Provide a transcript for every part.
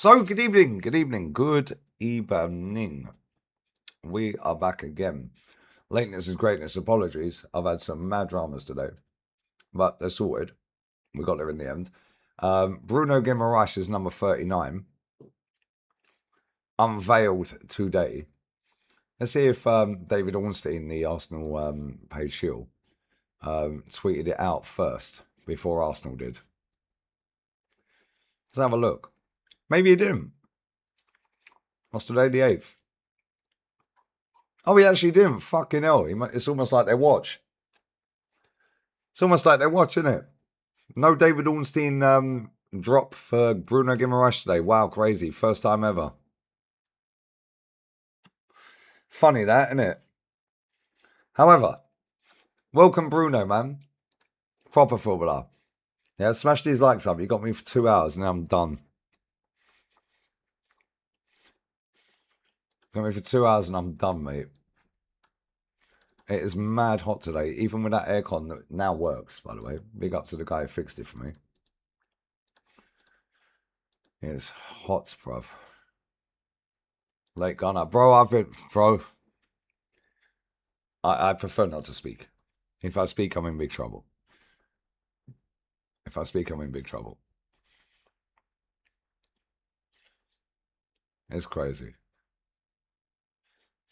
So, good evening, good evening, good evening. We are back again. Lateness is greatness. Apologies. I've had some mad dramas today, but they're sorted. We got there in the end. Bruno Guimaraes is number 39. Unveiled today. Let's see if David Ornstein, the Arsenal page shield, tweeted it out first before Arsenal did. Let's have a look. Maybe he didn't. What's today, the 8th? Oh, he actually didn't. Fucking hell. It's almost like they watch. It's almost like they watch, isn't it? No David Ornstein drop for Bruno Guimaraes today. Wow, crazy. First time ever. Funny that, isn't it? However, welcome Bruno, man. Proper footballer. Yeah, smash these likes up. You got me for 2 hours and now I'm done. Got me for 2 hours and I'm done, mate. It is mad hot today, even with that aircon that now works, by the way. Big up to the guy who fixed it for me. It's hot, bruv. Late gunner. Bro, I prefer not to speak. If I speak, I'm in big trouble. If I speak, I'm in big trouble. It's crazy.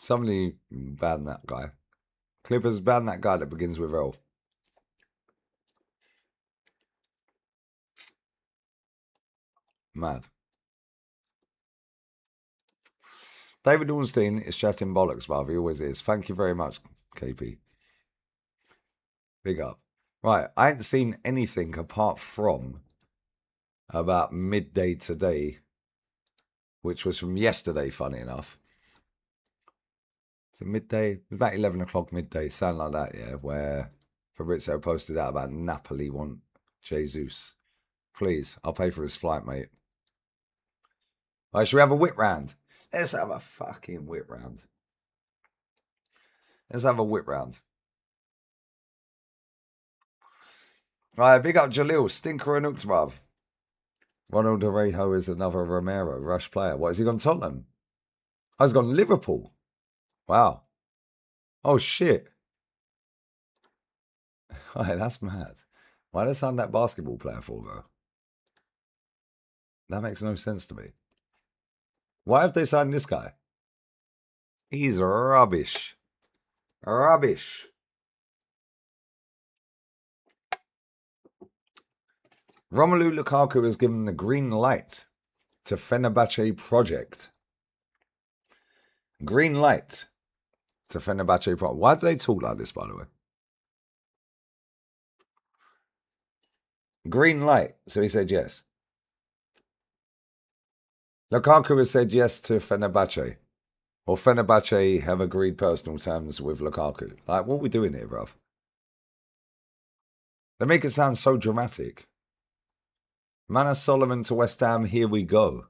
Somebody ban that guy. Clippers ban that guy that begins with L. Mad. David Ornstein is chatting bollocks, bruv. He always is. Thank you very much, KP. Big up. Right, I ain't seen anything apart from about midday today, which was from yesterday, funny enough. So midday, about 11 o'clock midday, sound like that, yeah, where Fabrizio posted out about Napoli want Jesus. Please, I'll pay for his flight, mate. All right, should we have a whip round? Let's have a fucking whip round. Let's have a whip round. Right, big up Jalil, Stinker and Hooked, bruv. Ronald Arejo is another Romero, Rush player. What, has he gone Tottenham? Oh, he's gone Liverpool. Wow. Oh, shit. Right, that's mad. Why did they sign that basketball player for, though? That makes no sense to me. Why have they signed this guy? He's rubbish. Rubbish. Romelu Lukaku has given the green light to Fenerbahce project. Green light to Fenerbahce project. Why do they talk like this, by the way? Green light. So he said yes. Lukaku has said yes to Fenerbahce. Or Fenerbahce have agreed personal terms with Lukaku. Like, what are we doing here, bruv? They make it sound so dramatic. Manor Solomon to West Ham, here we go.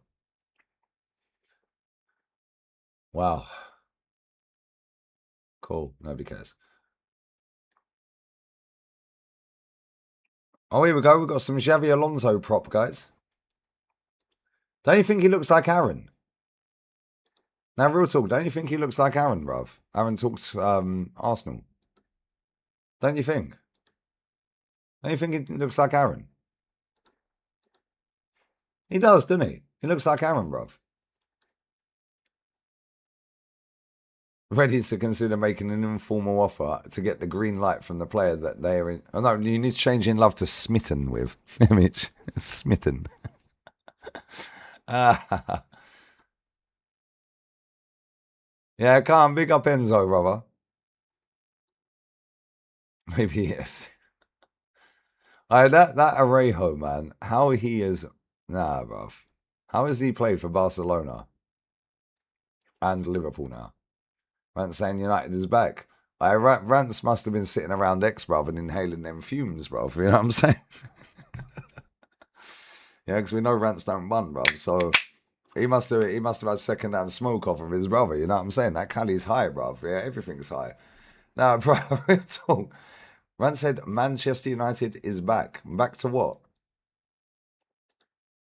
Wow. Cool. Nobody cares. Oh, here we go. We've got some Xavi Alonso prop, guys. Don't you think he looks like Aaron? Now, real talk, don't you think he looks like Aaron, bruv? Aaron talks Arsenal. Don't you think? Don't you think he looks like Aaron? He does, doesn't he? He looks like Aaron, bruv. Ready to consider making an informal offer to get the green light from the player that they are in. Oh, no, you need to change in love to smitten with. Image. Smitten. Yeah, come on, big up Enzo, brother. Maybe yes. That Arejo, man, how he is. Nah, bruv. How has he played for Barcelona and Liverpool now? Rance saying United is back. Rance must have been sitting around X, bruv, and inhaling them fumes, bruv. You know what I'm saying? Yeah, because we know Rance don't run, bruv. So he must have had second-hand smoke off of his brother. You know what I'm saying? That Cali's high, bruv. Yeah, everything's high. Now, bro, real talk. Rance said Manchester United is back. Back to what?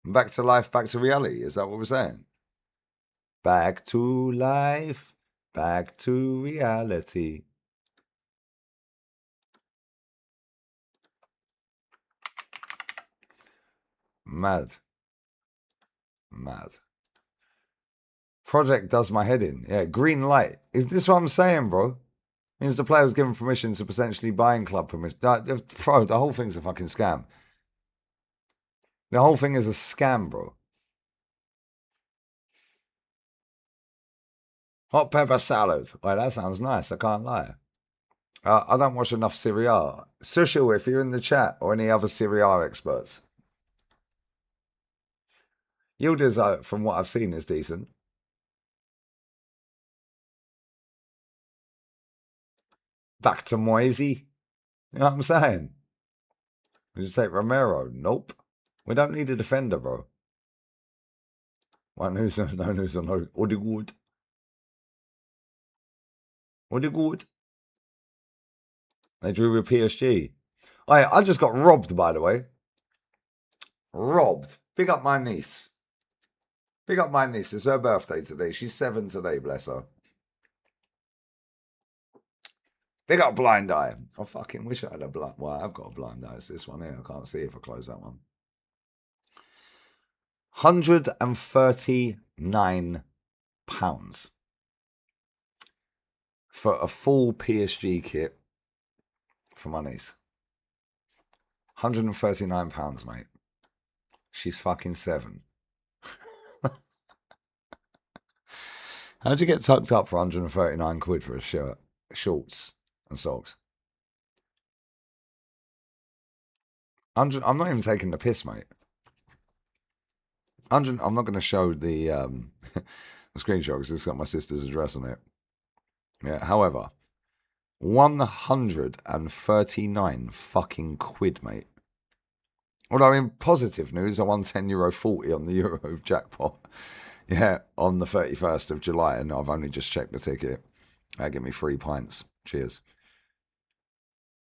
Back to life, back to reality. Is that what we're saying? Back to life, back to reality. Mad. Mad. Project does my head in. Yeah, green light. Is this what I'm saying, bro? Means the player was given permission to potentially buying club permission. Bro, the whole thing's a fucking scam. The whole thing is a scam, bro. Hot pepper salad. Well, that sounds nice. I can't lie. I don't watch enough Serie A. Sushil, if you're in the chat, or any other Serie A experts. Yildiz, from what I've seen, is decent. Back to Moisey. You know what I'm saying? We just take Romero. Nope. We don't need a defender, bro. One who's no Odegaard. Odegaard. They drew with PSG. I just got robbed, by the way. Robbed. Big up my niece. Big up my niece. It's her birthday today. She's 7 today, bless her. Big up blind eye. I fucking wish I had a blind. Well, I've got a blind eye. It's this one here. I can't see if I close that one. £139 for a full PSG kit for my niece. £139, mate. She's fucking 7. How'd you get tucked up for 139 quid for a shirt, shorts, and socks? I'm not even taking the piss, mate. I'm not going to show the, the screenshot because it's got my sister's address on it. Yeah, however, 139 fucking quid, mate. Although in positive news, I won €10.40 on the Euro jackpot. Yeah, on the 31st of July, and I've only just checked the ticket. That give me 3 pints. Cheers.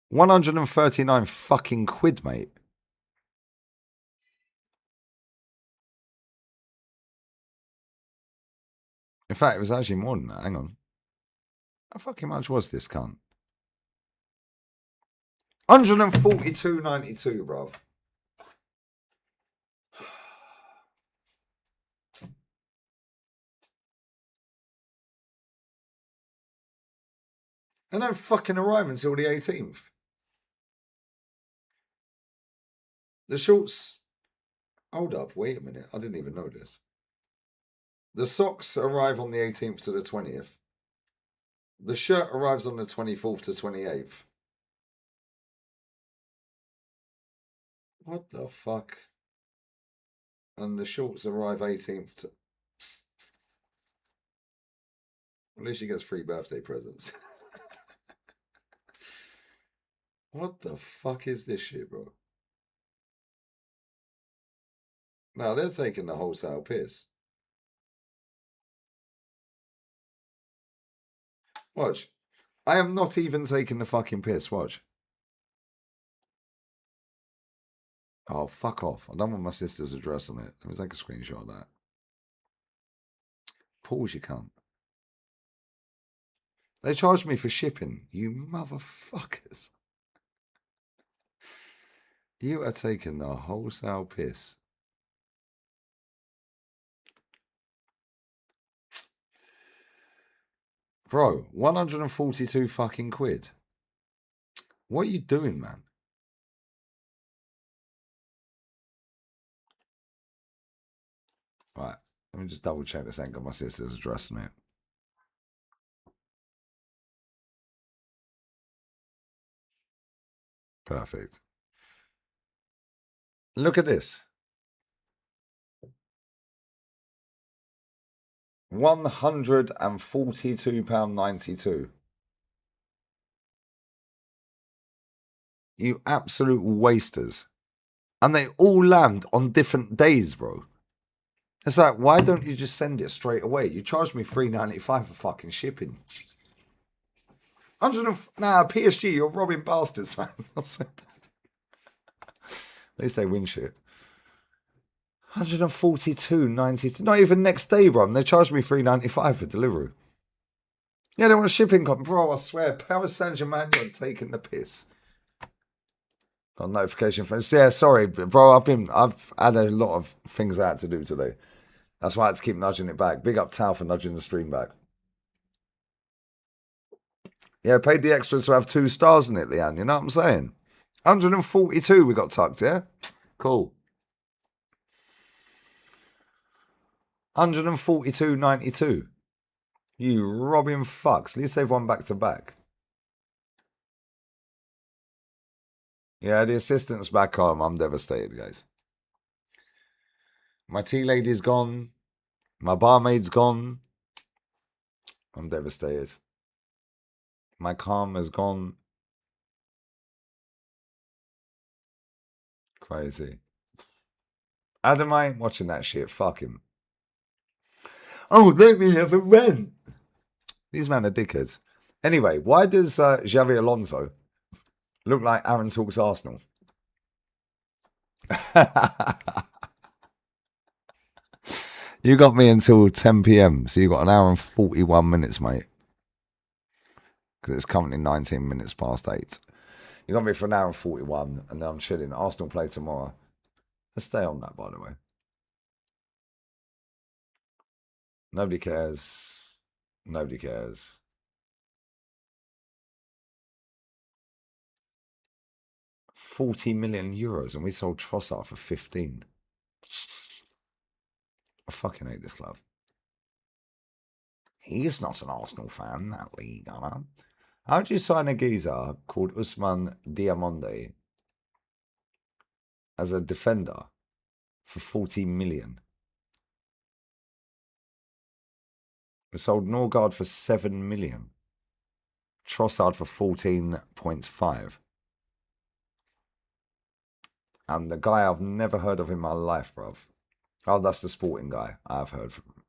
139 fucking quid, mate. In fact, it was actually more than that. Hang on. How fucking much was this cunt? 142.92, bruv. They don't fucking arrive until the 18th. The shorts. Hold up, wait a minute. I didn't even know this. The socks arrive on the 18th to the 20th. The shirt arrives on the 24th to 28th. What the fuck? And the shorts arrive 18th to... At least she gets free birthday presents. What the fuck is this shit, bro? Now they're taking the wholesale piss. Watch. I am not even taking the fucking piss. Watch. Oh, fuck off. I don't want my sister's address on it. Let me take a screenshot of that. Pause, you cunt. They charged me for shipping. You motherfuckers. You are taking the wholesale piss. Bro, 142 fucking quid. What are you doing, man? Right, let me just double check this ain't got my sister's address on it. Perfect. Look at this. £142.92. You absolute wasters. And they all land on different days, bro. It's like, why don't you just send it straight away? You charged me $3.95 for fucking shipping. Nah, PSG, you're robbing bastards, man. At least they win shit. 142.92. Not even next day, bro. And they charged me $3.95 for delivery. Yeah, they want a shipping cost. Bro, I swear, Paris Saint-Germain, you're taking the piss. Got a notification from... Yeah, sorry, bro. I've had a lot of things I had to do today. That's why I had to keep nudging it back. Big up Tao for nudging the stream back. Yeah, paid the extra to have 2 stars in it, Leanne. You know what I'm saying? 142 we got tucked, yeah? Cool. 142.92. You robbing fucks. At least they've won back to back. Yeah, the assistant's back home. I'm devastated, guys. My tea lady's gone. My barmaid's gone. I'm devastated. My karma's gone. Crazy. Adam, I ain't watching that shit. Fuck him. Oh, let me have a rent. These men are dickheads. Anyway, why does Xavi Alonso look like Aaron talks Arsenal? You got me until 10 p.m, so you got an hour and 41 minutes, mate. Because it's currently 19 minutes past 8. You got me for an hour and 41, and then I'm chilling. Arsenal play tomorrow. Let's stay on that, by the way. Nobody cares. Nobody cares. €40 million, and we sold Trossard for 15. I fucking hate this club. He's not an Arsenal fan, that league, Anna. How'd you sign a geezer called Usman Diamonde as a defender for 40 million? We sold Norgard for 7 million. Trossard for 14.5. And the guy I've never heard of in my life, bruv. Oh, that's the Sporting guy I've heard from.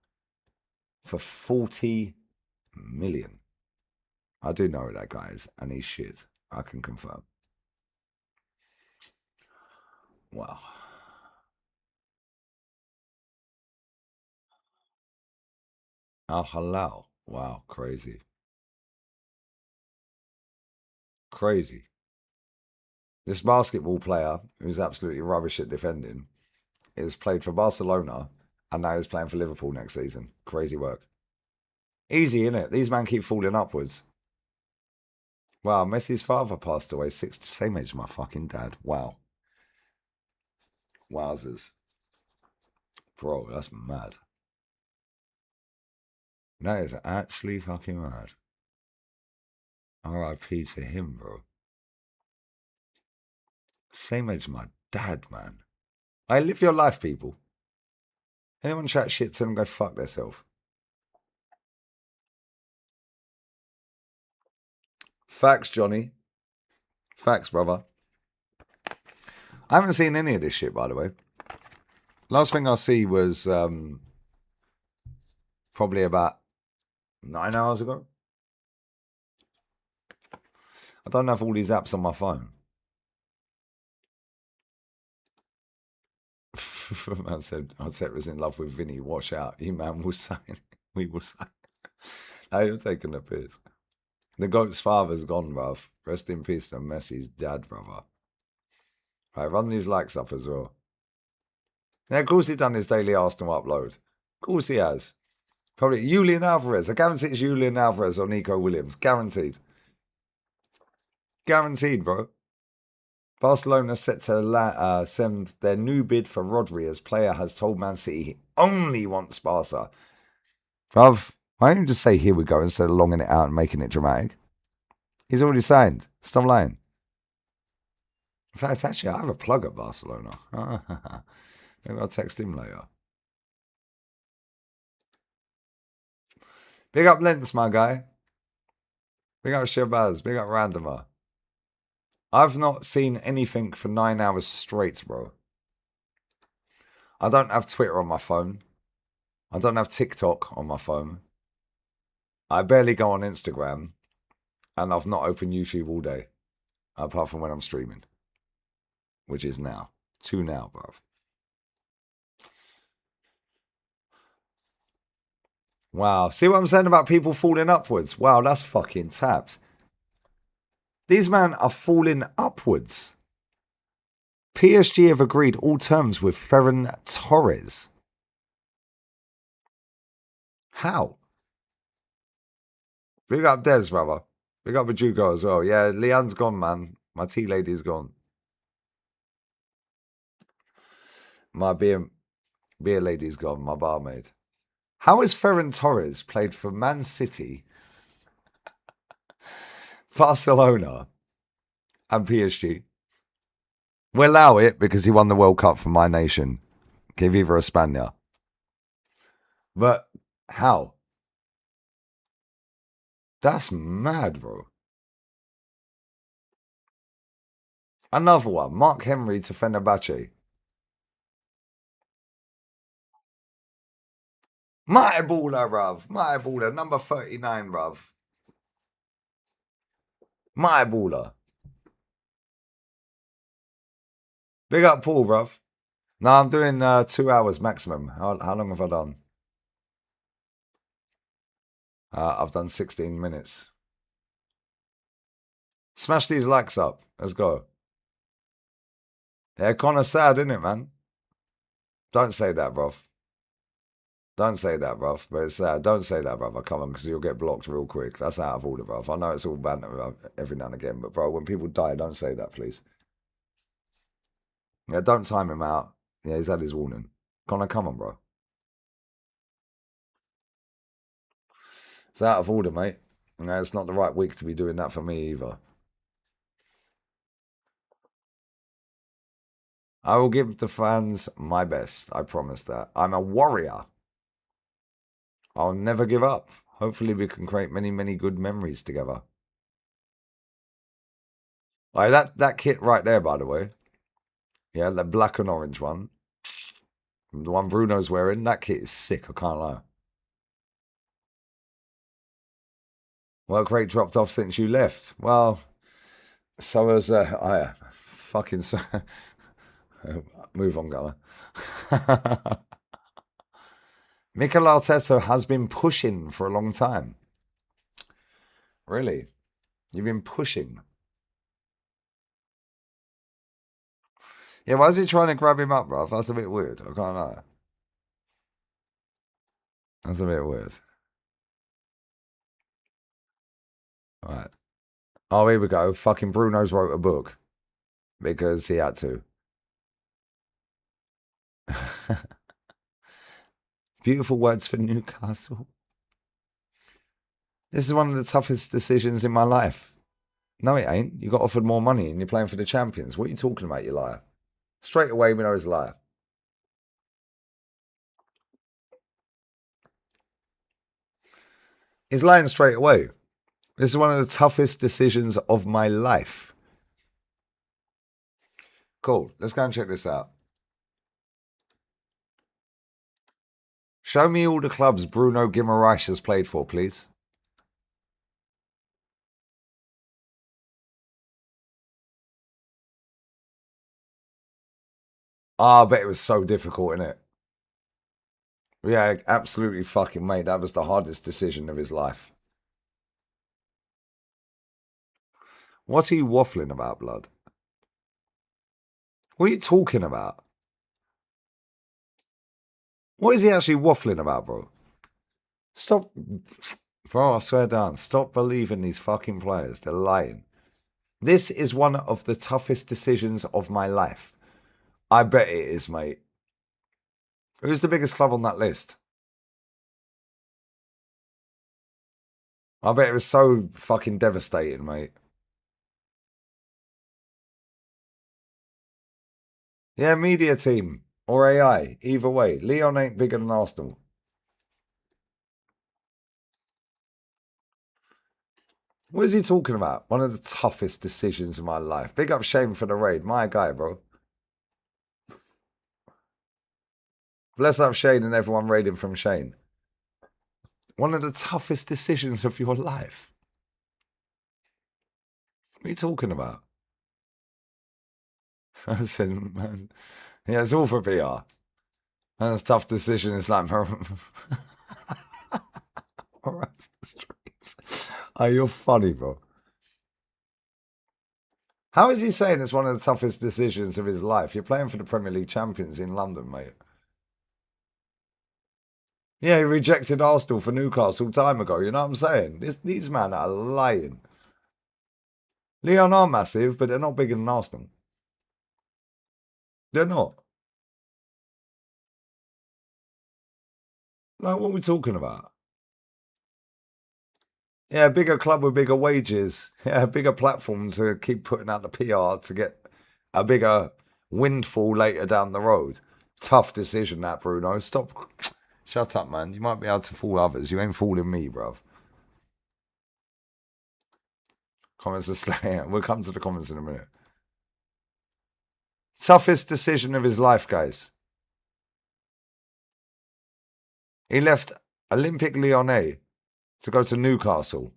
For 40 million. I do know who that guy is, and he's shit. I can confirm. Wow. Al Halal. Wow, crazy. Crazy. This basketball player, who's absolutely rubbish at defending, is played for Barcelona, and now he's playing for Liverpool next season. Crazy work. Easy, innit? These men keep falling upwards. Wow, Messi's father passed away, same age as my fucking dad. Wow. Wowzers. Bro, that's mad. That is actually fucking mad. R.I.P. to him, bro. Same age as my dad, man. I live your life, people. Anyone chat shit to them, go fuck themselves. Facts, Johnny. Facts, brother. I haven't seen any of this shit, by the way. Last thing I see was probably about 9 hours ago. I don't have all these apps on my phone. Man said, Arteta was in love with Vinny. Watch out. You man will sign. We will sign. I was taking a piss. The GOAT's father's gone, bruv. Rest in peace to Messi's dad, brother. Right, run these likes up as well. Yeah, of course he done his daily Arsenal upload. Of course he has. Probably Julian Alvarez. I guarantee it's Julian Alvarez or Nico Williams. Guaranteed. Guaranteed, bro. Barcelona set to send their new bid for Rodri as player has told Man City he only wants Barca. Bruv, why don't you just say here we go instead of longing it out and making it dramatic? He's already signed. Stop lying. In fact, actually, I have a plug at Barcelona. Maybe I'll text him later. Big up Lentz, my guy. Big up Shabazz. Big up Randomer. I've not seen anything for 9 hours straight, bro. I don't have Twitter on my phone. I don't have TikTok on my phone. I barely go on Instagram. And I've not opened YouTube all day. Apart from when I'm streaming. Which is now. 2 now, bruv. Wow. See what I'm saying about people falling upwards? Wow, that's fucking tapped. These men are falling upwards. PSG have agreed all terms with Ferran Torres. How? Big up Des, brother. Big up Bajugo as well. Yeah, Leanne's gone, man. My tea lady's gone. My beer lady's gone. My barmaid. How is Ferran Torres played for Man City, Barcelona, and PSG? We'll allow it because he won the World Cup for my nation. Que viva España. But how? That's mad, bro. Another one. Mark Henry to Fenerbahce. My baller, bruv. My baller. Number 39, bruv. My baller. Big up Paul, bruv. No, I'm doing 2 hours maximum. How long have I done? I've done 16 minutes. Smash these likes up. Let's go. Yeah, kind of sad, isn't it, man? Don't say that, bruv. Don't say that, bruv. But it's sad. Don't say that, bruv. Come on, because you'll get blocked real quick. That's out of order, bruv. I know it's all banter every now and again, but, bro, when people die, don't say that, please. Yeah, don't time him out. Yeah, he's had his warning. Connor, come on, bro. It's out of order, mate. No, it's not the right week to be doing that for me either. I will give the fans my best. I promise that. I'm a warrior. I'll never give up. Hopefully we can create many, many good memories together. Like that kit right there, by the way. Yeah, the black and orange one. The one Bruno's wearing. That kit is sick, I can't lie. Work rate dropped off since you left. Well, so has I fucking move on, Gala. Mikel Arteta has been pushing for a long time. Really? You've been pushing? Yeah, why is he trying to grab him up, bruv? That's a bit weird. I can't lie. That's a bit weird. All right. Oh, here we go. Fucking Bruno's wrote a book because he had to. Beautiful words for Newcastle. This is one of the toughest decisions in my life. No, it ain't. You got offered more money and you're playing for the champions. What are you talking about, you liar? Straight away, we know he's a liar. He's lying straight away. This is one of the toughest decisions of my life. Cool. Let's go and check this out. Show me all the clubs Bruno Guimaraes has played for, please. I bet it was so difficult, innit? Yeah, absolutely fucking, mate. That was the hardest decision of his life. What's he waffling about, blood? What are you talking about? What is he actually waffling about, bro? Stop. Bro, I swear down. Stop believing these fucking players. They're lying. This is one of the toughest decisions of my life. I bet it is, mate. Who's the biggest club on that list? I bet it was so fucking devastating, mate. Yeah, media team or AI. Either way. Leon ain't bigger than Arsenal. What is he talking about? One of the toughest decisions of my life. Big up Shane for the raid. My guy, bro. Bless up Shane and everyone raiding from Shane. One of the toughest decisions of your life. What are you talking about? I said, man, yeah, it's all for PR. And it's a tough decision. It's like, Oh, you're funny, bro. How is he saying it's one of the toughest decisions of his life? You're playing for the Premier League champions in London, mate. Yeah, he rejected Arsenal for Newcastle time ago. You know what I'm saying? These men are lying. Lyon are massive, but they're not bigger than Arsenal. They're not. Like, what are we talking about? Yeah, bigger club with bigger wages. Yeah, bigger platform to keep putting out the PR to get a bigger windfall later down the road. Tough decision, that, Bruno. Stop. Shut up, man. You might be able to fool others. You ain't fooling me, bruv. Comments are slaying. We'll come to the comments in a minute. Toughest decision of his life, guys. He left Olympique Lyonnais to go to Newcastle.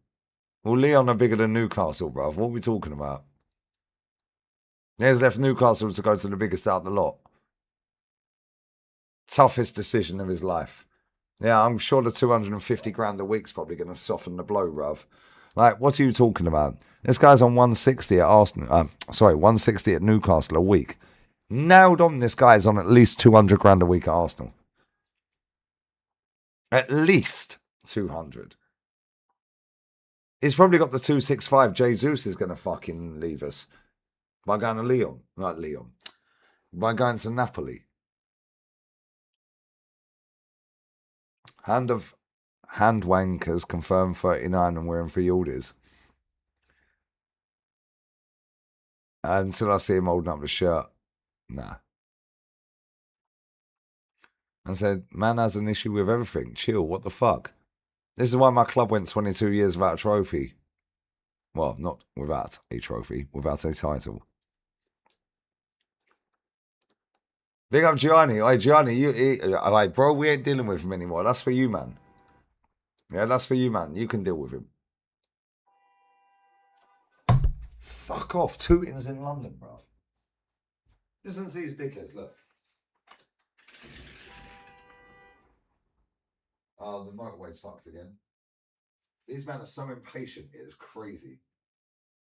Well, Lyon are bigger than Newcastle, bruv. What are we talking about? He's left Newcastle to go to the biggest out the lot. Toughest decision of his life. Yeah, I'm sure the 250 grand a week's probably going to soften the blow, bruv. Like, what are you talking about? This guy's on 160 at Arsenal. 160 at Newcastle a week. Nailed on, this guy's on at least 200 grand a week at Arsenal. At least 200. He's probably got the 265. Jesus is going to fucking leave us by going to Lyon. Not Lyon. By going to Napoli. Hand wankers confirmed 39 and wearing 3 orders. Until I see him holding up the shirt. Nah. And said, man has an issue with everything. Chill, what the fuck? This is why my club went 22 years without a trophy. Well, not without a trophy, without a title. Big up Gianni. Hey, Gianni, alright, bro, we ain't dealing with him anymore. That's for you, man. Yeah, that's for you, man. You can deal with him. Fuck off. Tootings in London, bro. Listen to these dickheads, look. Oh, the motorway's fucked again. These men are so impatient, it is crazy.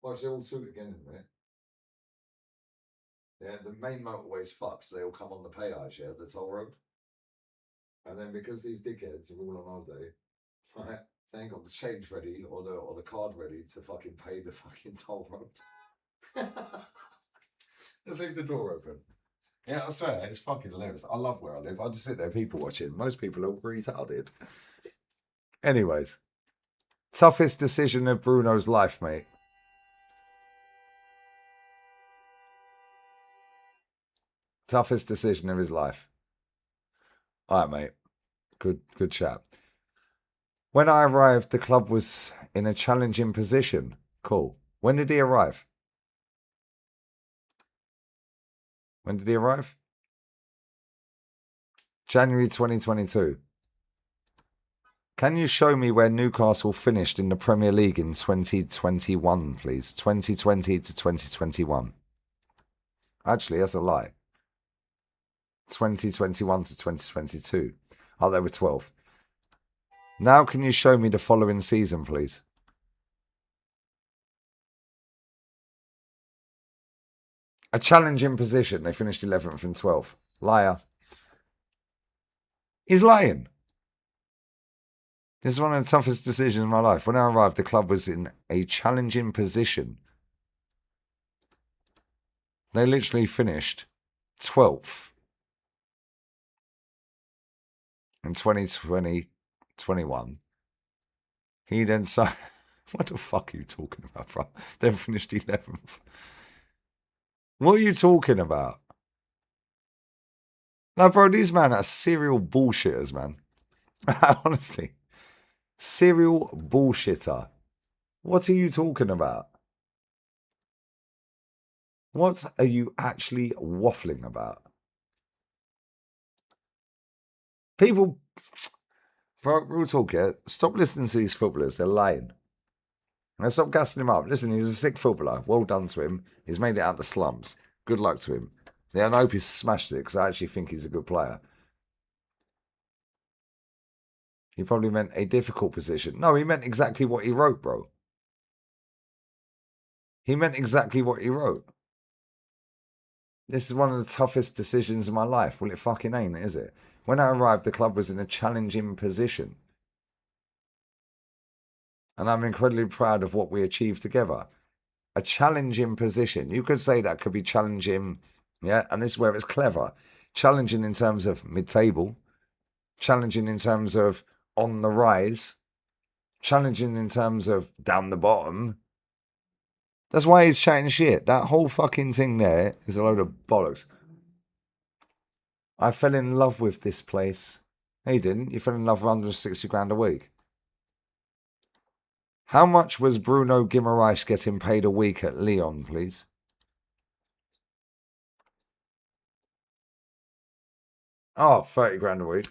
Watch, they all toot again in a minute. Yeah, the main motorway's fucked, so they all come on the péage, yeah, the toll road. And then because these dickheads are all on holiday, right, they ain't got the change ready or the card ready to fucking pay the fucking toll road. Just leave the door open. Yeah, I swear, it's fucking hilarious. I love where I live. I just sit there, people watching. Most people are retarded. Anyways, toughest decision of Bruno's life, mate. Toughest decision of his life. All right, mate. Good chat. When I arrived, the club was in a challenging position. Cool. When did he arrive? When did he arrive? January 2022. Can you show me where Newcastle finished in the Premier League in 2021, please? 2020 to 2021. Actually, that's a lie. 2021 to 2022. Oh, they were 12. Now can you show me the following season, please? A challenging position. They finished 11th and 12th. Liar. He's lying. This is one of the toughest decisions in my life. When I arrived, the club was in a challenging position. They literally finished 12th in 2020, 21. He then signed. What the fuck are you talking about, bro? Then finished 11th. What are you talking about? No, bro, these men are serial bullshitters, man. Honestly. Serial bullshitter. What are you talking about? What are you actually waffling about? People, bro, real talk here. Stop listening to these footballers. They're lying. Now stop gassing him up. Listen, he's a sick footballer. Well done to him. He's made it out the slums. Good luck to him. Yeah, I hope he's smashed it because I actually think he's a good player. He probably meant a difficult position. No, he meant exactly what he wrote, bro. He meant exactly what he wrote. This is one of the toughest decisions of my life. Well, it fucking ain't, is it? When I arrived, the club was in a challenging position. And I'm incredibly proud of what we achieved together. A challenging position. You could say that could be challenging, yeah, and this is where it's clever. Challenging in terms of mid-table, challenging in terms of on the rise, challenging in terms of down the bottom. That's why he's chatting shit. That whole fucking thing there is a load of bollocks. I fell in love with this place. No, you didn't. You fell in love with 160 grand a week. How much was Bruno Guimaraes getting paid a week at Lyon, please? Oh, 30 grand a week.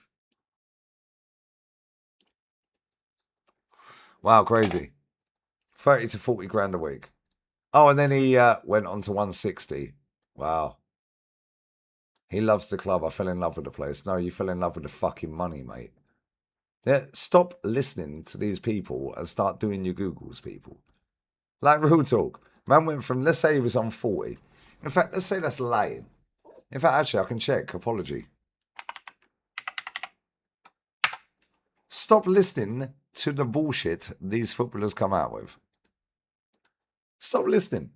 Wow, crazy. 30 to 40 grand a week. Oh, and then he went on to 160. Wow. He loves the club. I fell in love with the place. No, you fell in love with the fucking money, mate. Yeah, stop listening to these people and start doing your Googles, people. Like real talk. Man went from, let's say he was on 40. In fact, let's say that's lying. In fact, actually, I can check. Apology. Stop listening to the bullshit these footballers come out with. Stop listening.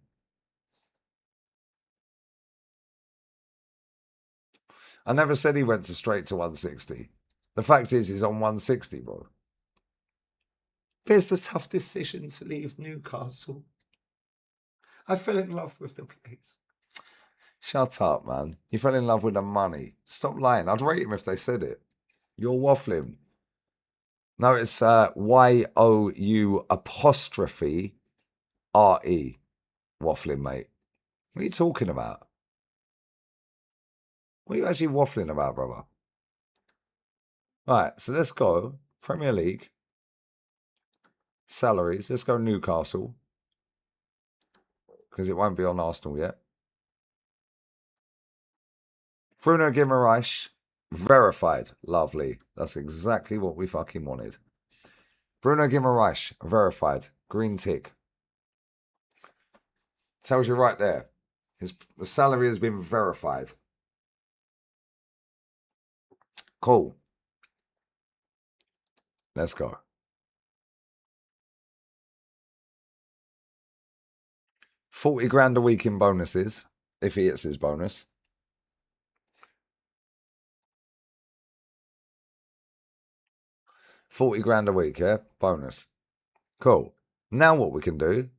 I never said he went to straight to 160. The fact is, he's on 160, bro. But it's a tough decision to leave Newcastle. I fell in love with the place. Shut up, man. You fell in love with the money. Stop lying. I'd rate him if they said it. You're waffling. No, it's Y-O-U apostrophe R-E. Waffling, mate. What are you talking about? What are you actually waffling about, brother? Right, so let's go. Premier League. Salaries. Let's go Newcastle. Because it won't be on Arsenal yet. Bruno Guimaraes. Verified. Lovely. That's exactly what we fucking wanted. Bruno Guimaraes. Verified. Green tick. Tells you right there. The salary has been verified. Cool. Let's go. 40 grand a week in bonuses, if he hits his bonus. $40 grand a week, yeah? Bonus. Cool. Now what we can do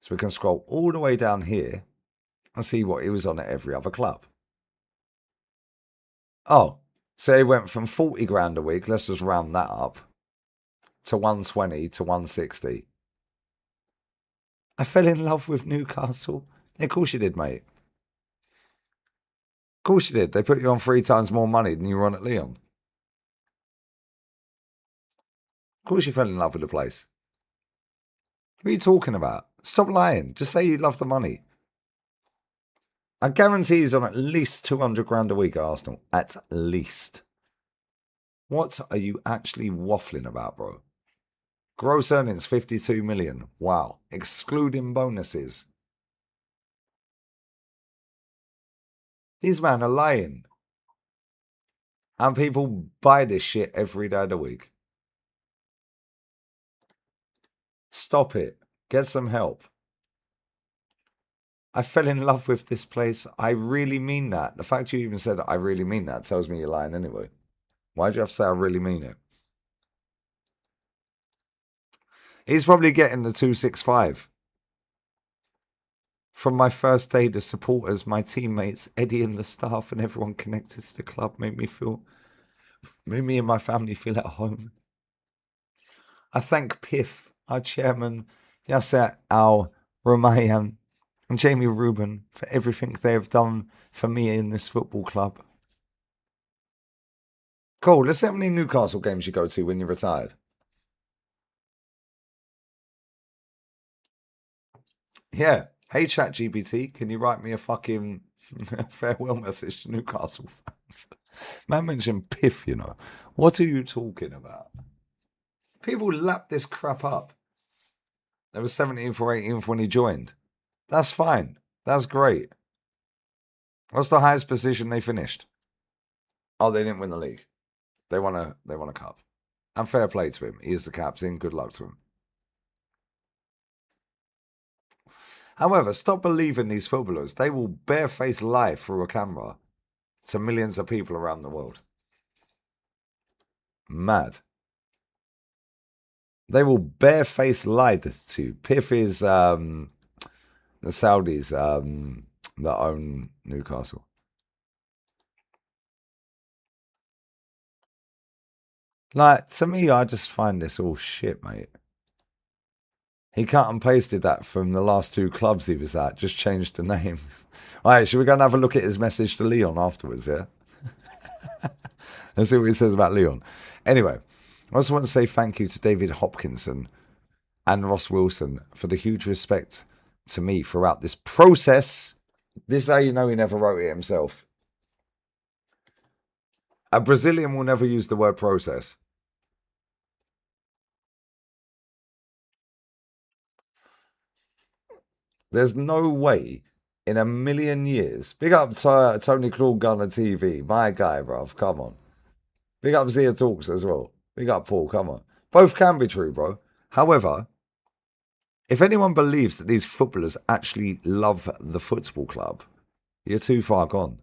is we can scroll all the way down here and see what he was on at every other club. Oh, so he went from 40 grand a week, let's just round that up, to 120 to 160. I fell in love with Newcastle. Yeah, of course you did, mate. Of course you did. They put you on 3 times more money than you were on at Lyon. Of course you fell in love with the place. What are you talking about? Stop lying. Just say you love the money. I guarantee he's on at least 200 grand a week at Arsenal. At least. What are you actually waffling about, bro? Gross earnings, 52 million. Wow. Excluding bonuses. These men are lying. And people buy this shit every day of the week. Stop it. Get some help. I fell in love with this place. I really mean that. The fact you even said I really mean that tells me you're lying anyway. Why'd you have to say I really mean it? He's probably getting the 265. From my first day, the supporters, my teammates, Eddie and the staff and everyone connected to the club made me and my family feel at home. I thank Piff, our chairman, Yessss, Al, Romayan, and Jamie Rubin for everything they have done for me in this football club. Cool. Let's see how many Newcastle games you go to when you're retired. Yeah. Hey, ChatGPT, can you write me a fucking farewell message to Newcastle fans? Man mentioned Piff, you know. What are you talking about? People lap this crap up. They were 17th or 18th when he joined. That's fine. That's great. What's the highest position they finished? Oh, they didn't win the league. They won a cup. And fair play to him. He is the captain. Good luck to him. However, stop believing these footballers. They will barefaced lie through a camera to millions of people around the world. Mad. They will barefaced lie to. Piff is the Saudis that own Newcastle. Like, to me, I just find this all shit, mate. He cut and pasted that from the last two clubs he was at, just changed the name. All right, should we go and have a look at his message to Leon afterwards, yeah? Let's see what he says about Leon. Anyway, I also want to say thank you to David Hopkinson and Ross Wilson for the huge respect to me throughout this process. This is how you know he never wrote it himself. A Brazilian will never use the word process. There's no way in a million years. Big up to Tony Claude Gunner TV. My guy, bruv. Come on. Big up Zia Talks as well. Big up Paul. Come on. Both can be true, bro. However, if anyone believes that these footballers actually love the football club, you're too far gone.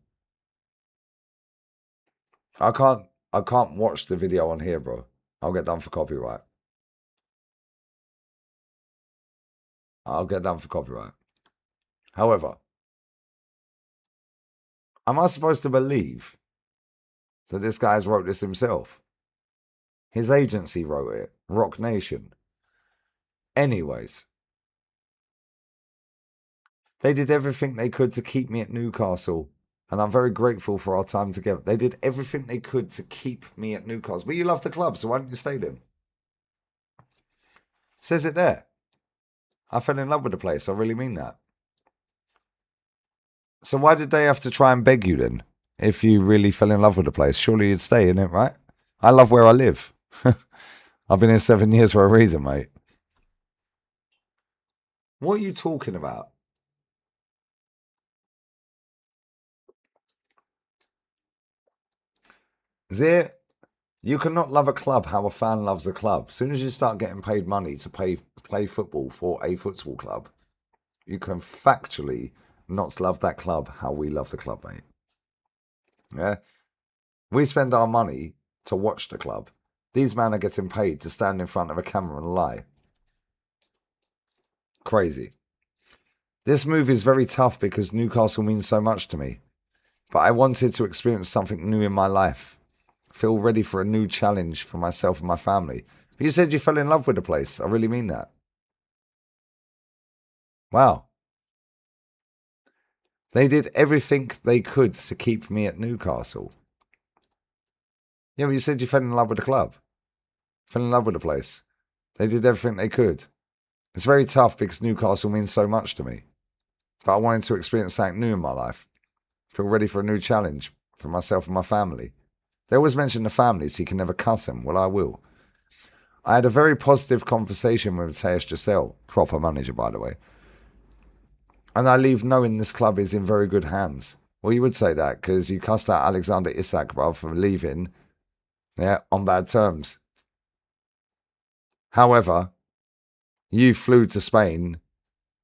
I can't watch the video on here, bro. I'll get done for copyright. However, am I supposed to believe that this guy's wrote this himself? His agency wrote it. Rock Nation. Anyways, they did everything they could to keep me at Newcastle. And I'm very grateful for our time together. They did everything they could to keep me at Newcastle. But you love the club, so why don't you stay then? Says it there. I fell in love with the place. I really mean that. So why did they have to try and beg you then? If you really fell in love with the place, surely you'd stay in it, right? I love where I live. I've been here 7 years for a reason, mate. What are you talking about? Zir, you cannot love a club how a fan loves a club. As soon as you start getting paid money to play football for a football club, you can factually not love that club how we love the club, mate. Yeah? We spend our money to watch the club. These men are getting paid to stand in front of a camera and lie. Crazy. This move is very tough because Newcastle means so much to me. But I wanted to experience something new in my life. Feel ready for a new challenge for myself and my family. But you said you fell in love with the place. I really mean that. Wow. They did everything they could to keep me at Newcastle. Yeah, but you said you fell in love with the club. Fell in love with the place. They did everything they could. It's very tough because Newcastle means so much to me. But I wanted to experience something new in my life. Feel ready for a new challenge for myself and my family. They always mention the family, so you can never cuss them. Well, I will. I had a very positive conversation with Mateus Giselle, proper manager, by the way. And I leave knowing this club is in very good hands. Well, you would say that because you cussed out Alexander Isak, bro, for leaving, on bad terms. However, you flew to Spain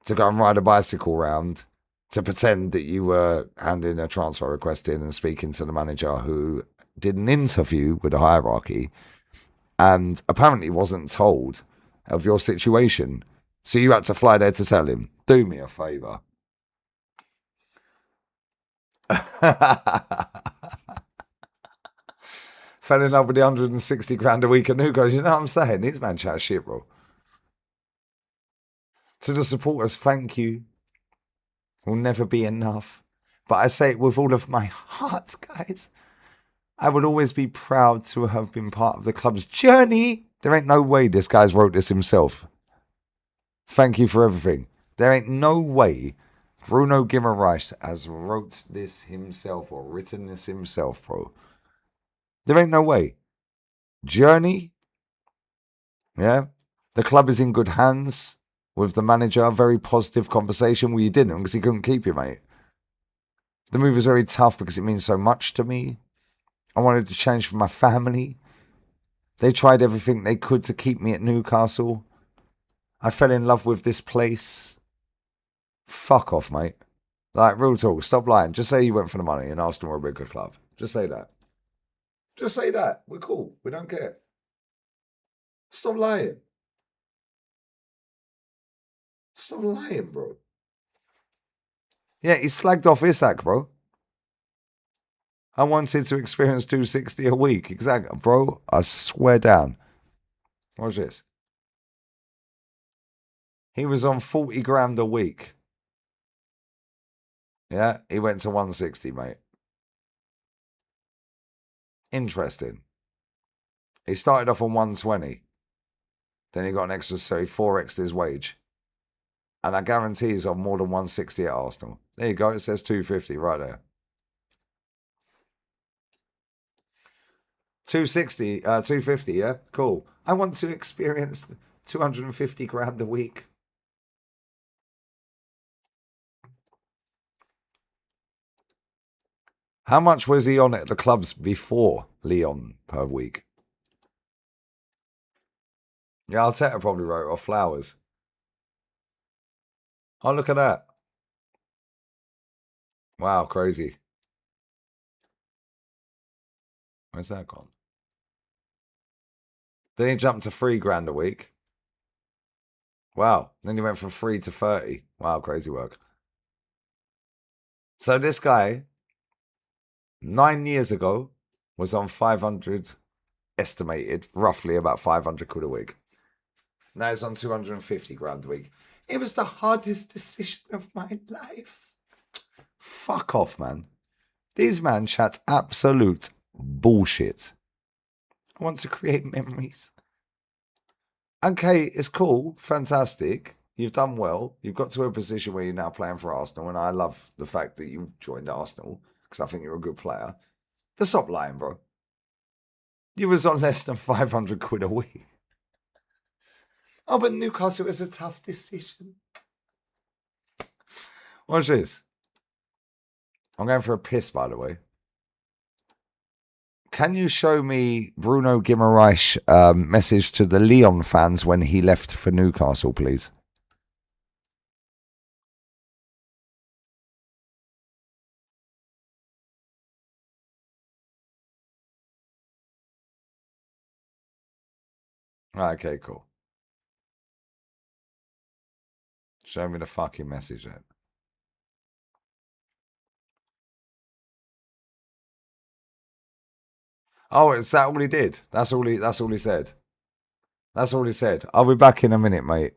to go and ride a bicycle round to pretend that you were handing a transfer request in and speaking to the manager who did an interview with the hierarchy and apparently wasn't told of your situation. So you had to fly there to tell him. Do me a favour. Fell in love with the 160 grand a week at Newcastle. You know what I'm saying? These man chat shit, bro. To the supporters, thank you. Will never be enough. But I say it with all of my heart, guys. I would always be proud to have been part of the club's journey. There ain't no way this guy's wrote this himself. Thank you for everything. There ain't no way Bruno Guimaraes has wrote this himself or written this himself, bro. There ain't no way. Journey Yeah. The club is in good hands with the manager. Very positive conversation. Well, you didn't because he couldn't keep you, mate. The move was very tough because it means so much to me. I wanted to change for my family. They tried everything they could to keep me at Newcastle. I fell in love with this place. Fuck off, mate. Like, real talk. Stop lying. Just say you went for the money and Arsenal were a bigger club. Just say that. Just say that. We're cool. We don't care. Stop lying. Stop lying, bro. Yeah, he slagged off Isak, bro. I wanted to experience 260 a week. Exactly. Bro, I swear down. Watch this. He was on 40 grand a week. Yeah, he went to 160, mate. Interesting. He started off on 120. Then he got an extra, so he 4x'd his wage. And I guarantee he's on more than 160 at Arsenal. There you go. It says 250 right there. 260, 250, yeah? Cool. I want to experience 250 grand a week. How much was he on at the clubs before Leon per week? Yeah, Arteta probably wrote off flowers. Oh, look at that. Wow, crazy. Where's that gone? Then he jumped to 3 grand a week. Wow. Then he went from 3 to 30. Wow, crazy work. So this guy, 9 years ago, was on 500, estimated roughly about 500 quid a week. Now he's on 250 grand a week. It was the hardest decision of my life. Fuck off, man. These man chat absolute bullshit. I want to create memories. Okay, it's cool, fantastic. You've done well. You've got to a position where you're now playing for Arsenal, and I love the fact that you joined Arsenal because I think you're a good player. But stop lying, bro. You was on less than 500 quid a week. Oh, but Newcastle is a tough decision. Watch this. I'm going for a piss, by the way. Can you show me Bruno Guimaraes' message to the Leon fans when he left for Newcastle, please? Okay, cool. Show me the fucking message then. Oh, is that all he did? That's all he said. That's all he said. I'll be back in a minute, mate.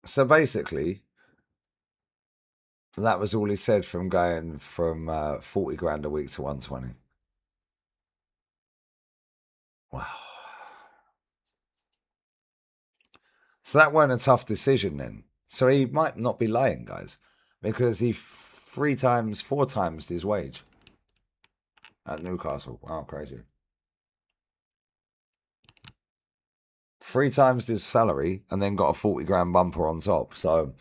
So basically, that was all he said from going from 40 grand a week to 120. Wow. So that weren't a tough decision then. So he might not be lying, guys, because he 4 times his wage at Newcastle. Wow, crazy. 3 times his salary and then got a 40 grand bumper on top. So,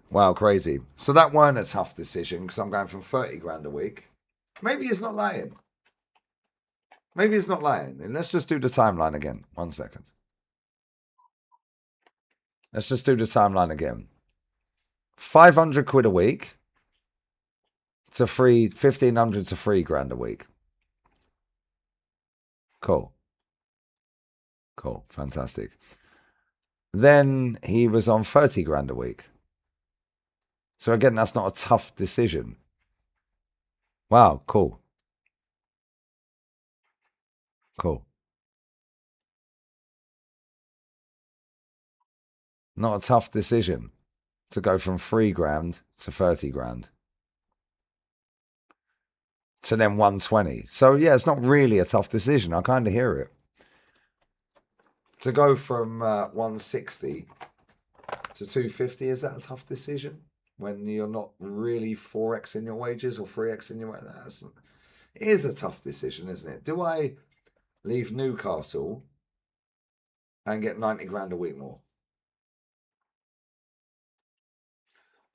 wow, crazy. So that weren't a tough decision because I'm going from 30 grand a week. Maybe he's not lying. Maybe he's not lying. And let's just do the timeline again. 1 second. Let's just do the timeline again. 500 quid a week to 1,500 to 3 grand a week. Cool. Cool. Fantastic. Then he was on 30 grand a week. So again, that's not a tough decision. Wow, cool. Cool. Not a tough decision to go from 3 grand to 30 grand to then 120. So yeah, it's not really a tough decision. I kind of hear it. To go from 160 to 250, is that a tough decision? When you're not really 4x in your wages or 3x in your wages? It is a tough decision, isn't it? Do I leave Newcastle and get 90 grand a week more?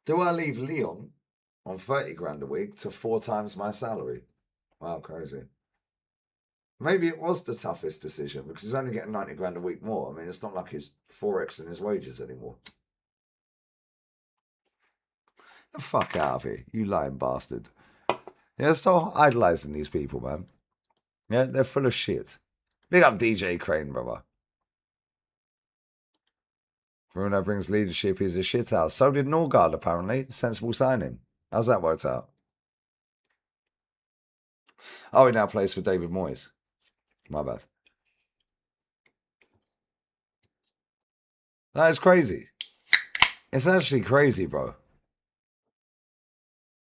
Do I leave Lyon on 30 grand a week to 4 times my salary? Wow, crazy. Maybe it was the toughest decision because he's only getting 90 grand a week more. I mean, it's not like he's 4x in his wages anymore. The fuck out of here, you lying bastard. Yeah, stop idolizing these people, man. Yeah, they're full of shit. Big up DJ Crane, brother. Bruno brings leadership. He's a shithouse. So did Norgard, apparently. Sensible signing. How's that worked out? Oh, he now plays for David Moyes. My bad. That is crazy. It's actually crazy, bro.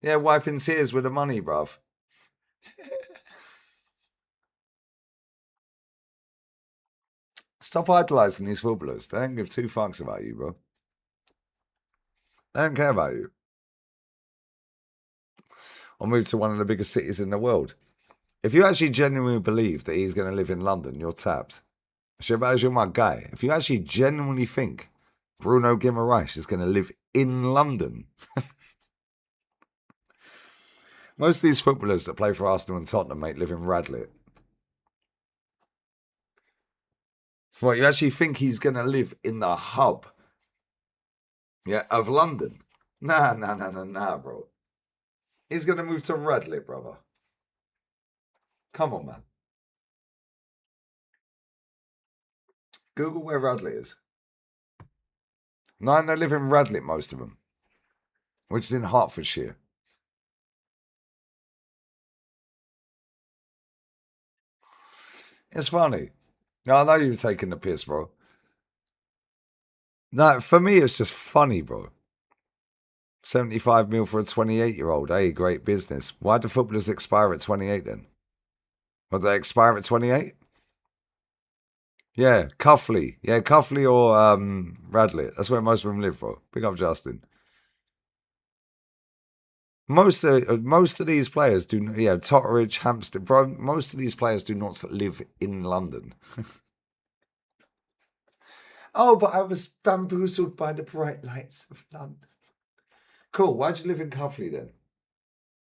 Yeah, wiping tears with the money, bruv. Stop idolizing these footballers. They don't give 2 fucks about you, bro. They don't care about you. Or move to one of the biggest cities in the world. If you actually genuinely believe that he's going to live in London, you're tapped. Shabazz, you're my guy. If you actually genuinely think Bruno Guimaraes is going to live in London, most of these footballers that play for Arsenal and Tottenham, mate, live in Radlett. What, you actually think he's going to live in the hub, yeah, of London? Nah, bro. He's going to move to Radlett, brother. Come on, man. Google where Radlett is. No, they live in Radlett, most of them, which is in Hertfordshire. It's funny. No, I know you were taking the piss, bro. No, for me, it's just funny, bro. 75 mil for a 28-year-old. Hey, great business. Why do footballers expire at 28 then? Well, they expire at 28? Yeah, Cuffley. Yeah, Cuffley or Radlett. That's where most of them live, bro. Big up Justin. Most of these players do, yeah, Totteridge, Hampstead, bro. Most of these players do not live in London. Oh, but I was bamboozled by the bright lights of London. Cool. Why'd you live in Cuffley then?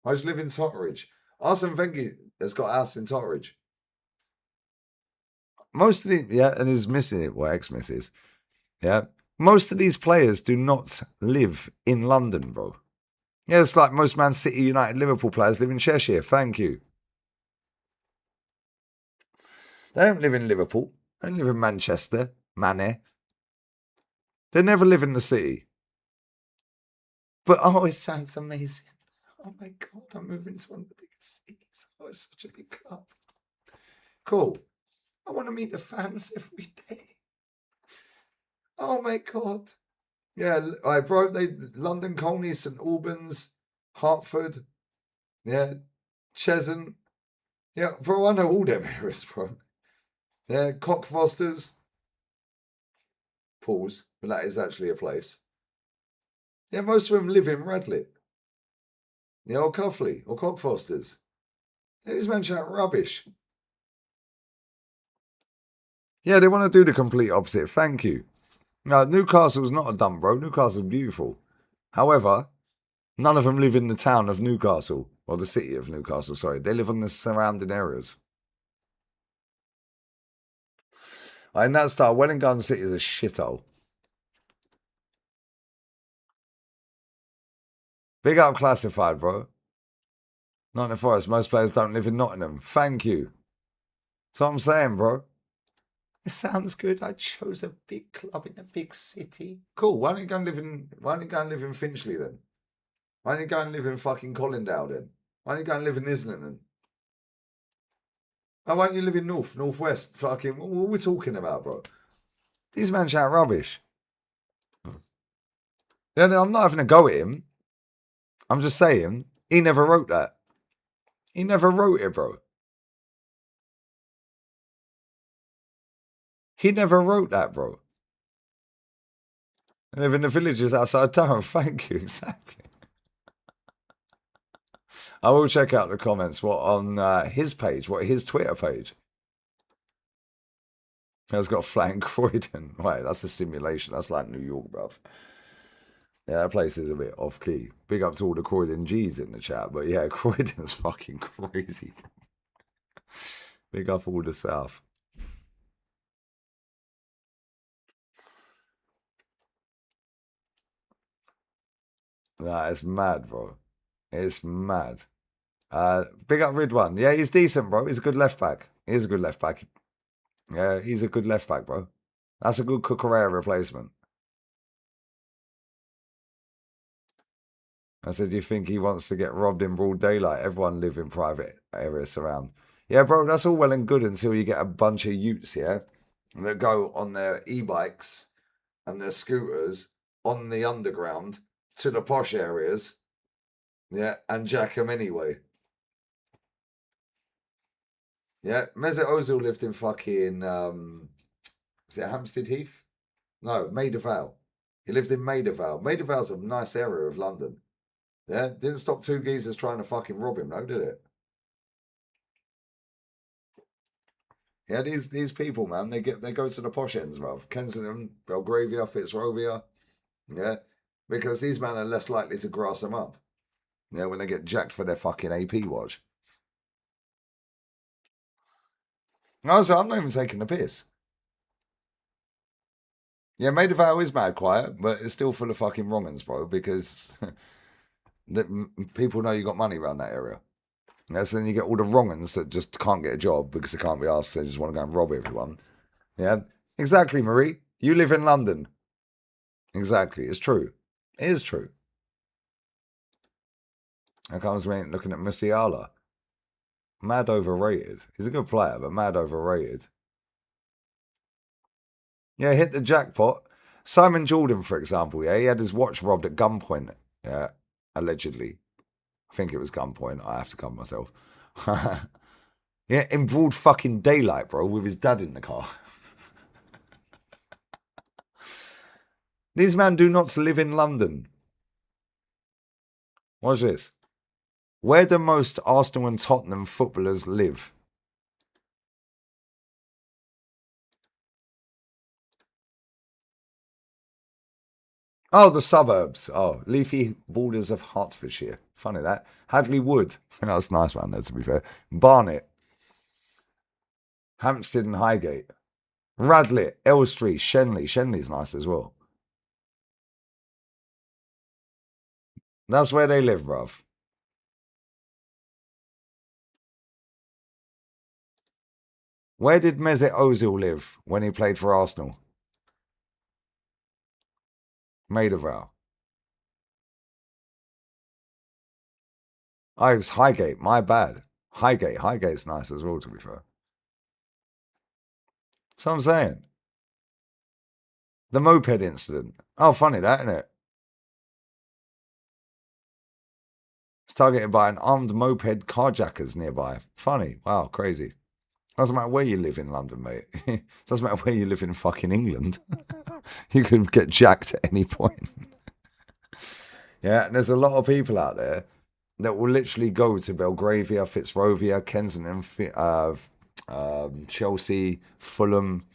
Why'd you live in Totteridge? Arsene Wenger has got a house in Totteridge. Most of the, yeah, and his missus, well, ex-missus, yeah. Most of these players do not live in London, bro. Yeah, it's like most Man City, United, Liverpool players live in Cheshire. Thank you. They don't live in Liverpool. They don't live in Manchester, Manor. They never live in the city. But, oh, it sounds amazing. Oh, my God, I'm moving to one of the biggest cities. Oh, it's such a big club. Cool. I want to meet the fans every day. Oh, my God. Yeah, I bro, London, Colney, St Albans, Hertford, yeah, Cheshunt. Yeah, bro, I know all them areas, bro. Yeah, Cockfosters. Pause, but that is actually a place. Yeah, most of them live in Radlett. Yeah, or Cuffley, or Cockfosters. Yeah, these men chat rubbish. Yeah, they want to do the complete opposite. Thank you. No, Newcastle's not a dump, bro. Newcastle's beautiful. However, none of them live in the town of Newcastle, or the city of Newcastle, sorry. They live in the surrounding areas. In that style, Wellington City is a shithole. Big up Classified, bro. Nottingham Forest, most players don't live in Nottingham. Thank you. That's what I'm saying, bro. It sounds good. I chose a big club in a big city. Cool. Why don't you go and live in Finchley then? Why don't you go and live in fucking Colindale then? Why don't you go and live in Islington? Why don't you live in Northwest? Fucking, what are we talking about, bro? These men shout rubbish. Yeah, I'm not having a go at him. I'm just saying, he never wrote that. He never wrote it, bro. He never wrote that, bro. I live in the villages outside town. Thank you, exactly. I will check out the comments. What on his page? What his Twitter page? It's got Flank Croydon. Wait, that's a simulation. That's like New York, bruv. Yeah, that place is a bit off key. Big up to all the Croydon G's in the chat, but yeah, Croydon's fucking crazy. Big up all the South. Nah, it's mad, bro. It's mad. Big up Ridwan. Yeah, he's decent, bro. He's a good left back. He's a good left back. Yeah, he's a good left back, bro. That's a good Cucurella replacement. I said, do you think he wants to get robbed in broad daylight? Everyone live in private areas around. Yeah, bro, that's all well and good until you get a bunch of utes here that go on their e-bikes and their scooters on the underground to the posh areas. Yeah, and jack them anyway. Yeah, Mesut Ozil lived in fucking, was it Hampstead Heath? No, Maida Vale. He lived in Maida Vale. Maida Vale's a nice area of London. Yeah, didn't stop two geezers trying to fucking rob him, though, did it? Yeah, these people, man, they go to the posh ends, bruv. Kensington, Belgravia, Fitzrovia. Yeah, because these men are less likely to grass them up. Yeah, when they get jacked for their fucking AP watch. No, so I'm not even taking the piss. Yeah, Maida Vale is mad quiet, but it's still full of fucking wrong'uns, bro, because people know you got money around that area. Yeah, so then you get all the wrong'uns that just can't get a job because they can't be asked, they just want to go and rob everyone. Yeah, exactly, Marie. You live in London. Exactly, it's true. It is true. How comes we ain't looking at Musiala? Mad overrated. He's a good player, but mad overrated. Yeah, hit the jackpot. Simon Jordan, for example, yeah, he had his watch robbed at gunpoint, yeah, allegedly. I think it was gunpoint. I have to cover myself. Yeah, in broad fucking daylight, bro, with his dad in the car. These men do not live in London. What's this? Where do most Arsenal and Tottenham footballers live? Oh, the suburbs. Oh, leafy borders of Hertfordshire. Funny that. Hadley Wood. That's nice around there, to be fair. Barnet. Hampstead and Highgate. Radlett, Elstree, Shenley. Shenley's nice as well. That's where they live, bruv. Where did Mesut Ozil live when he played for Arsenal? Maida Vale. Oh, it was Highgate. My bad. Highgate. Highgate's nice as well, to be fair. So I'm saying. The moped incident. Oh, funny that, isn't it? It's targeted by an armed moped carjackers nearby. Funny. Wow, crazy. Doesn't matter where you live in London, mate. Doesn't matter where you live in fucking England. You could get jacked at any point. Yeah, and there's a lot of people out there that will literally go to Belgravia, Fitzrovia, Kensington, Chelsea, Fulham,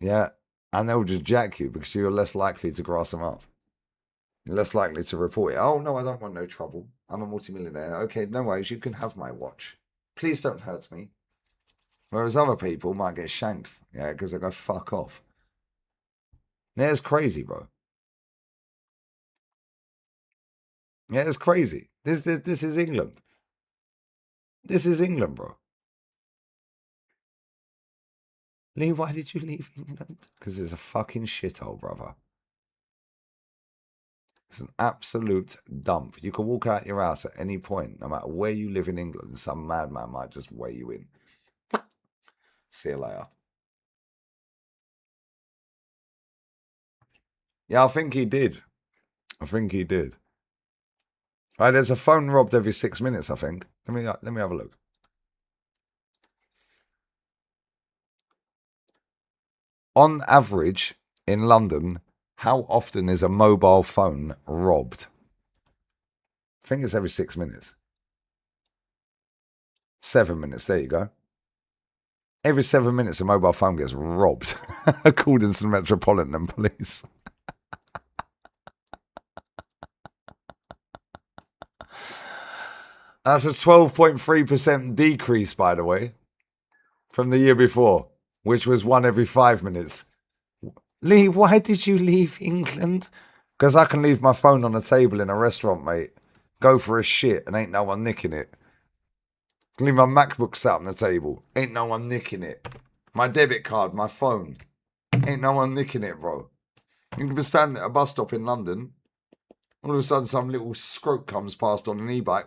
Yeah. And they'll just jack you because you're less likely to grass them up. You're less likely to report it. Oh, no, I don't want no trouble. I'm a multimillionaire. Okay, no worries. You can have my watch. Please don't hurt me. Whereas other people might get shanked. Yeah, because they go fuck off. Yeah, it's crazy, bro. Yeah, it's crazy. This is England. This is England, bro. Lee, why did you leave England? Because it's a fucking shithole, brother. It's an absolute dump. You can walk out your house at any point, no matter where you live in England. Some madman might just weigh you in. See you later. Yeah, I think he did. I think he did. Right, there's a phone robbed every 6 minutes, I think. Let me have a look. On average, in London, how often is a mobile phone robbed? I think it's every 6 minutes. 7 minutes, there you go. Every 7 minutes, a mobile phone gets robbed, according to the Metropolitan Police. That's a 12.3% decrease, by the way, from the year before, which was one every 5 minutes. Lee, why did you leave England? Because I can leave my phone on a table in a restaurant, mate. Go for a shit and ain't no one nicking it. Leave my MacBook sat on the table. Ain't no one nicking it. My debit card, my phone. Ain't no one nicking it, bro. You can be standing at a bus stop in London. All of a sudden, some little scrote comes past on an e-bike.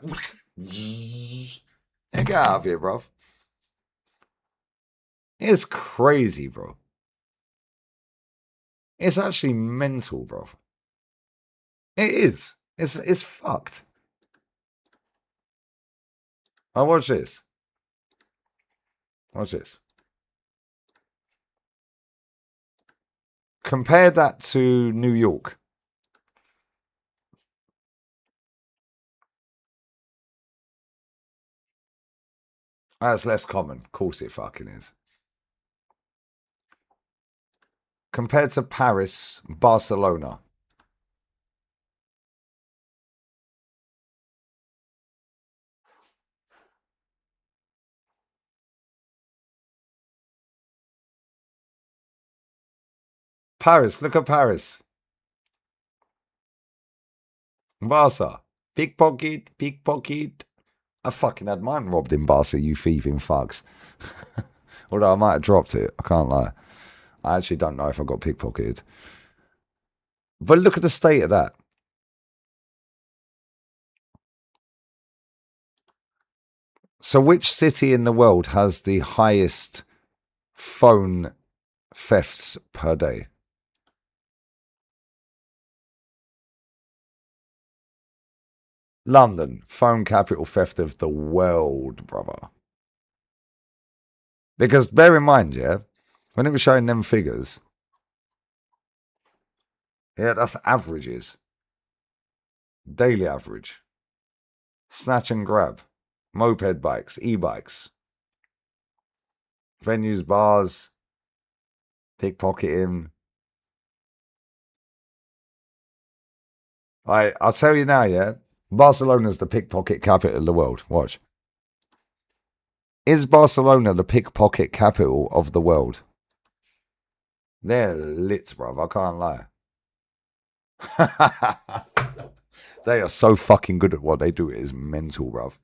Yeah, get out of here, bro. It's crazy, bro. It's actually mental, bro. It is. It's fucked. Oh, watch this. Watch this. Compare that to New York. That's less common. Of course it fucking is. Compared to Paris, Barcelona. Paris, look at Paris. Barca. Pickpocket, pickpocket. I fucking had mine robbed in Barca, you thieving fucks. Although I might have dropped it. I can't lie. I actually don't know if I got pickpocketed. But look at the state of that. So, which city in the world has the highest phone thefts per day? London, phone capital theft of the world, brother. Because bear in mind, yeah, when it was showing them figures, yeah, that's averages, daily average. Snatch and grab, moped bikes, e-bikes, venues, bars, pickpocketing. I'll tell you now, yeah, Barcelona's the pickpocket capital of the world. Watch. Is Barcelona the pickpocket capital of the world? They're lit, bruv. I can't lie. They are so fucking good at what they do. It is mental, bruv.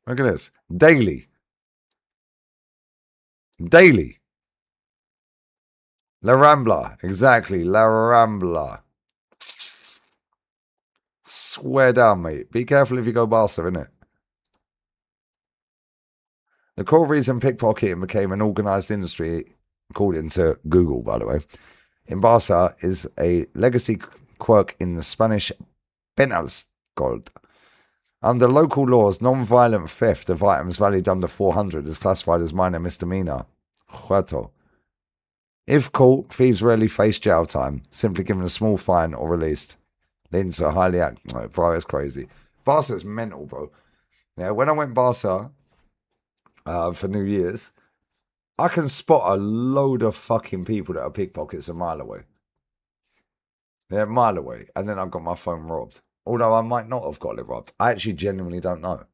Look at this. Daily. Daily. La Rambla. Exactly. La Rambla. Swear down, mate. Be careful if you go Barca, innit? The core reason pickpocketing became an organised industry, according to Google, by the way, in Barca is a legacy quirk in the Spanish penals code. Under local laws, non-violent theft of items valued under 400 is classified as minor misdemeanor. If caught, thieves rarely face jail time, simply given a small fine or released, leading to a highly bro, it's crazy. Barca's mental, bro. Yeah, when I went Barca for New Year's, I can spot a load of fucking people that are pickpockets a mile away. Yeah, a mile away. And then I've got my phone robbed. Although I might not have got it robbed. I actually genuinely don't know.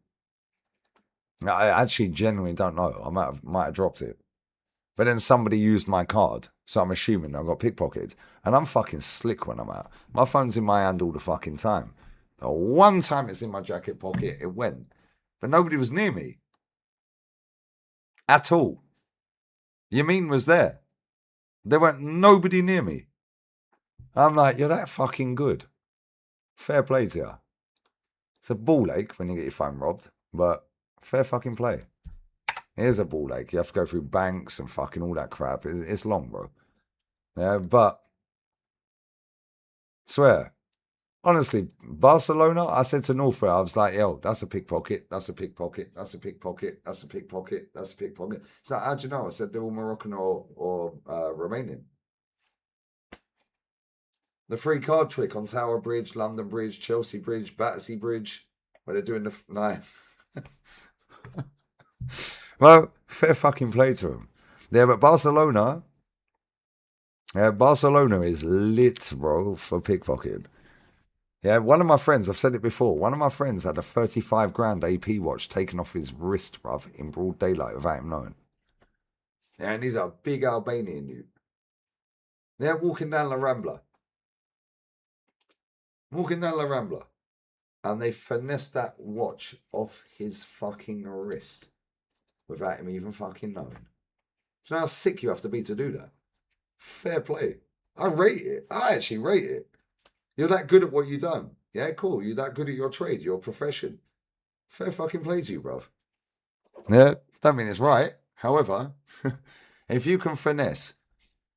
I actually genuinely don't know. I might have dropped it. But then somebody used my card. So I'm assuming I got pickpocketed. And I'm fucking slick when I'm out. My phone's in my hand all the fucking time. One time it's in my jacket pocket, it went. But nobody was near me. At all. Yamin was there. There weren't nobody near me. I'm like, you're that fucking good. Fair play to you. It's a ball ache when you get your phone robbed, but fair fucking play. Here's a ball ache. You have to go through banks and fucking all that crap. It's long, bro. Yeah, but swear, honestly, Barcelona, I said to Northwell, I was like, yo, that's a pickpocket, that's a pickpocket, that's a pickpocket, that's a pickpocket, that's a pickpocket. So how'd you know? I said they're all Moroccan or Romanian. The free card trick on Tower Bridge, London Bridge, Chelsea Bridge, Battersea Bridge, where they're doing the... No. Well, fair fucking play to them. Yeah, but Barcelona is lit, bro, for pickpocketing. Yeah, one of my friends, I've said it before, one of my friends had a 35 grand AP watch taken off his wrist, bruv, in broad daylight without him knowing. Yeah, and he's a big Albanian dude. Yeah, walking down La Rambla. And they finessed that watch off his fucking wrist without him even fucking knowing. Do you know how sick you have to be to do that? Fair play. I rate it. I actually rate it. You're that good at what you've done. Yeah, cool. You're that good at your trade, your profession. Fair fucking play to you, bruv. Yeah, don't mean it's right. However, if you can finesse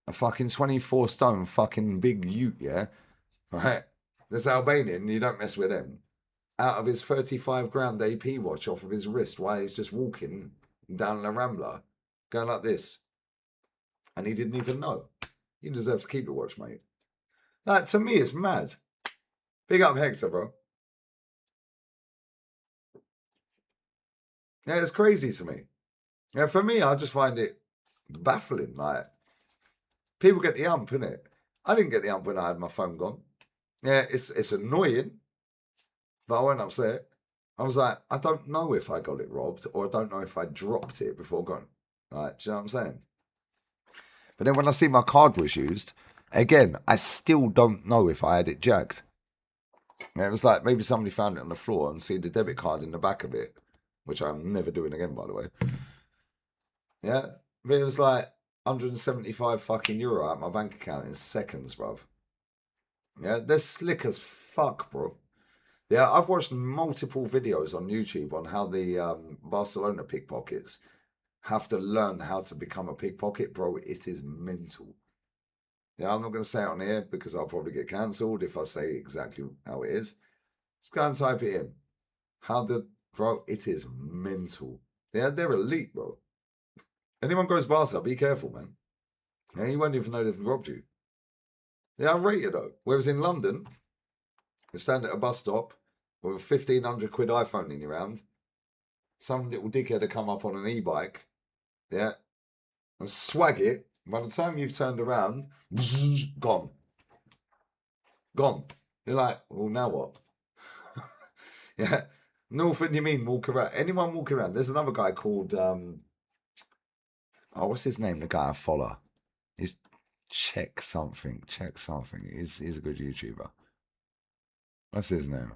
a fucking 24 stone fucking big ute, yeah, right? This Albanian, you don't mess with him. Out of his 35 grand AP watch off of his wrist while he's just walking down La Rambla, going like this. And he didn't even know. You deserve to keep the watch, mate. That, to me, it's mad. Big up Hector, bro. Yeah, it's crazy to me. Yeah, for me, I just find it baffling. Like, people get the ump, innit? I didn't get the ump when I had my phone gone. Yeah, it's annoying, but I went upset. I was like, I don't know if I got it robbed or I don't know if I dropped it before going. Like, do you know what I'm saying? But then when I see my card was used, again, I still don't know if I had it jacked. And it was like maybe somebody found it on the floor and see the debit card in the back of it, which I'm never doing again, by the way. Yeah, but it was like 175 fucking euro out my bank account in seconds, bruv. Yeah, they're slick as fuck, bro. Yeah, I've watched multiple videos on YouTube on how the Barcelona pickpockets have to learn how to become a pickpocket, bro. It is mental. Yeah, I'm not going to say it on here because I'll probably get cancelled if I say exactly how it is. Just go and type it in. Bro, it is mental. Yeah, they're elite, bro. Anyone goes Barca, be careful, man. Yeah, you won't even know they've robbed you. Yeah, I rate it though. Whereas in London, you stand at a bus stop with a 1,500 quid iPhone in your hand, some little dickhead to come up on an e-bike, yeah, and swag it. By the time you've turned around, gone. Gone. You're like, well, now what? Yeah. North and Yamin walk around. Anyone walk around. There's another guy called, what's his name? The guy I follow. He's Check something. He's a good YouTuber. What's his name?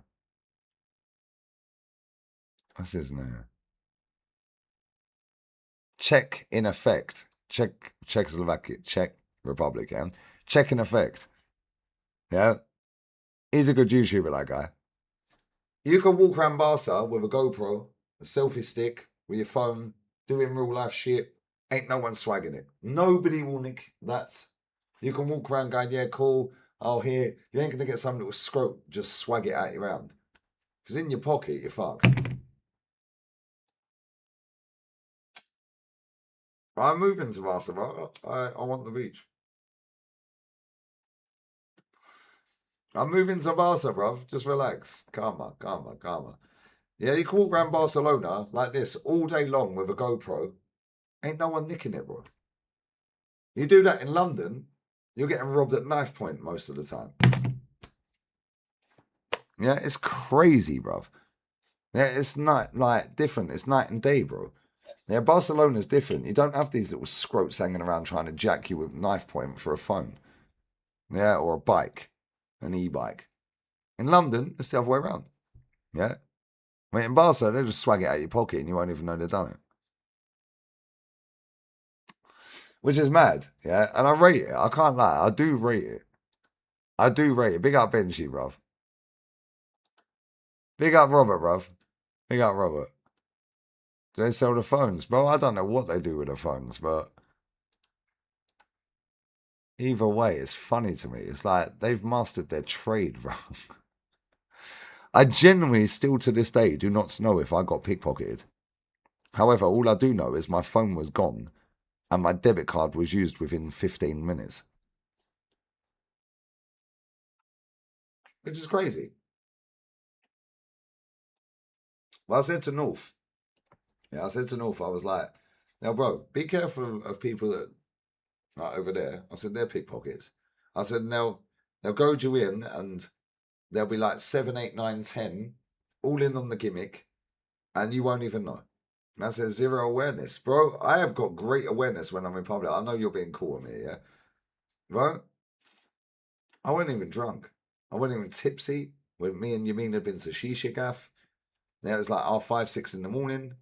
Czech in effect. Czechoslovakia. Czech Republic, yeah? Czech in effect. Yeah? He's a good YouTuber, that guy. You can walk around Barca with a GoPro, a selfie stick, with your phone, doing real life shit. Ain't no one swagging it. Nobody will nick that. You can walk around going, yeah, cool. Oh, here. You ain't going to get some little scrote just swag it out your round. Because in your pocket, you're fucked. I'm moving to Barca, bro. I want the beach. I'm moving to Barca, bruv. Just relax. Calma. Yeah, you can walk around Barcelona like this all day long with a GoPro Ain't no one nicking it, bro. You do that in London, you're getting robbed at knife point most of the time. Yeah, it's crazy, bruv. Yeah, it's not like different. It's night and day, bro. Yeah, Barcelona's different. You don't have these little scroats hanging around trying to jack you with knife point for a phone. Yeah, or a bike, an e-bike. In London, it's the other way around. Yeah. I mean, in Barcelona, they just swag it out your pocket and you won't even know they've done it. Which is mad, yeah? And I rate it. I can't lie. I do rate it. I do rate it. Big up Benji, bruv. Big up Robert, bruv. Big up Robert. Do they sell the phones? Bro, I don't know what they do with the phones, but either way, it's funny to me. It's like they've mastered their trade, bro. I genuinely still to this day do not know if I got pickpocketed. However, all I do know is my phone was gone and my debit card was used within 15 minutes. Which is crazy. Well, I said to North, I was like, now, bro, be careful of people that are over there. I said, they're pickpockets. I said, now, they'll goad you in and there'll be like 7, 8, 9, 10, all in on the gimmick, and you won't even know. And I said, zero awareness. Bro, I have got great awareness when I'm in public. I know you're being cool on me, yeah? Bro, I wasn't even drunk. I wasn't even tipsy. When me and Yamin had been to Shisha Gaff, yeah, it was like 5, 6 in the morning,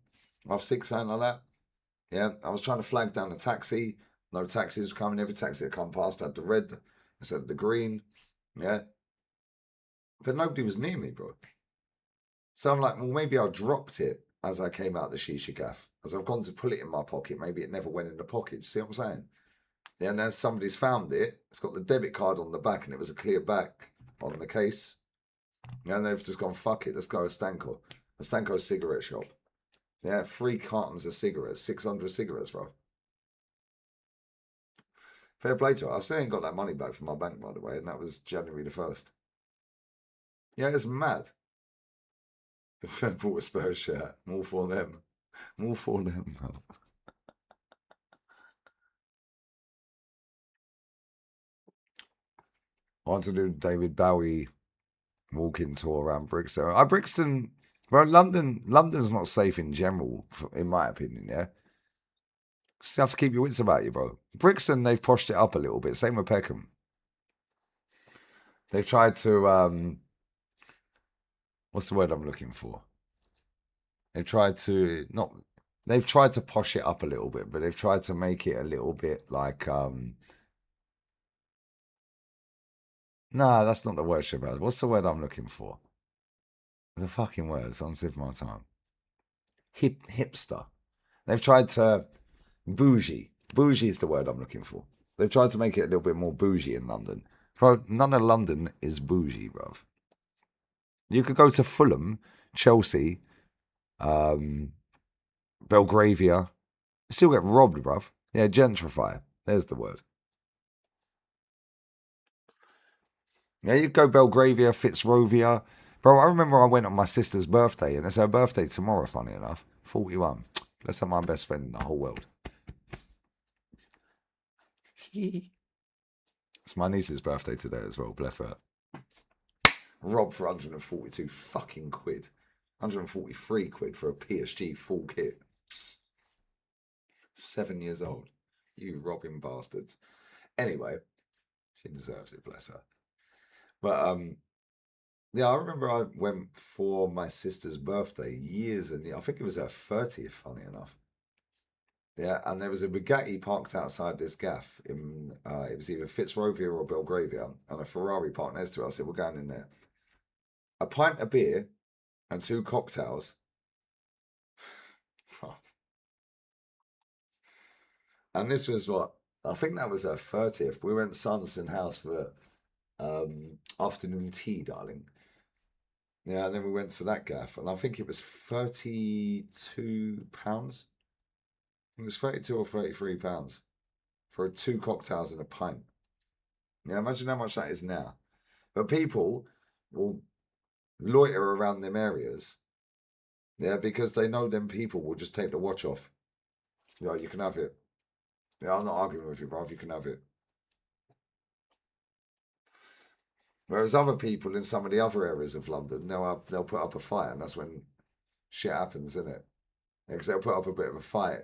6, something like that. Yeah, I was trying to flag down a taxi. No taxi was coming. Every taxi that come past had the red instead of the green. Yeah. But nobody was near me, bro. So I'm like, well, maybe I dropped it as I came out the shisha gaff. As I've gone to put it in my pocket, maybe it never went in the pocket. You see what I'm saying? Yeah, and then somebody's found it. It's got the debit card on the back and it was a clear back on the case. Yeah, and they've just gone, fuck it, let's go to Stanko. A Stanko cigarette shop. Yeah, 3 cartons of cigarettes, 600 cigarettes, bro. Fair play to her. I still ain't got that money back from my bank, by the way, and that was January the 1st. Yeah, it's mad. If I bought a Spurs shirt, more for them. More for them, bro. I want to do David Bowie walking tour around Brixton. Brixton, well, London's not safe in general, in my opinion, yeah? Just have to keep your wits about you, bro. Brixton, they've poshed it up a little bit. Same with Peckham. They've tried to, what's the word I'm looking for? They've tried to, not, they've tried to posh it up a little bit, but they've tried to make it a little bit like, nah, that's not the word, Shabazz. What's the word I'm looking for? The fucking word. It's on the tip of my tongue. Hipster. They've tried to bougie. Bougie is the word I'm looking for. They've tried to make it a little bit more bougie in London. Bro, none of London is bougie, bruv. You could go to Fulham, Chelsea, Belgravia. Still get robbed, bruv. Yeah, gentrify. There's the word. Yeah, you go Belgravia, Fitzrovia. Bro, I remember I went on my sister's birthday, and it's her birthday tomorrow, funny enough. 41. Bless her, my best friend in the whole world. It's my niece's birthday today as well, bless her. Robbed for 142 fucking quid. 143 quid for a PSG full kit. 7 years old. You robbing bastards. Anyway, she deserves it, bless her. But yeah, I remember I went for my sister's birthday years and I think it was her 30th, funny enough. Yeah, and there was a Bugatti parked outside this gaff in it was either Fitzrovia or Belgravia, and a Ferrari parked next to it. I said, we're going in there. A pint of beer and 2 cocktails. And this was what? I think that was her 30th. We went to Sanderson House for afternoon tea, darling. Yeah, and then we went to that gaff, and I think it was £32. It was 32 or £33 for 2 cocktails and a pint. Yeah, imagine how much that is now. But people will loiter around them areas, yeah, because they know them people will just take the watch off. Yeah, you can have it. Yeah, I'm not arguing with you, bruv. You can have it. Whereas other people in some of the other areas of London, they'll put up a fight, and that's when shit happens, isn't it? Because they'll put up a bit of a fight.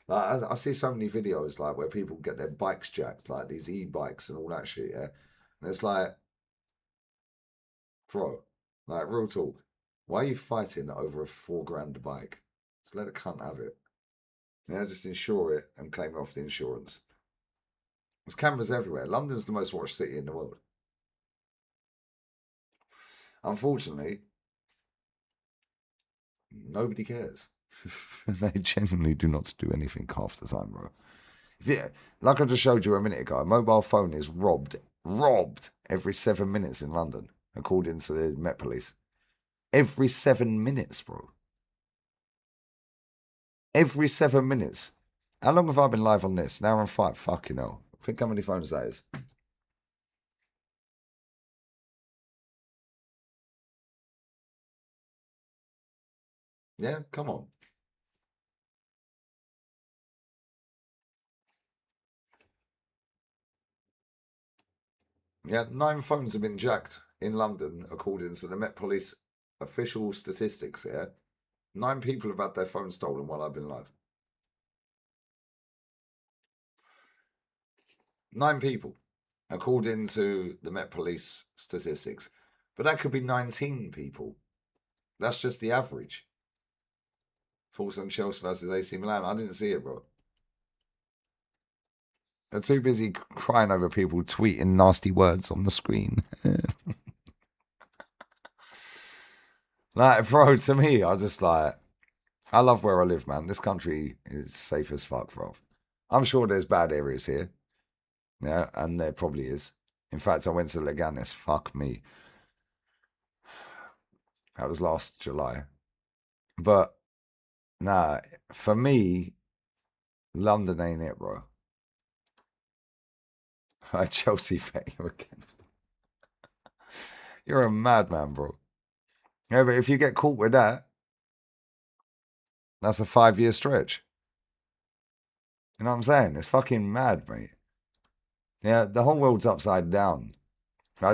Like I see so many videos like where people get their bikes jacked, like these e-bikes and all that shit, yeah. And it's like, bro, like real talk, why are you fighting over a £4 grand bike? Just let the cunt have it. Yeah, just insure it and claim it off the insurance. There's cameras everywhere. London's the most watched city in the world. Unfortunately, nobody cares. They genuinely do not do anything half the time, bro. Like I just showed you a minute ago, a mobile phone is robbed every 7 minutes in London, according to the Met Police. Every 7 minutes, bro. Every 7 minutes. How long have I been live on this? An hour and 5. Fucking hell. Think how many phones that is. Yeah, come on. Yeah, 9 phones have been jacked in London, according to the Met Police official statistics here. 9 people have had their phones stolen while I've been live. 9 people, according to the Met Police statistics. But that could be 19 people. That's just the average. Thoughts on Chelsea versus AC Milan? I didn't see it, bro. They're too busy crying over people tweeting nasty words on the screen. Like, bro, to me, I love where I live, man. This country is safe as fuck, bro. I'm sure there's bad areas here. Yeah, and there probably is. In fact, I went to Leganes. Fuck me. That was last July. But, nah, for me, London ain't it, bro. Chelsea fan you against. You're a madman, bro. Yeah, but if you get caught with that, that's a 5-year stretch. You know what I'm saying? It's fucking mad, mate. Yeah, the whole world's upside down.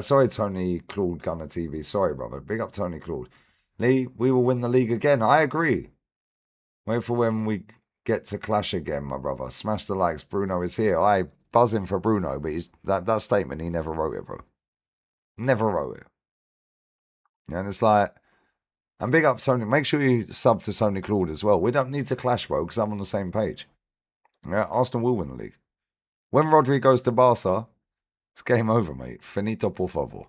Sorry, Tony Claude Gunner TV. Sorry, brother. Big up Tony Claude. Lee, we will win the league again. I agree. Wait for when we get to clash again, my brother. Smash the likes. Bruno is here. I buzzing for Bruno, but that statement, he never wrote it, bro. Never wrote it. And it's like, and big up Tony. Make sure you sub to Tony Claude as well. We don't need to clash, bro, because I'm on the same page. Yeah, Arsenal will win the league. When Rodri goes to Barca, it's game over, mate. Finito por favor.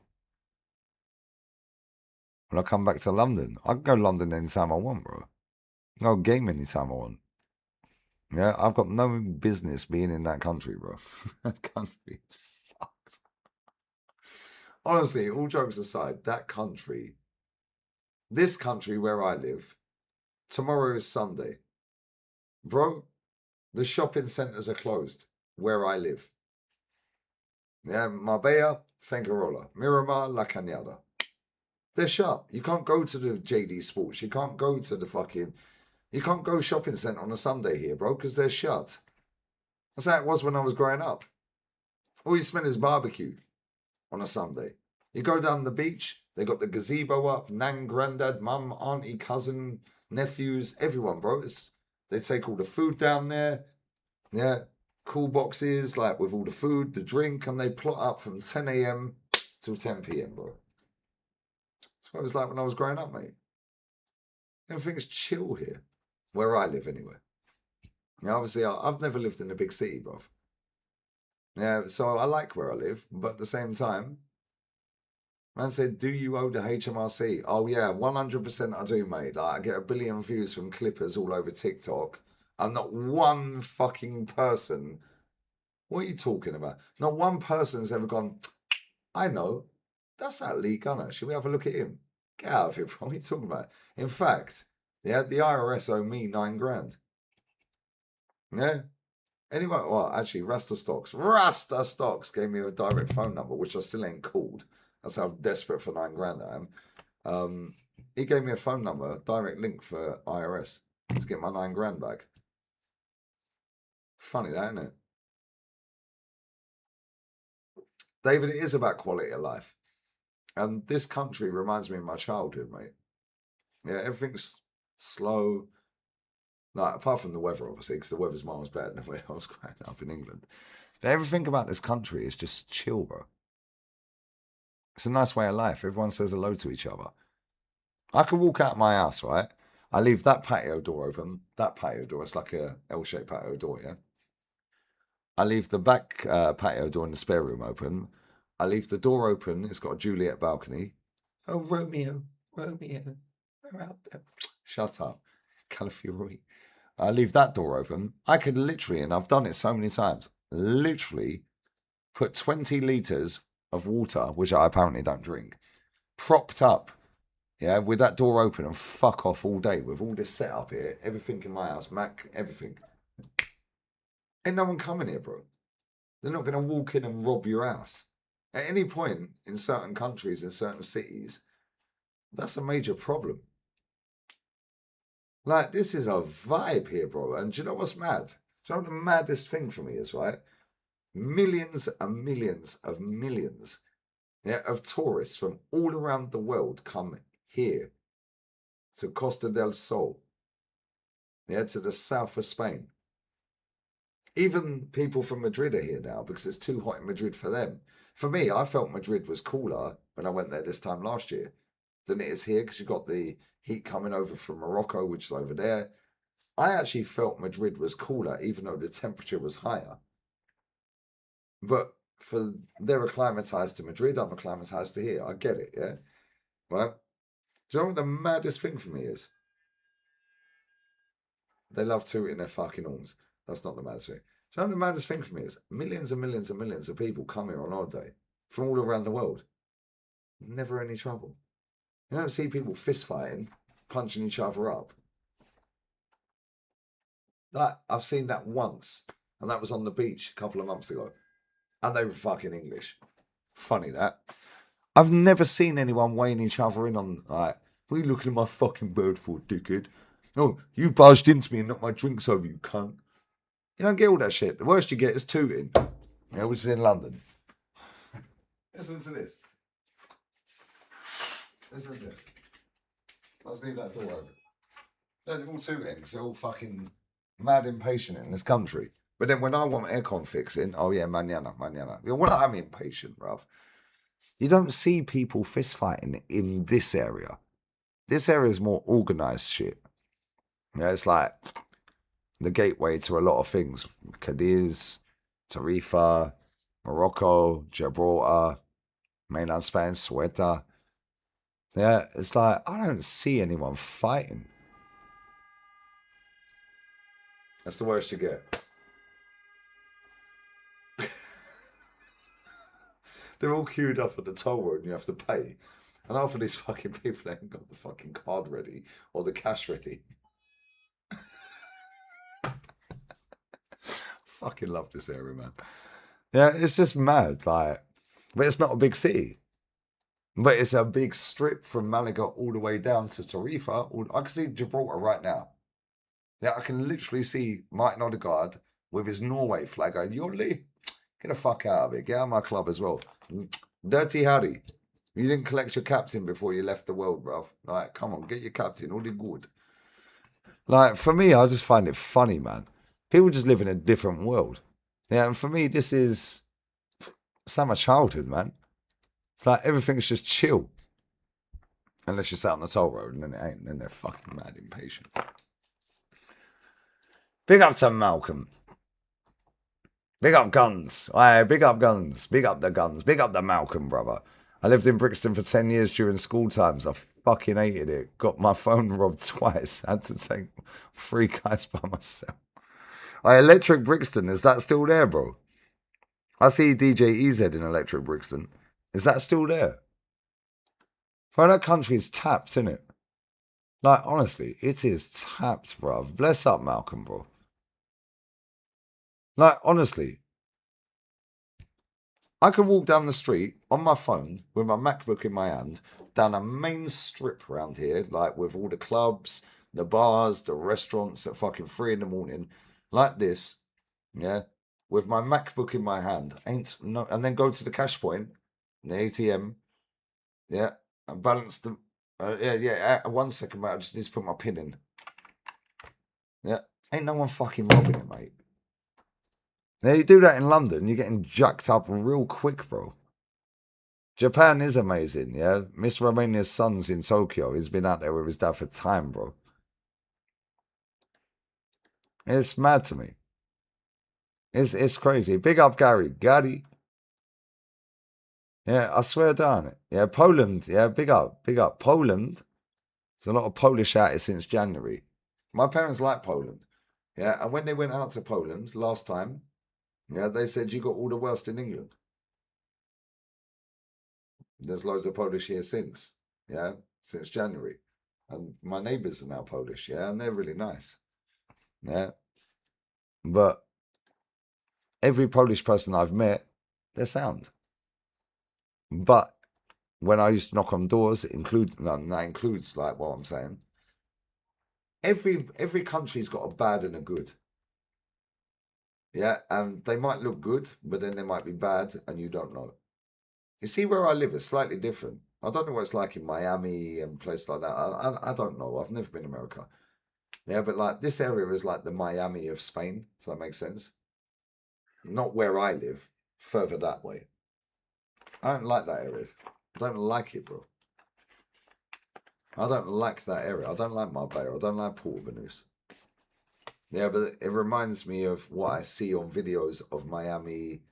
When I come back to London, I can go London anytime I want, bro. I can go game anytime I want. Yeah, I've got no business being in that country, bro. That country is fucked. Honestly, all jokes aside, that country, this country where I live, tomorrow is Sunday. Bro, the shopping centres are closed where I live. Yeah, Marbella, Fengarola, Miramar, La Cañada. They're shut. You can't go to the JD Sports. You can't go to the fucking... You can't go shopping centre on a Sunday here, bro, because they're shut. That's how it was when I was growing up. All you smell is barbecue on a Sunday. You go down the beach, they got the gazebo up, nan, granddad, mum, auntie, cousin, nephews, everyone, bro. They take all the food down there. Yeah, cool boxes, like with all the food, the drink, and they plot up from 10 a.m. till 10 p.m, bro. That's what it was like when I was growing up, mate. Everything's chill here, where I live anyway. Yeah, obviously, I've never lived in a big city, bro. Yeah, so I like where I live, but at the same time, man said, do you owe the HMRC? Oh, yeah, 100% I do, mate. Like, I get a billion views from clippers all over TikTok, and not one fucking person. What are you talking about? Not one person's ever gone, I know, that's that Lee Gunner. Should we have a look at him? Get out of here, bro. What are you talking about? In fact, yeah, the IRS owe me 9 grand. Yeah. Anyway, well, actually, Rasta Stocks gave me a direct phone number, which I still ain't called. That's how desperate for 9 grand I am. He gave me a phone number, direct link for IRS to get my 9 grand back. Funny that, isn't it? David, it is about quality of life. And this country reminds me of my childhood, mate. Yeah, everything's slow. Like, apart from the weather, obviously, because the weather's miles better than when I was growing up in England. But everything about this country is just chill, bro. It's a nice way of life. Everyone says hello to each other. I can walk out my house, right? I leave that patio door open. That patio door, it's like a L-shaped patio door, yeah? I leave the back patio door in the spare room open. I leave the door open. It's got a Juliet balcony. Oh, Romeo, Romeo, we're out there. Shut up. Calafiori. I leave that door open. I could literally, and I've done it so many times, literally put 20 litres of water, which I apparently don't drink, propped up, yeah, with that door open and fuck off all day with all this setup here, everything in my house, Mac, everything. Ain't no one coming here, bro. They're not going to walk in and rob your house. At any point in certain countries, in certain cities, that's a major problem. Like, this is a vibe here, bro. And do you know what's mad? Do you know what the maddest thing for me is, right? Millions and millions of millions, yeah, of tourists from all around the world come here to Costa del Sol, yeah, to the south of Spain. Even people from Madrid are here now because it's too hot in Madrid for them. For me, I felt Madrid was cooler when I went there this time last year than it is here because you've got the heat coming over from Morocco, which is over there. I actually felt Madrid was cooler, even though the temperature was higher. But for they're acclimatized to Madrid, I'm acclimatized to here. I get it, yeah? Right? Do you know what the maddest thing for me is? They love tooting their fucking horns. That's not the maddest thing. Do you know what the maddest thing for me is? Millions and millions and millions of people come here on holiday from all around the world. Never any trouble. You don't see people fist fighting, punching each other up. That I've seen that once, and that was on the beach a couple of months ago. And they were fucking English. Funny that. I've never seen anyone weighing each other in on, like, what are you looking at my fucking bird for, dickhead? Oh, you barged into me and knocked my drinks over, you cunt. You don't get all that shit. The worst you get is tooting, yeah, which is in London. Listen to this. Listen to this. Let's leave that door open. They're all tooting because they're all fucking mad impatient in this country. But then when I want aircon fixing, oh yeah, mañana, mañana. You know, when I'm impatient, bruv. You don't see people fist fighting in this area. This area is more organised shit. Yeah, it's like the gateway to a lot of things. Cadiz, Tarifa, Morocco, Gibraltar, mainland Spain, Ceuta. Yeah, it's like, I don't see anyone fighting. That's the worst you get. They're all queued up at the toll road and you have to pay. And half of these fucking people ain't got the fucking card ready or the cash ready. Fucking love this area, man. Yeah, it's just mad, like, but it's not a big city. But it's a big strip from Malaga all the way down to Tarifa. I can see Gibraltar right now. Yeah, I can literally see Martin Odegaard with his Norway flag going, Yodley, get the fuck out of it. Get out of my club as well. Dirty Harry. You didn't collect your captain before you left the world, bruv. Like, come on, get your captain. All the good. Like, for me, I just find it funny, man. People just live in a different world. Yeah, and for me, this is... It's like my childhood, man. It's like everything's just chill. Unless you're sat on the toll road and then it ain't. And then they're fucking mad impatient. Big up to Malcolm. Big up guns. Aye, big up guns. Big up the guns. Big up the Malcolm, brother. I lived in Brixton for 10 years during school times. I fucking hated it. Got my phone robbed twice. Had to take 3 guys by myself. Aye, Electric Brixton. Is that still there, bro? I see DJ EZ in Electric Brixton. Is that still there? Bro, that country is tapped, isn't it? Like, honestly, it is tapped, bro. Bless up, Malcolm, bro. Like, honestly, I can walk down the street on my phone with my MacBook in my hand down a main strip around here, like with all the clubs, the bars, the restaurants at fucking 3 in the morning, like this, Yeah, with my MacBook in my hand, ain't no, and then go to the cash point, the ATM. Yeah, and balance the. Yeah. 1 second, mate. I just need to put my pin in. Yeah, ain't no one fucking robbing it, mate. Now you do that in London, you're getting jacked up real quick, bro. Japan is amazing, yeah. Miss Romania's son's in Tokyo. He's been out there with his dad for time, bro. It's mad to me. It's crazy. Big up Gary. Gary. Yeah, I swear down it. Yeah, Poland. Yeah, big up. Big up. Poland. There's a lot of Polish out here since January. My parents like Poland. Yeah, and when they went out to Poland last time, yeah, they said you got all the worst in England. There's loads of Polish here since. Yeah, since January. And my neighbours are now Polish, yeah, and they're really nice. Yeah. But every Polish person I've met, they're sound. But when I used to knock on doors, that includes like what I'm saying. Every country's got a bad and a good. Yeah, and they might look good, but then they might be bad, and you don't know. You see, where I live is slightly different. I don't know what it's like in Miami and places like that. I don't know. I've never been to America. Yeah, but like this area is like the Miami of Spain, if that makes sense. Not where I live, further that way. I don't like that area. I don't like it, bro. I don't like that area. I don't like Marbella. I don't like Port Banús. Yeah, but it reminds me of what I see on videos of Miami,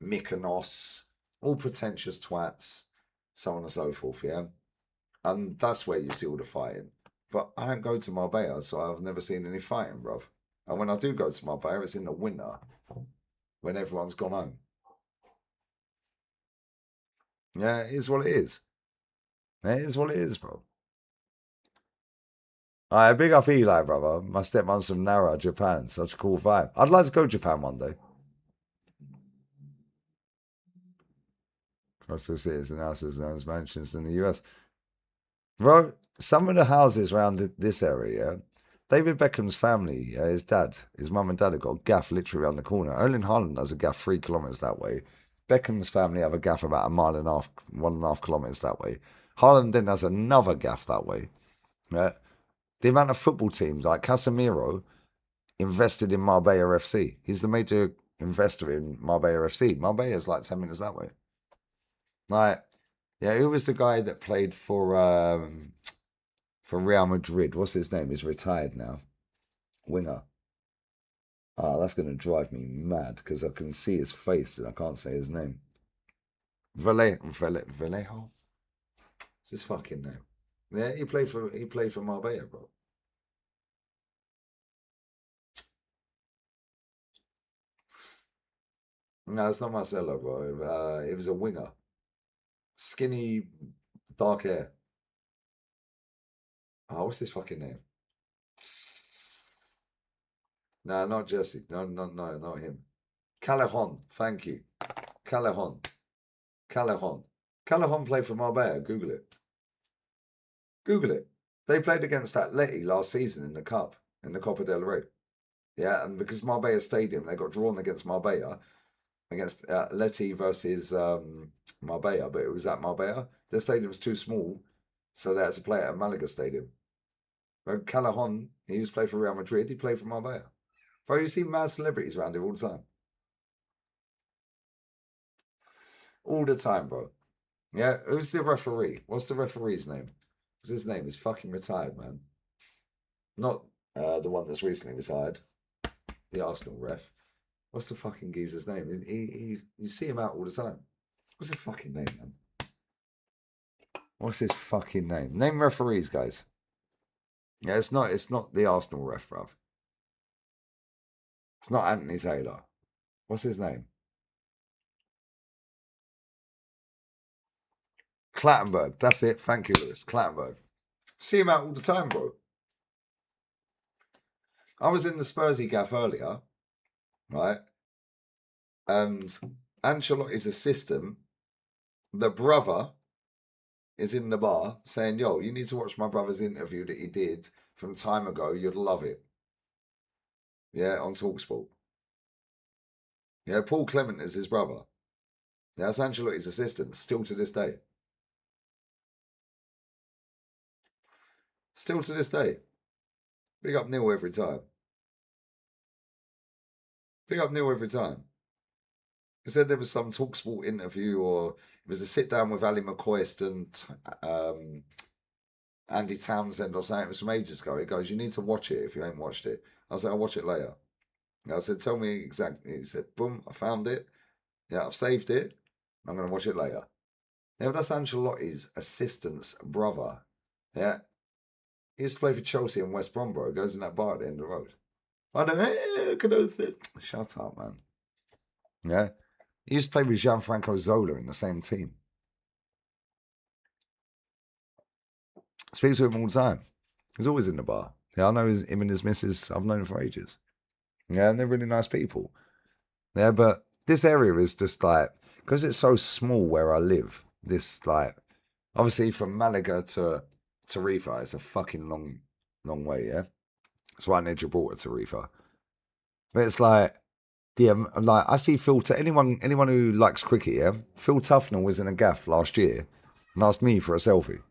Mykonos, all pretentious twats, so on and so forth, yeah? And that's where you see all the fighting. But I don't go to Marbella, so I've never seen any fighting, bruv. And when I do go to Marbella, it's in the winter, when everyone's gone home. Yeah, it is what it is. It is what it is, bro. Alright, big up Eli, brother. My stepmom's from Nara, Japan. Such a cool vibe. I'd like to go to Japan one day. Coastal cities and houses known as mansions in the US. Bro, some of the houses around this area, yeah, David Beckham's family, his dad, his mum and dad have got a gaff literally around the corner. Erling Haaland has a gaff 3 kilometres that way. Beckham's family have a gaff about a mile and a half, 1.5 kilometres that way. Haaland then has another gaff that way. Yeah. The amount of football teams, like Casemiro, invested in Marbella FC. He's the major investor in Marbella FC. Marbella is like 10 minutes that way. Like, yeah, who was the guy that played for Real Madrid? What's his name? He's retired now. Winger. Ah, that's going to drive me mad because I can see his face and I can't say his name. Vallejo? What's his fucking name? Yeah, he played for Marbella, bro. No, it's not Marcelo, bro. It was a winger. Skinny, dark hair. Oh, what's his fucking name? No, not Jesse. No, not him. Callejon. Thank you. Callejon. Callejon. Callejon played for Marbella. Google it. Google it. They played against Atleti last season in the Cup, in the Copa del Rey. Yeah, and because Marbella Stadium, they got drawn against Marbella, against Atleti versus Marbella, but it was at Marbella. The stadium was too small, so they had to play at Malaga Stadium. But Callejon, he used to play for Real Madrid, he played for Marbella. Bro, you see mad celebrities around here all the time. All the time, bro. Yeah, who's the referee? What's the referee's name? Because his name is fucking retired, man. Not the one that's recently retired, the Arsenal ref. What's the fucking geezer's name? You see him out all the time. What's his fucking name, man? What's his fucking name? Name referees, guys. Yeah, it's not the Arsenal ref, bruv. It's not Anthony Taylor. What's his name? Clattenburg. That's it. Thank you, Lewis. Clattenburg. See him out all the time, bro. I was in the Spursy gaff earlier, right? And Ancelotti's assistant, the brother, is in the bar saying, yo, you need to watch my brother's interview that he did from time ago. You'd love it. Yeah, on TalkSport. Yeah, Paul Clement is his brother. Yeah, that's Ancelotti's assistant, still to this day. Still to this day. Big up Neil every time. Big up Neil every time. He said there was some Talksport interview, or it was a sit down with Ali McCoist and Andy Townsend or something. It was from ages ago. He goes, "You need to watch it if you ain't watched it." I was like, "I'll watch it later." And I said, "Tell me exactly." He said, "Boom, I found it. Yeah, I've saved it. I'm going to watch it later." Yeah, but that's Ancelotti's assistant's brother. Yeah. He used to play for Chelsea and West Brom, bro. He goes in that bar at the end of the road. I don't know. Shut up, man. Yeah. He used to play with Gianfranco Zola in the same team. Speaks to him all the time. He's always in the bar. Yeah, I know him and his missus. I've known him for ages. Yeah, and they're really nice people. Yeah, but this area is just like, because it's so small where I live, this like, obviously from Malaga to Tarifa, it's a fucking long way, yeah? It's right near Gibraltar, Tarifa. But it's like, yeah, like I see anyone who likes cricket, yeah? Phil Tufnell was in a gaff last year and asked me for a selfie.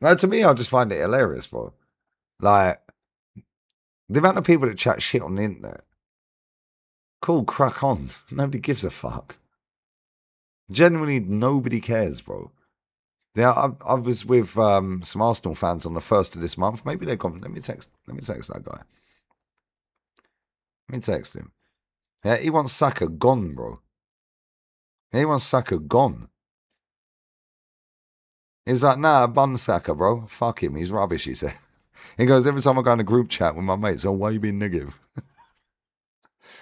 Now, to me, I just find it hilarious, bro. Like, the amount of people that chat shit on the internet, cool, crack on. Nobody gives a fuck. Genuinely, nobody cares, bro. Yeah, I was with some Arsenal fans on the first of this month. Maybe they're gone. Let me text that guy. Let me text him. Yeah, he wants Saka gone, bro. He wants Saka gone. He's like, nah, bun Saka, bro. Fuck him. He's rubbish, he said. He goes, every time I go in a group chat with my mates, oh, why are you being negative?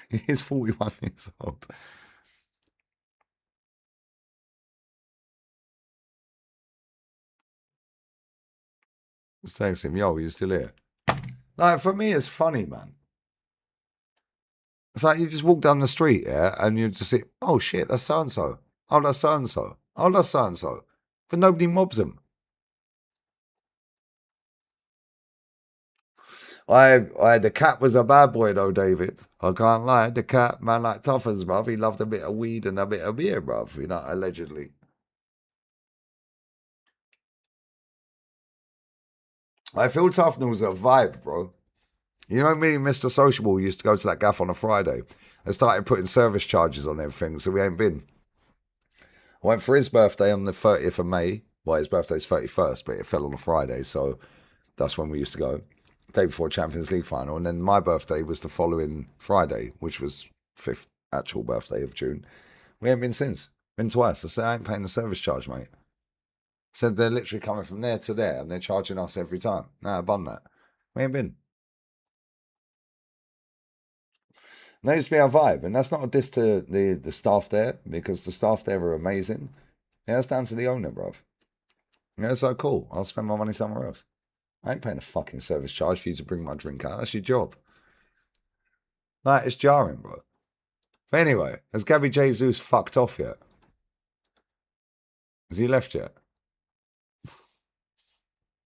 He's 41 years old. Just text him, yo, you still here? Like, for me, it's funny, man. It's like you just walk down the street, yeah, and you just see, oh shit, that's so and so. Oh, that's so and so. Oh, that's so and so. But nobody mobs them. The cat was a bad boy though, David. I can't lie. The cat, man, like Tuffers, bruv. He loved a bit of weed and a bit of beer, bruv. You know, allegedly. I feel Tufnell's a vibe, bro. You know me and Mr. Sociable used to go to that gaff on a Friday. They started putting service charges on everything, so we ain't been. I went for his birthday on the 30th of May. Well, his birthday's 31st, but it fell on a Friday, so that's when we used to go. Day before Champions League final. And then my birthday was the following Friday, which was 5th actual birthday of June. We ain't been since. Been twice. I said, I ain't paying the service charge, mate. Said they're literally coming from there to there and they're charging us every time. Nah, bun that. We ain't been. That used to be our vibe. And that's not a diss to the staff there, because the staff there are amazing. Yeah, that's down to the owner, bruv. Yeah, so cool. I'll spend my money somewhere else. I ain't paying a fucking service charge for you to bring my drink out. That's your job. That is jarring, bro. But anyway, has Gabby Jesus fucked off yet? Has he left yet?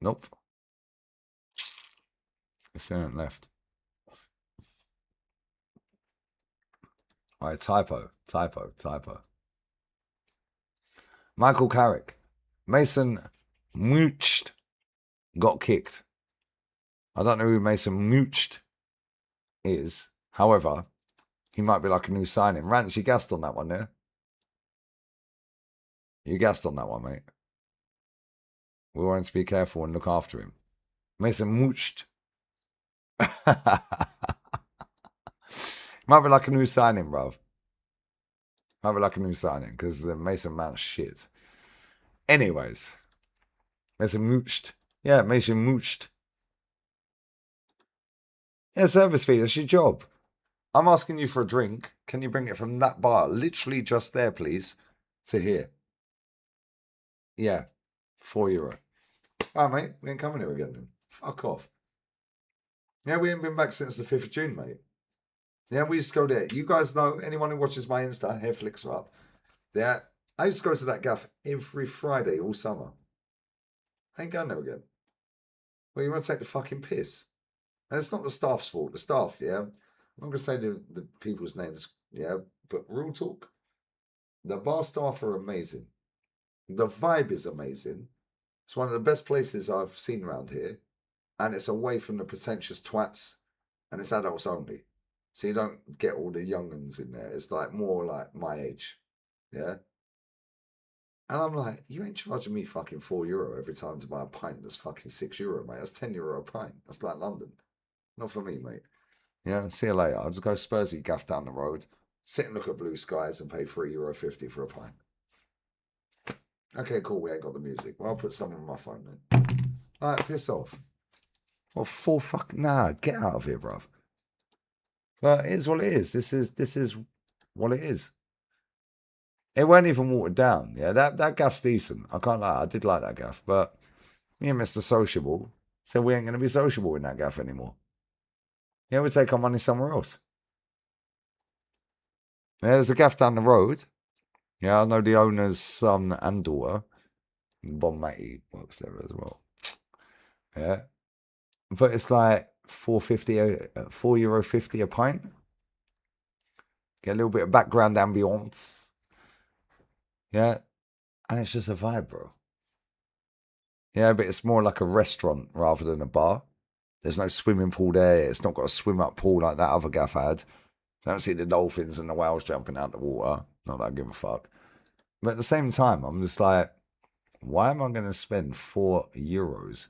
Nope. He still hasn't left. All right, typo. Michael Carrick. Mason Moocht got kicked. I don't know who Mason Moocht is. However, he might be like a new signing. Rance, you gassed on that one, yeah? You gassed on that one, mate. We want to be careful and look after him. Mason Moocht. Might be like a new signing, bruv. Might be like a new signing, because Mason Mount's shit. Anyways. Mason Moocht. Yeah, Mason Moocht. Yeah, service fee, that's your job. I'm asking you for a drink. Can you bring it from that bar, literally just there, please, to here? Yeah, €4. All right, mate, we ain't coming here again then. Fuck off. Yeah, we ain't been back since the 5th of June, mate. Yeah, we used to go there. You guys know, anyone who watches my Insta, hair flicks are up. Yeah, I used to go to that gaff every Friday all summer. I ain't going there again. Well, you want to take the fucking piss? And it's not the staff's fault. The staff, yeah. I'm not going to say the people's names, yeah. But real talk, the bar staff are amazing. The vibe is amazing. It's one of the best places I've seen around here. And it's away from the pretentious twats. And it's adults only. So you don't get all the young uns in there. It's like more like my age. Yeah. And I'm like, you ain't charging me fucking €4 every time to buy a pint that's fucking €6, mate. That's €10 a pint. That's like London. Not for me, mate. Yeah, see you later. I'll just go Spursy gaff down the road, sit and look at blue skies and pay €3.50 for a pint. Okay, cool, we ain't got the music. Well, I'll put some on my phone then. Alright, piss off. Well, nah, get out of here, bruv. But it is what it is. This is what it is. It weren't even watered down. Yeah, that gaff's decent. I can't lie. I did like that gaff. But me and Mr. Sociable said we ain't going to be sociable in that gaff anymore. Yeah, we take our money somewhere else. Yeah, there's a gaff down the road. Yeah, I know the owner's son and daughter. Bon Matty works there as well. Yeah. But it's like €4.50 a pint. Get a little bit of background ambience. Yeah. And it's just a vibe, bro. Yeah, but it's more like a restaurant rather than a bar. There's no swimming pool there. It's not got a swim up pool like that other gaff had. I don't see the dolphins and the whales jumping out the water. Not that I give a fuck. But at the same time, I'm just like, why am I going to spend €4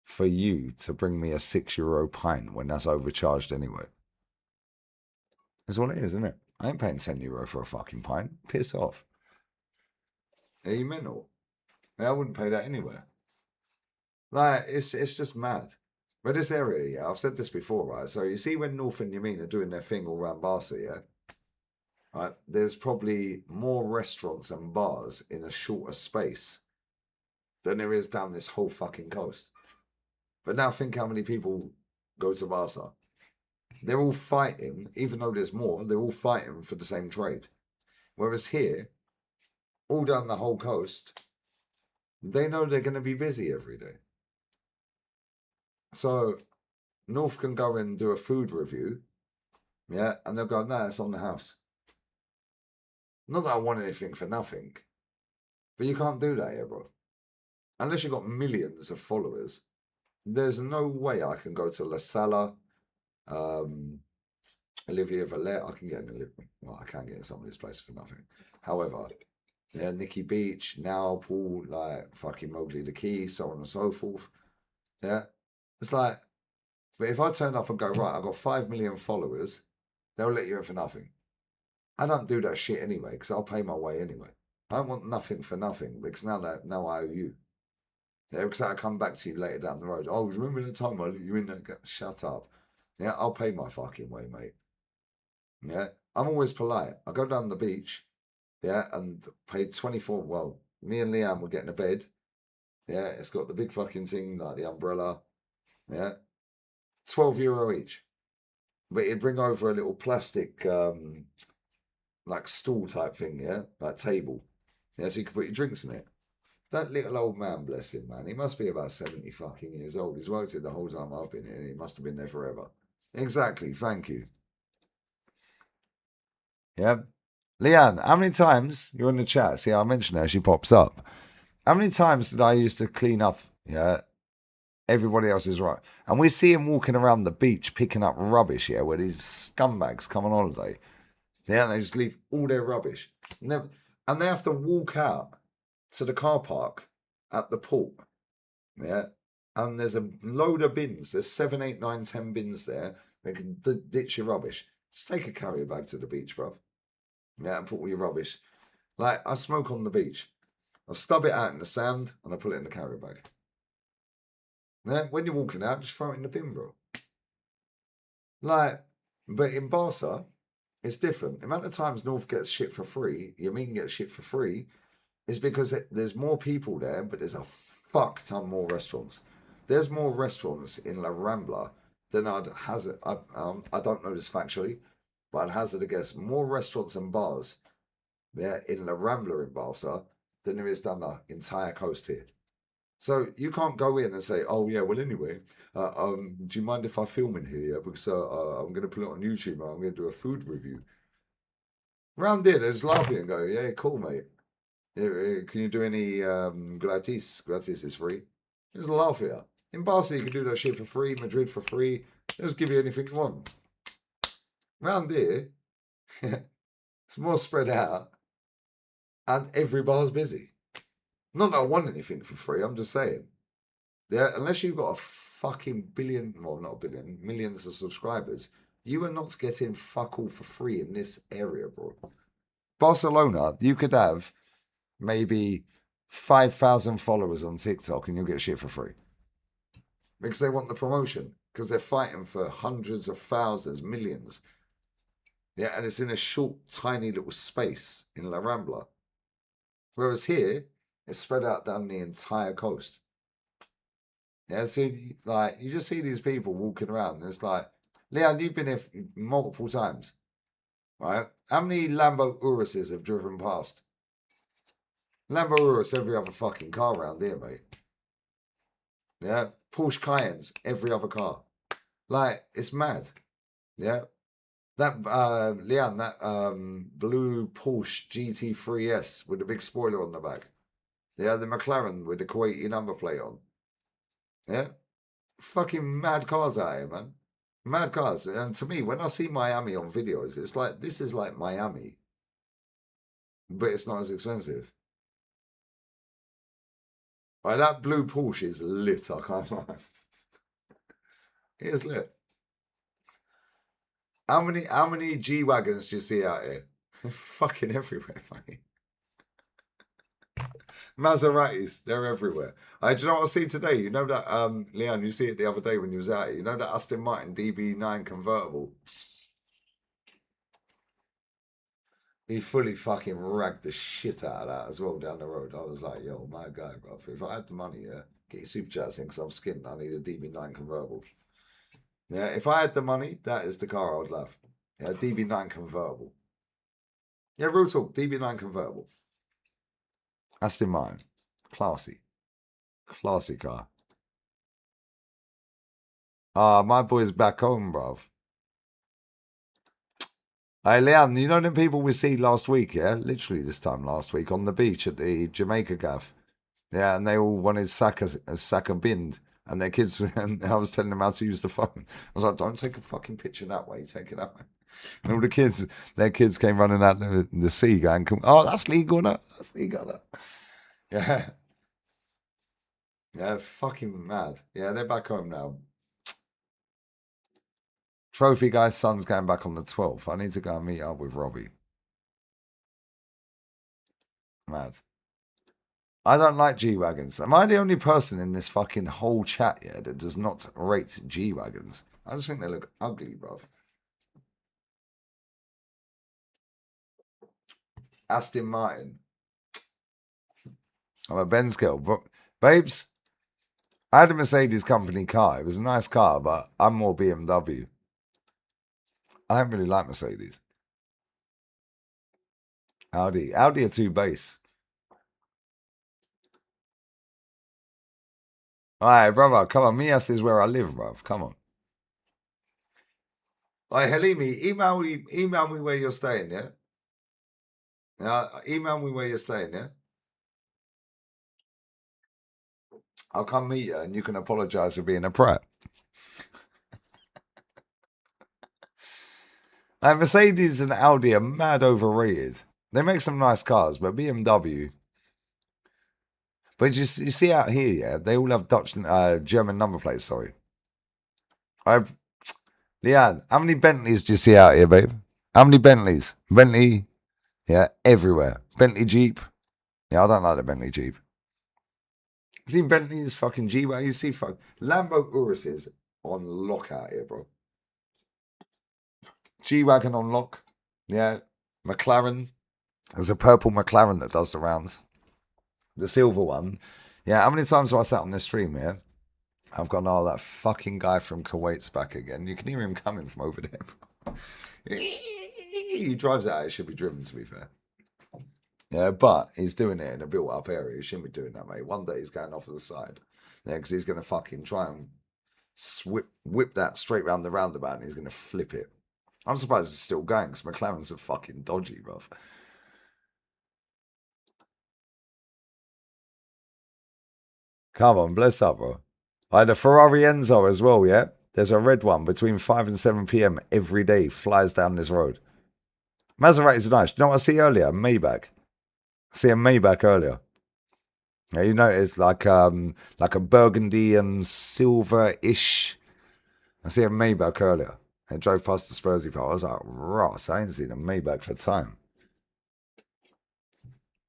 for you to bring me a €6 pint when that's overcharged anyway? That's what it is, isn't it? I ain't paying €10 for a fucking pint. Piss off. Are you mental? I wouldn't pay that anywhere. Like, it's just mad. But this area, yeah, I've said this before, right? So you see when North and Yamin are doing their thing all around Barca, yeah? Right, there's probably more restaurants and bars in a shorter space than there is down this whole fucking coast. But now think how many people go to Barca. They're all fighting, even though there's more, they're all fighting for the same trade. Whereas here, all down the whole coast, they know they're going to be busy every day. So North can go and do a food review, yeah, and they'll go, nah, it's on the house. Not that I want anything for nothing, but you can't do that here, bro. Unless you've got millions of followers, there's no way I can go to La Sala, Olivia Valette. I can get in well, I can get in some of these places for nothing. However, yeah, Nikki Beach, now Paul, like fucking Mowgli the Key, so on and so forth. Yeah, it's like, but if I turn up and go, right, I've got 5 million followers, they'll let you in for nothing. I don't do that shit anyway because I'll pay my way anyway. I don't want nothing for nothing because now I owe you. Yeah, because I'll come back to you later down the road. Oh, remember the time I let you in there? Shut up. Yeah, I'll pay my fucking way, mate. Yeah, I'm always polite. I go down the beach, yeah, and pay 24. Well, me and Leanne were getting a bed. Yeah, it's got the big fucking thing, like the umbrella. Yeah, €12 each. But it'd bring over a little plastic, like stool type thing, yeah, like table. Yeah, so you could put your drinks in it. That little old man, bless him, man. He must be about 70 fucking years old. He's worked it the whole time I've been here. He must have been there forever. Exactly. Thank you. Yeah. Leanne, how many times you're in the chat? See, I mentioned her. She pops up. How many times did I used to clean up? Yeah. Everybody else is right. And we see him walking around the beach picking up rubbish, yeah, where these scumbags come on holiday. Yeah, and they just leave all their rubbish. And they have to walk out to the car park at the port. Yeah. And there's a load of bins. There's 7, 8, 9, 10 bins there. They can ditch your rubbish. Just take a carrier bag to the beach, bruv. Yeah, and put all your rubbish. Like, I smoke on the beach. I stub it out in the sand and I put it in the carrier bag. Yeah, when you're walking out, just throw it in the bin, bro. Like, but in Barca, it's different. The amount of times North gets shit for free, Yamin gets shit for free, is because there's more people there, but there's a fuck ton more restaurants. There's more restaurants in La Rambla than I'd hazard. I don't know this factually, but I'd hazard a guess more restaurants and bars there in La Rambla in Barca than there is down the entire coast here. So you can't go in and say, "Oh yeah, well anyway, do you mind if I film in here? Yeah, because I'm going to put it on YouTube and I'm going to do a food review." Round there, they just laugh at you and go, "Yeah, cool, mate. Yeah, can you do any gratis? Gratis is free." They just laugh at you. In Barcelona, you can do that shit for free. Madrid for free. They just give you anything you want. Round here, it's more spread out, and every bar's busy. Not that I want anything for free. I'm just saying. Yeah, unless you've got a fucking billion, well, not a billion, millions of subscribers, you are not getting fuck all for free in this area, bro. Barcelona, you could have maybe 5,000 followers on TikTok and you'll get shit for free. Because they want the promotion. Because they're fighting for hundreds of thousands, millions. Yeah, and it's in a short, tiny little space in La Rambla. Whereas here, it's spread out down the entire coast. Yeah, so like you just see these people walking around, and it's like, Leon, you've been here multiple times, right? How many Lambo Uruses have driven past? Lambo Urus, every other fucking car around here, mate. Yeah, Porsche Cayennes, every other car. Like, it's mad. Yeah, that Leon, that blue Porsche GT3S with the big spoiler on the back. Yeah, the McLaren with the Kuwaiti number plate on. Yeah, fucking mad cars out here, man. Mad cars. And to me, when I see Miami on videos, it's like, this is like Miami, but it's not as expensive. Like, that blue Porsche is lit, I can't lie. It is lit. How many G-Wagons do you see out here? Fucking everywhere, mate. Maseratis, they're everywhere. Do you know what I see today? You know that, Leon, you see it the other day when you was out here. You know that Aston Martin DB9 convertible? He fully fucking ragged the shit out of that as well down the road. I was like, yo, my guy, bro. If I had the money, yeah, get your super chats in because I'm skinned. I need a DB9 convertible. Yeah, if I had the money, that is the car I would love. Yeah, DB9 convertible. Yeah, real talk, DB9 convertible. Aston Martin. Classy. Classy car. My boy's back home, bruv. Hey, Leon, you know them people we see last week, yeah? Literally this time last week on the beach at the Jamaica gaff. Yeah, and they all wanted Saka binned. And their kids, and I was telling them how to use the phone. I was like, don't take a fucking picture that way, take it that way. And all the kids, their kids came running out the sea going, oh, that's legal, no? That's legal, no? Yeah. Yeah, fucking mad. Yeah, they're back home now. Trophy guy's son's going back on the 12th. I need to go and meet up with Robbie. Mad. I don't like G-Wagons. Am I the only person in this fucking whole chat here that does not rate G-Wagons? I just think they look ugly, bruv. Aston Martin. I'm a Benz girl. But, babes, I had a Mercedes company car. It was a nice car, but I'm more BMW. I don't really like Mercedes. Audi are too base. Alright, brother, come on. Mias is where I live, bruv. Come on. Alright, Halimi, email me where you're staying, yeah? Email me where you're staying, yeah? I'll come meet you and you can apologise for being a prat. Mercedes and Audi are mad overrated. They make some nice cars, but BMW. But you see out here, yeah, they all have German number plates. Sorry, Leanne, how many Bentleys do you see out here, babe? How many Bentleys? Bentley, yeah, everywhere. Bentley Jeep. Yeah, I don't like the Bentley Jeep. You see Bentley's fucking Jeep. You see Lambo Uruses on lock out here, bro. G-Wagon on lock. Yeah. McLaren. There's a purple McLaren that does the rounds. The silver one. Yeah, how many times have I sat on this stream here? I've gone, oh, that fucking guy from Kuwait's back again. You can hear him coming from over there. He drives out. It should be driven, to be fair. Yeah, but he's doing it in a built-up area. He shouldn't be doing that, mate. One day he's going off to the side. Yeah, because he's going to fucking try and whip that straight round the roundabout and he's going to flip it. I'm surprised it's still going because McLaren's are fucking dodgy, bruv. Come on, bless up, bro. I had a Ferrari Enzo as well, yeah? There's a red one between 5 and 7 p.m. every day, flies down this road. Maseratis are nice. You know what I see earlier? Maybach. I see a Maybach earlier. Yeah, you notice like a burgundy and silver-ish. I see a Maybach earlier. I drove past the Spursy car. I was like, Ross, I ain't seen a Maybach for time.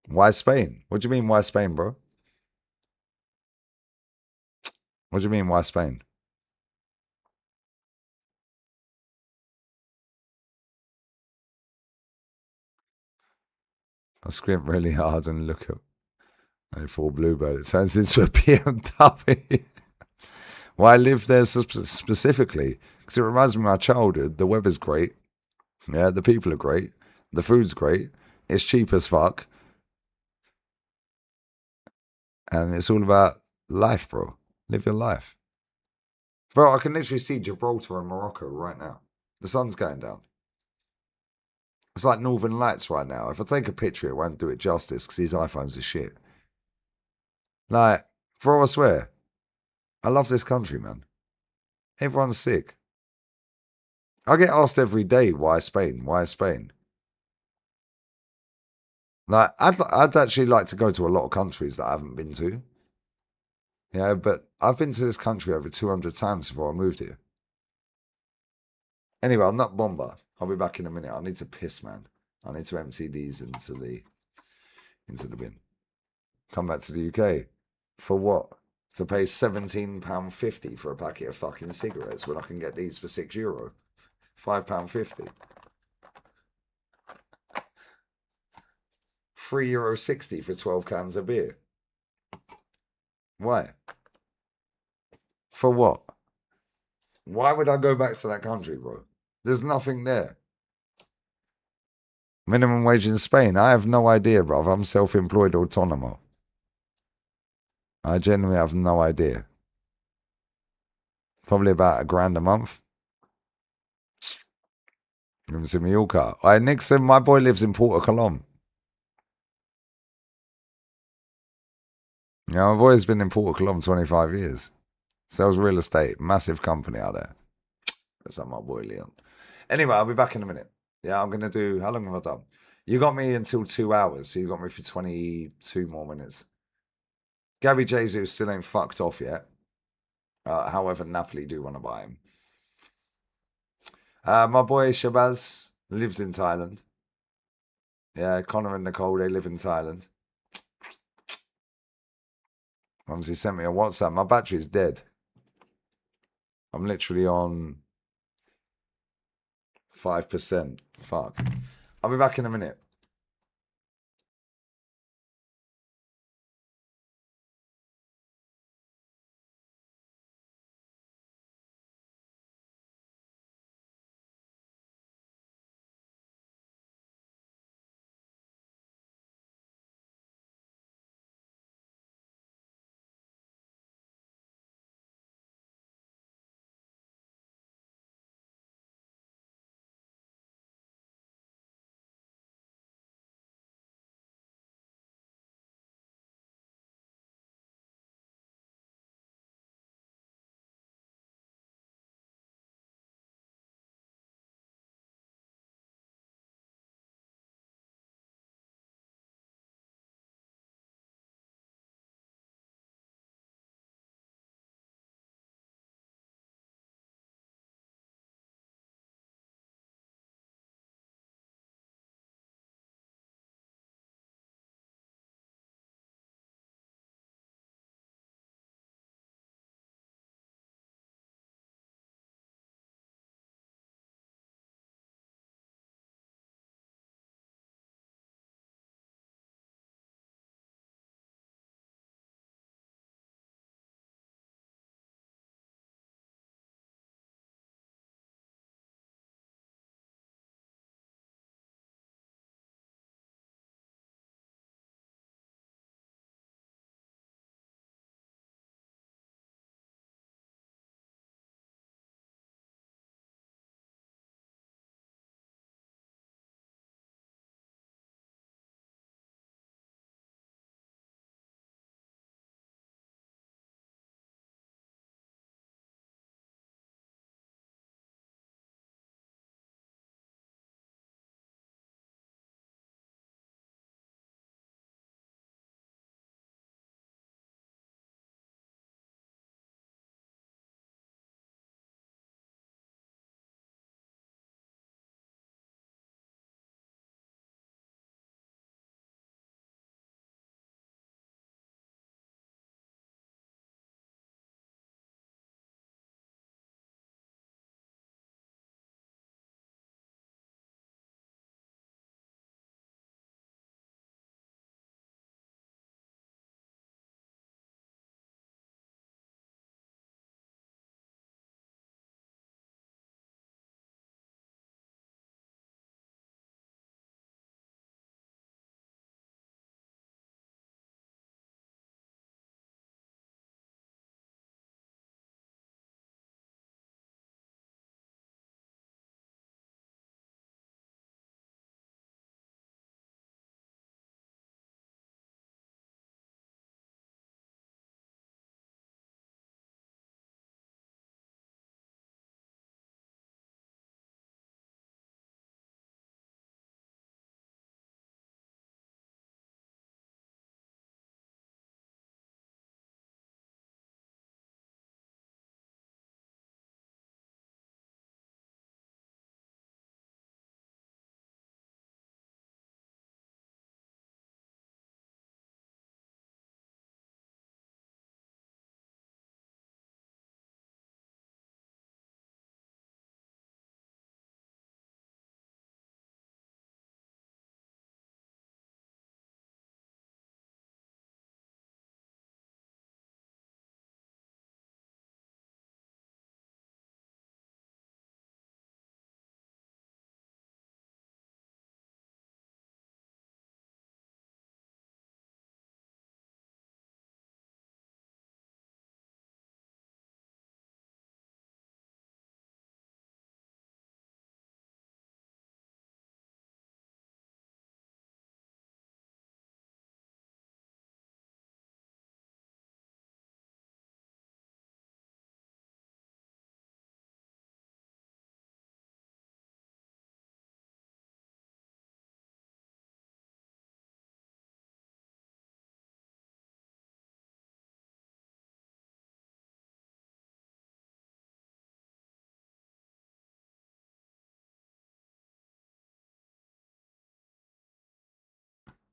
Why Spain? What do you mean, why Spain, bro? What do you mean, why Spain? I squint really hard and look at a full bluebird. It turns into a BMW. Why I live there specifically? Because it reminds me of my childhood. The weather's great. Yeah, the people are great. The food's great. It's cheap as fuck. And it's all about life, bro. Live your life. Bro, I can literally see Gibraltar and Morocco right now. The sun's going down. It's like Northern Lights right now. If I take a picture, it won't do it justice because these iPhones are shit. Like, bro, I swear, I love this country, man. Everyone's sick. I get asked every day, why Spain? Why Spain? Like, I'd actually like to go to a lot of countries that I haven't been to. Yeah, but I've been to this country over 200 times before I moved here. Anyway, I'm not Bomber. I'll be back in a minute. I need to piss, man. I need to empty these into the bin. Come back to the UK. For what? To pay £17.50 for a packet of fucking cigarettes when I can get these for €6. £5.50. €3.60 for 12 cans of beer. Why? For what? Why would I go back to that country, bro? There's nothing there. Minimum wage in Spain? I have no idea, bro. I'm self-employed autonomo. I genuinely have no idea. Probably about £1,000 a month. Lives in Mallorca. Nixon, my boy lives in Porto Colom. Yeah, my boy's been in Porto Colom 25 years. Sells real estate. Massive company out there. That's like my boy Leon. Anyway, I'll be back in a minute. Yeah, I'm going to do... How long have I done? You got me until 2 hours, so you got me for 22 more minutes. Gabby Jesus still ain't fucked off yet. However, Napoli do want to buy him. My boy Shabazz lives in Thailand. Yeah, Connor and Nicole, they live in Thailand. Mumsy sent me a WhatsApp. My battery's dead. I'm literally on 5%. Fuck. I'll be back in a minute.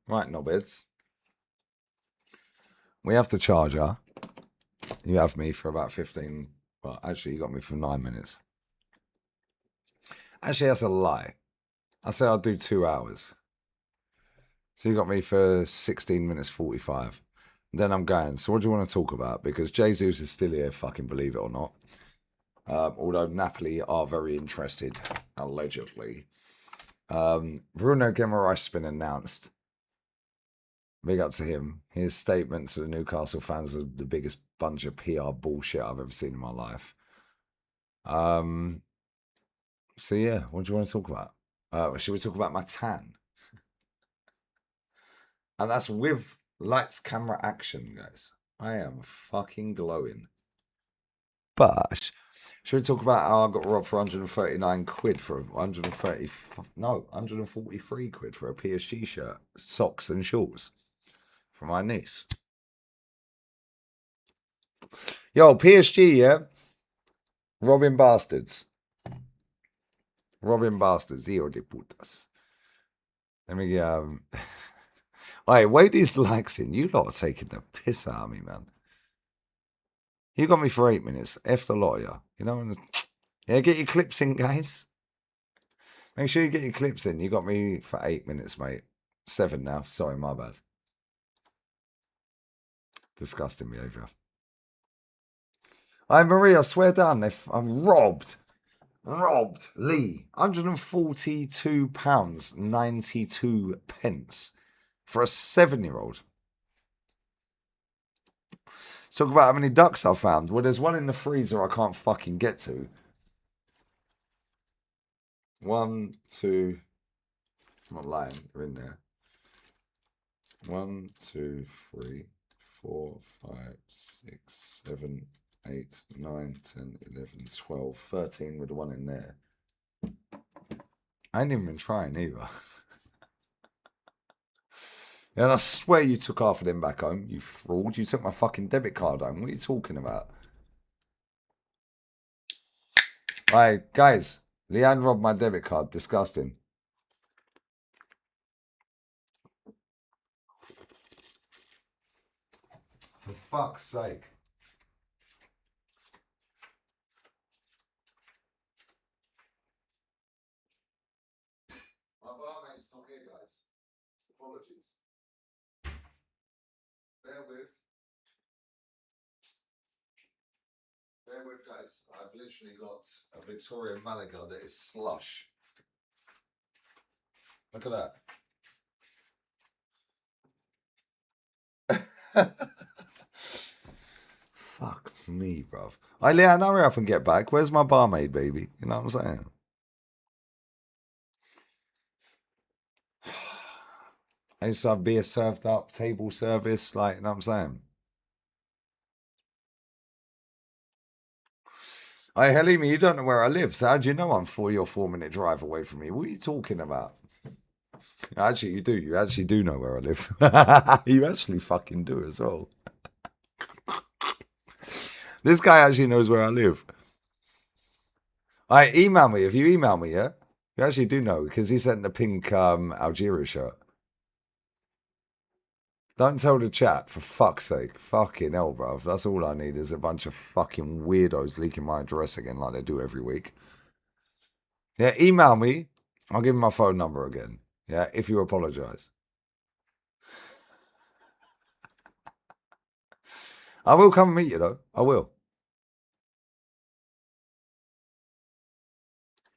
Right, knobheads. We have the charger. You have me for about 15. Well, actually, you got me for 9 minutes. Actually, that's a lie. I said I'll do 2 hours. So you got me for 16 minutes 45. Then I'm going. So what do you want to talk about? Because Jesus is still here, fucking believe it or not. Although Napoli are very interested, allegedly. Bruno Guimaraes has been announced. Big up to him. His statements to the Newcastle fans are the biggest bunch of PR bullshit I've ever seen in my life. So yeah, what do you want to talk about? Should we talk about my tan? And that's with lights, camera, action, guys. I am fucking glowing. But should we talk about how I got robbed for 139 quid for 143 quid for a PSG shirt, socks and shorts for my niece? Yo, PSG, yeah? Robbing bastards. Robbing bastards, hijo de putas. Let me get, Hey, wait these likes in. You lot are taking the piss out of me, man. You got me for 8 minutes. F the lot of you. You know? Yeah, get your clips in, guys. Make sure you get your clips in. You got me for 8 minutes, mate. 7 now. Sorry, my bad. Disgusting behaviour. Hey, Marie, I swear down, I'm robbed. Robbed. Lee. £142.92 for a 7-year-old. Talk about how many ducks I found. Well, there's one in the freezer I can't fucking get to. 1, 2. I'm not lying. They're in there. 1, 2, 3, 4, 5, 6, 7, 8, 9, 10, 11, 12, 13 with the one in there. I ain't even been trying either. And I swear you took half of them back home, you fraud. You took my fucking debit card home. What are you talking about? Alright, guys. Leanne robbed my debit card. Disgusting. For fuck's sake. My barmaid's not here, guys. Apologies. Bear with. Bear with, guys. I've literally got a Victoria Malaga that is slush. Look at that. Fuck me, bruv. Hey, Leanne, hurry up and get back. Where's my barmaid, baby? You know what I'm saying? I used to have beer served up, table service, like, you know what I'm saying? Hey, Halima, you don't know where I live, so how do you know I'm 3 or 4 minute drive away from you? What are you talking about? Actually, you do. You actually do know where I live. You actually fucking do as well. This guy actually knows where I live. Email me. If you email me, yeah? You actually do know, because he sent the pink Algeria shirt. Don't tell the chat, for fuck's sake. Fucking hell, bruv. That's all I need is a bunch of fucking weirdos leaking my address again like they do every week. Yeah, email me. I'll give him my phone number again. Yeah, if you apologise. I will come and meet you, though. I will.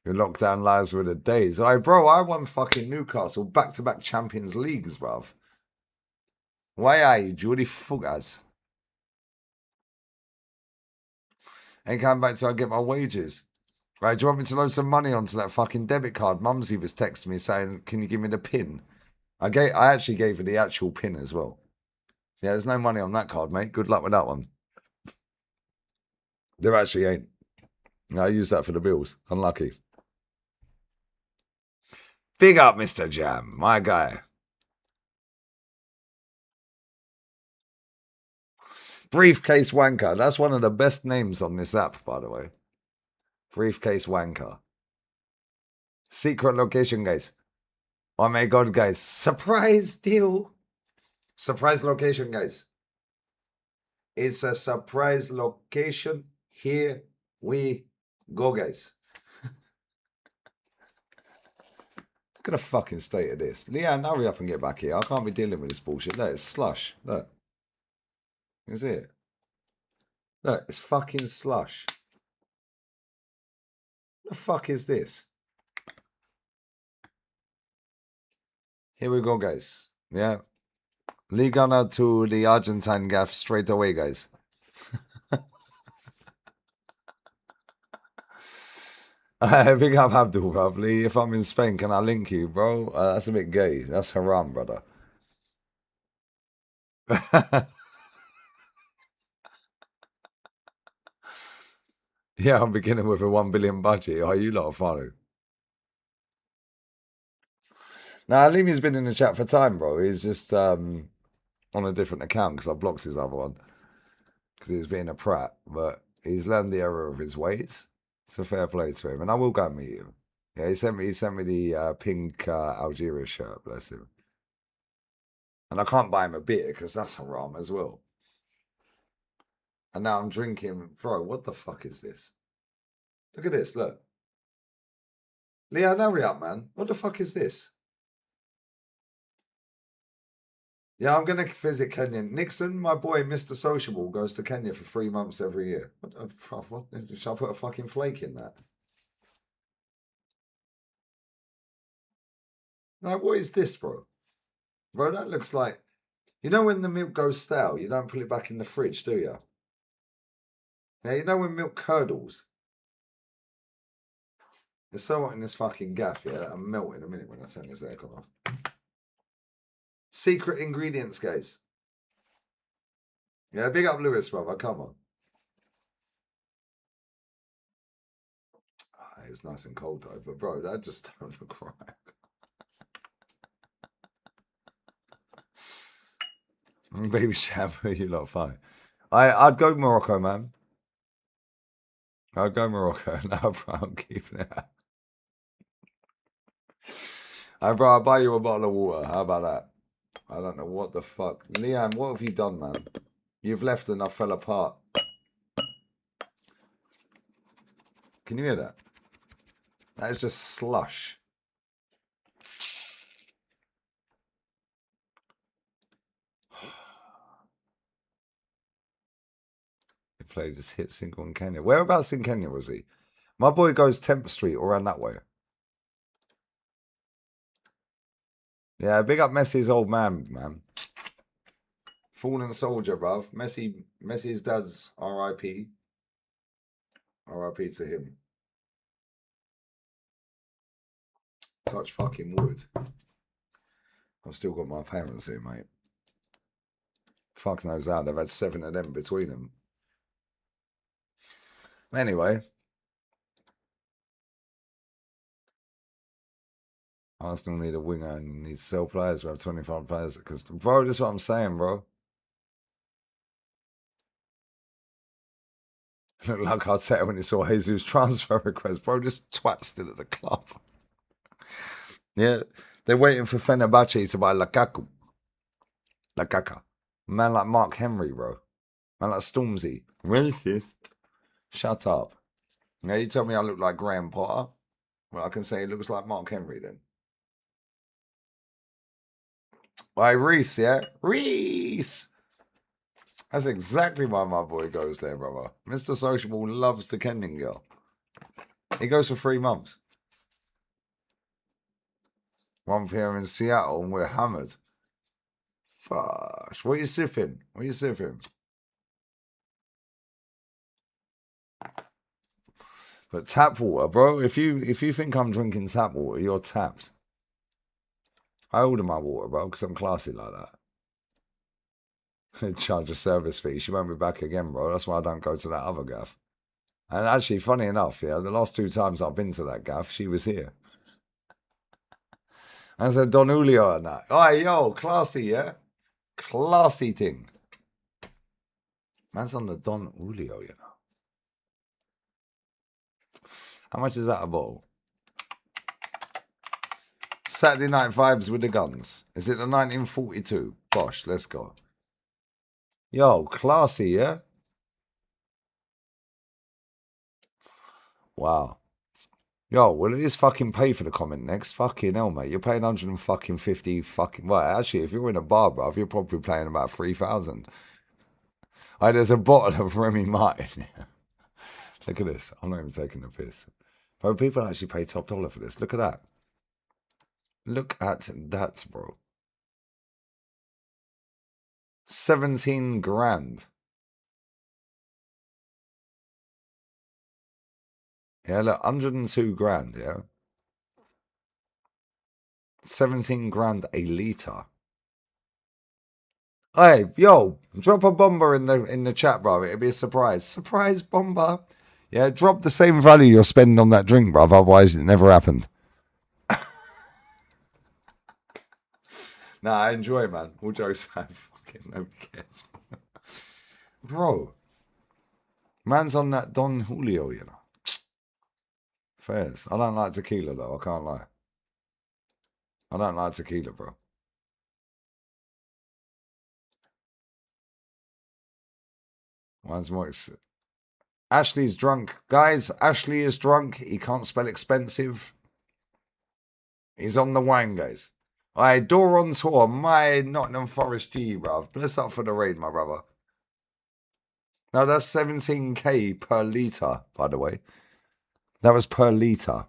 Your lockdown lives were the days. Hey, bro, I won fucking Newcastle back-to-back Champions Leagues, bruv. Why are you, Judy Fuggers? Ain't coming back till I get my wages. Right, do you want me to load some money onto that fucking debit card? Mumsy was texting me saying, can you give me the pin? I actually gave her the actual pin as well. Yeah, there's no money on that card, mate. Good luck with that one. There actually ain't. I use that for the bills. Unlucky. Big up, Mr. Jam, my guy. Briefcase Wanker. That's one of the best names on this app, by the way. Briefcase Wanker. Secret location, guys. Oh my god, guys. Surprise deal. Surprise location, guys. It's a surprise location. Here we go, guys. Look at the fucking state of this. Leanne, hurry up and get back here. I can't be dealing with this bullshit. Look, it's slush. Look. You see it? Look, it's fucking slush. What the fuck is this? Here we go, guys. Yeah. Ligana to the Argentine gaff straight away, guys. Big up Abdul, probably. If I'm in Spain, can I link you, bro? That's a bit gay. That's haram, brother. Yeah, I'm beginning with a 1 billion budget. Oh, you lot are funny. Now, Alimi's been in the chat for time, bro. He's just on a different account because I blocked his other one because he was being a prat. But he's learned the error of his ways. It's a fair play to him, and I will go and meet him. Yeah, he sent me the pink Algeria shirt. Bless him. And I can't buy him a beer because that's haram as well. And now I'm drinking, bro. What the fuck is this? Look at this. Look, Leon, hurry up, man. What the fuck is this? Yeah, I'm going to visit Kenya. Nixon, my boy, Mr. Sociable, goes to Kenya for 3 months every year. What, shall I put a fucking flake in that? Like, what is this, bro? Bro, that looks like... You know when the milk goes stale, you don't put it back in the fridge, do you? Yeah, you know when milk curdles? There's so hot in this fucking gaff, yeah, that'll melt in a minute when I turn this aircon off. Secret ingredients, guys. Yeah, big up Lewis, brother. Come on. Oh, it's nice and cold though, but bro, that just don't look right. Baby shampoo, you lot fine. I'd go Morocco, man. I'd go Morocco. No, bro, I'm keeping it. Hey, bro, I'll buy you a bottle of water. How about that? I don't know what the fuck. Leanne, what have you done, man? You've left and I fell apart. Can you hear that? That is just slush. He played his hit single in Kenya. Whereabouts in Kenya was he? My boy goes Temple Street or around that way. Yeah, big up Messi's old man, man. Fallen soldier, bruv. Messi's dad's R.I.P. R.I.P. to him. Touch fucking wood. I've still got my parents here, mate. Fuck knows how. They've had 7 of them between them. Anyway. Arsenal need a winger and need to sell players. We have 25 players. Because, bro, this is what I'm saying, bro. Look like Arteta when he saw Jesus' transfer request. Bro, this twat's still at the club. Yeah, they're waiting for Fenerbahce to buy Lukaku. Lukaku. Man like Mark Henry, bro. Man like Stormzy. Racist. Shut up. Now you tell me I look like Graham Potter. Well, I can say he looks like Mark Henry then. Why, Reese, yeah? Reese! That's exactly why my boy goes there, brother. Mr. Sociable loves the Kenyan girl. He goes for 3 months. 1 p.m. in Seattle and we're hammered. Fuck. What are you sipping? What are you sipping? But tap water, bro. If you think I'm drinking tap water, you're tapped. I order my water, bro, because I'm classy like that. Charge a service fee. She won't be back again, bro. That's why I don't go to that other gaff. And actually, funny enough, yeah, the last 2 times I've been to that gaff, she was here. I said Don Julio and that. Oh, yo, classy, yeah? Classy thing. Man's on the Don Julio, you know. How much is that a bottle? Saturday Night Vibes with the guns. Is it the 1942? Bosh, let's go. Yo, classy, yeah? Wow. Yo, well, it is fucking pay for the comment next. Fucking hell, mate. You're paying 150 fucking... Well, actually, if you're in a bar, bruv, you're probably paying about 3,000. Oh, there's a bottle of Remy Martin. Look at this. I'm not even taking the piss. But people actually pay top dollar for this. Look at that. Look at that, bro. 17 grand. Yeah, look, 102 grand, yeah? 17 grand a litre. Hey, yo, drop a bomber in the chat, bro. It'd be a surprise. Surprise bomber. Yeah, drop the same value you're spending on that drink, bro. Otherwise, it never happened. Nah, I enjoy it, man. All jokes aside, fucking nobody cares. Bro, man's on that Don Julio, you know. Fairs. I don't like tequila, though. I can't lie. I don't like tequila, bro. Mine's more... Ashley's drunk. Guys, Ashley is drunk. He can't spell expensive. He's on the wine, guys. Alright, door on tour. My Nottingham Forest G, bruv. Bless up for the raid, my brother. No, that's 17k per litre, by the way. That was per litre.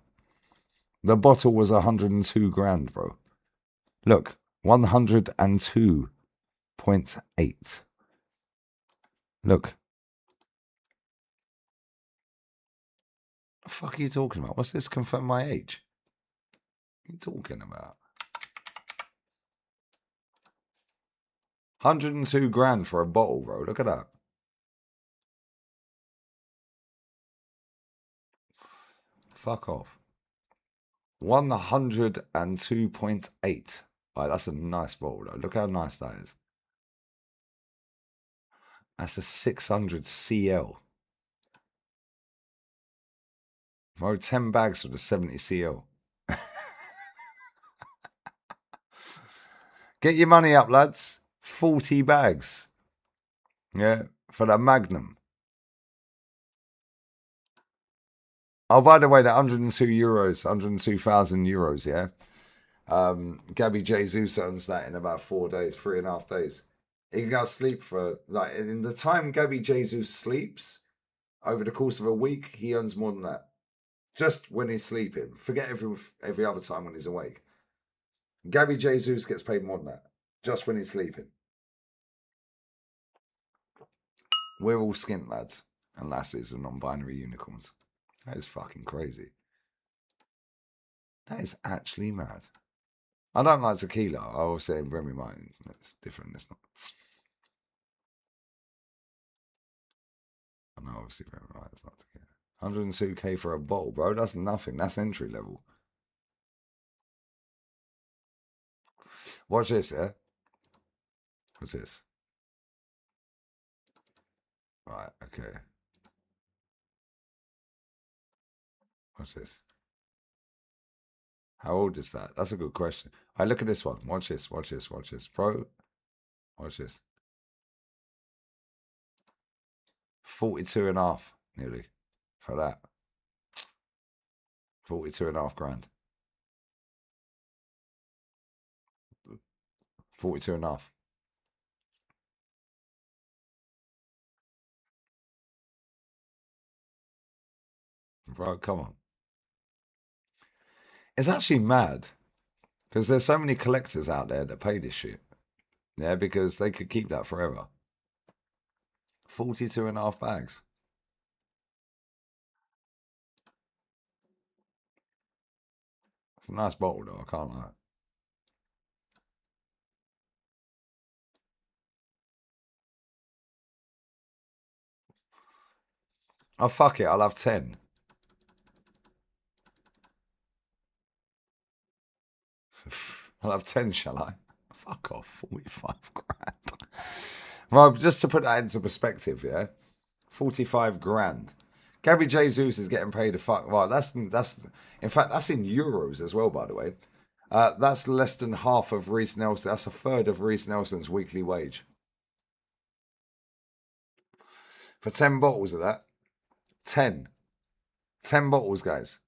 The bottle was 102 grand, bro. Look, 102.8. Look. What the fuck are you talking about? What's this? Confirm my age? What are you talking about? 102 grand for a bottle, bro. Look at that. Fuck off. 102.8. Right, that's a nice bottle, though. Look how nice that is. That's a 600 CL. Bro, 10 bags for the 70 CL. Get your money up, lads. 40 bags. Yeah, for the Magnum. Oh, by the way, that 102 euros, 102,000 euros, yeah? Gabby Jesus earns that in about 4 days, 3.5 days. He can go to sleep for, like, in the time Gabby Jesus sleeps, over the course of a week, he earns more than that. Just when he's sleeping. Forget every other time when he's awake. Gabby Jesus gets paid more than that. Just when he's sleeping. We're all skint lads and lasses and non-binary unicorns. That is fucking crazy. That is actually mad. I don't like tequila. I always say Remy Martin. That's different. It's not. I know, obviously, Remy Martin's not tequila. 102k for a bottle, bro. That's nothing. That's entry level. Watch this, yeah? What's this? Right, okay. What's this? How old is that? That's a good question. I look at this one. Watch this, watch this, watch this. Bro, watch this. 42.5, nearly, for that. 42.5 grand. 42.5. Bro, come on. It's actually mad. Because there's so many collectors out there that pay this shit. Yeah, because they could keep that forever. 42.5 bags. It's a nice bottle though, I can't lie. Oh, fuck it, I'll have 10. I'll have 10, shall I? Fuck off, 45 grand. Well, just to put that into perspective, yeah? 45 grand. Gabby Jesus is getting paid a fuck. Well, that's in fact, that's in euros as well, by the way. That's less than half of Reece Nelson. That's a third of Reece Nelson's weekly wage. For 10 bottles of that. 10. 10 bottles, guys.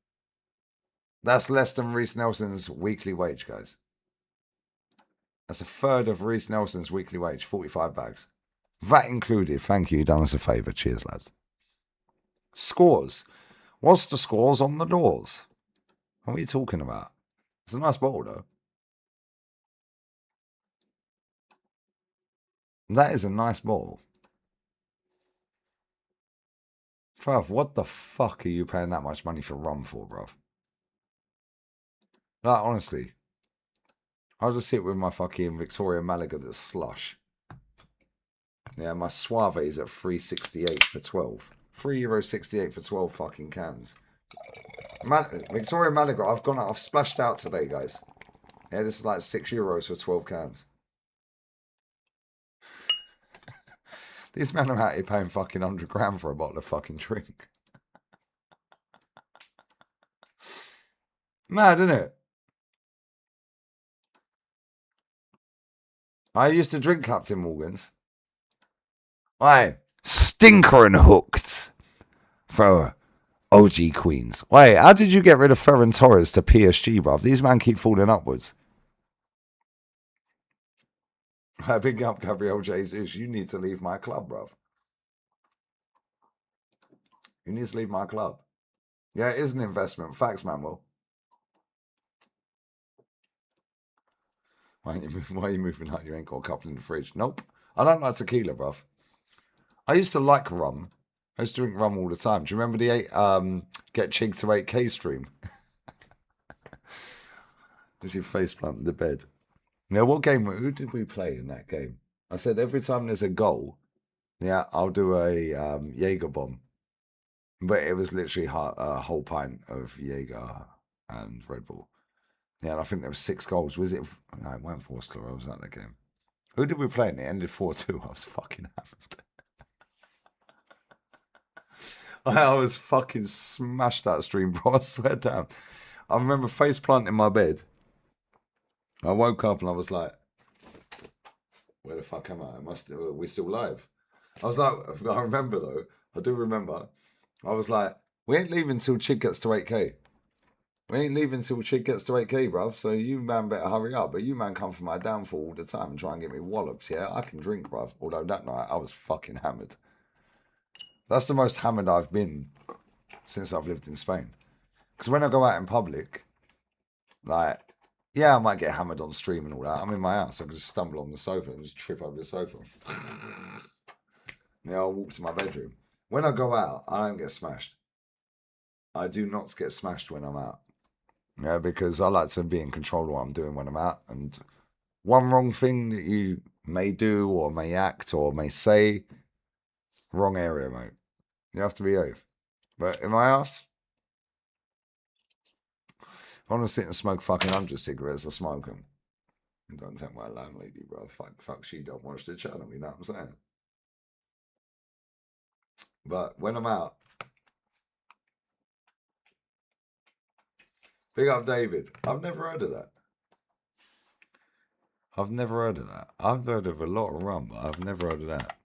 That's less than Reece Nelson's weekly wage, guys. That's a third of Reece Nelson's weekly wage, 45 bags. That included. Thank you. Done us a favour. Cheers, lads. Scores. What's the scores on the doors? What are you talking about? It's a nice bottle, though. That is a nice bottle. Bruv, what the fuck are you paying that much money for rum for, bruv? Like, honestly. I'll just sit with my fucking Victoria Malaga that's slush. Yeah, my Suave is at $3.68 for 12. €3.68 for 12 fucking cans. Victoria Malaga, I've splashed out today, guys. Yeah, this is like €6 for 12 cans. These men are out here paying fucking 100 grand for a bottle of fucking drink. Mad, isn't it? I used to drink Captain Morgan's. Aye, stinker and hooked for OG Queens. Wait, how did you get rid of Ferran Torres to PSG, bruv? These men keep falling upwards. Big up Gabriel Jesus. You need to leave my club, bruv. You need to leave my club. Yeah, it is an investment. Facts, Manuel. Why are you moving like you ain't got a couple in the fridge? Nope. I don't like tequila, bruv. I used to like rum. I used to drink rum all the time. Do you remember the Get Chig to 8K stream? Did you face plant in the bed? Now, who did we play in that game? I said every time there's a goal, yeah, I'll do a Jaeger bomb. But it was literally a whole pint of Jaeger and Red Bull. Yeah, and I think there were 6 goals. Was it? No, it weren't 4 score. I was at that game. Who did we play in? It ended 4-2. I was fucking hammered. I was fucking smashed that stream, bro. I swear down. I remember face planting in my bed. I woke up and I was like, where the fuck am I? We're still live. I was like, I remember though. I do remember. I was like, we ain't leaving till Chig gets to 8K. We ain't leaving till Chig gets to 8K, bruv. So you man better hurry up. But you man come for my downfall all the time and try and get me wallops, yeah? I can drink, bruv. Although that night I was fucking hammered. That's the most hammered I've been since I've lived in Spain. Because when I go out in public, like, yeah, I might get hammered on stream and all that. I'm in my house. I can just stumble on the sofa and just trip over the sofa. Yeah, I'll walk to my bedroom. When I go out, I don't get smashed. I do not get smashed when I'm out. Yeah, because I like to be in control of what I'm doing when I'm out. And one wrong thing that you may do or may act or may say, wrong area, mate. You have to behave. But in my house, if I want to sit and smoke fucking 100 cigarettes, I smoke them. Don't take my landlady, bro. Fuck, she don't watch the channel, you know what I'm saying? But when I'm out, big up David. I've never heard of that. I've never heard of that. I've heard of a lot of rum, but I've never heard of that.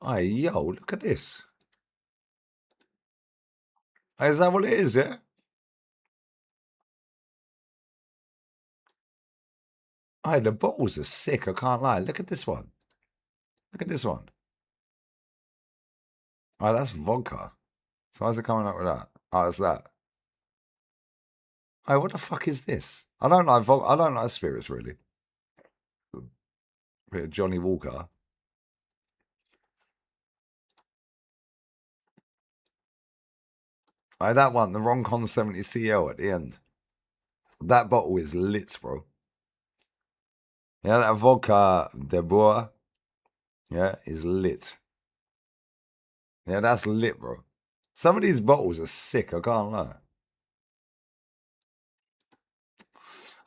Hey, yo, look at this. Hey, is that what it is, yeah? Hey, the bottles are sick, I can't lie. Look at this one. Look at this one. Oh, that's vodka. So how's it coming up with that? Oh, it's that. Hey, what the fuck is this? I don't like I don't like spirits, really. Bit of Johnny Walker. Hey, that one, the Roncon 70 CL at the end. That bottle is lit, bro. Yeah, that vodka de Bois, yeah, is lit. Yeah, that's lit, bro. Some of these bottles are sick, I can't lie.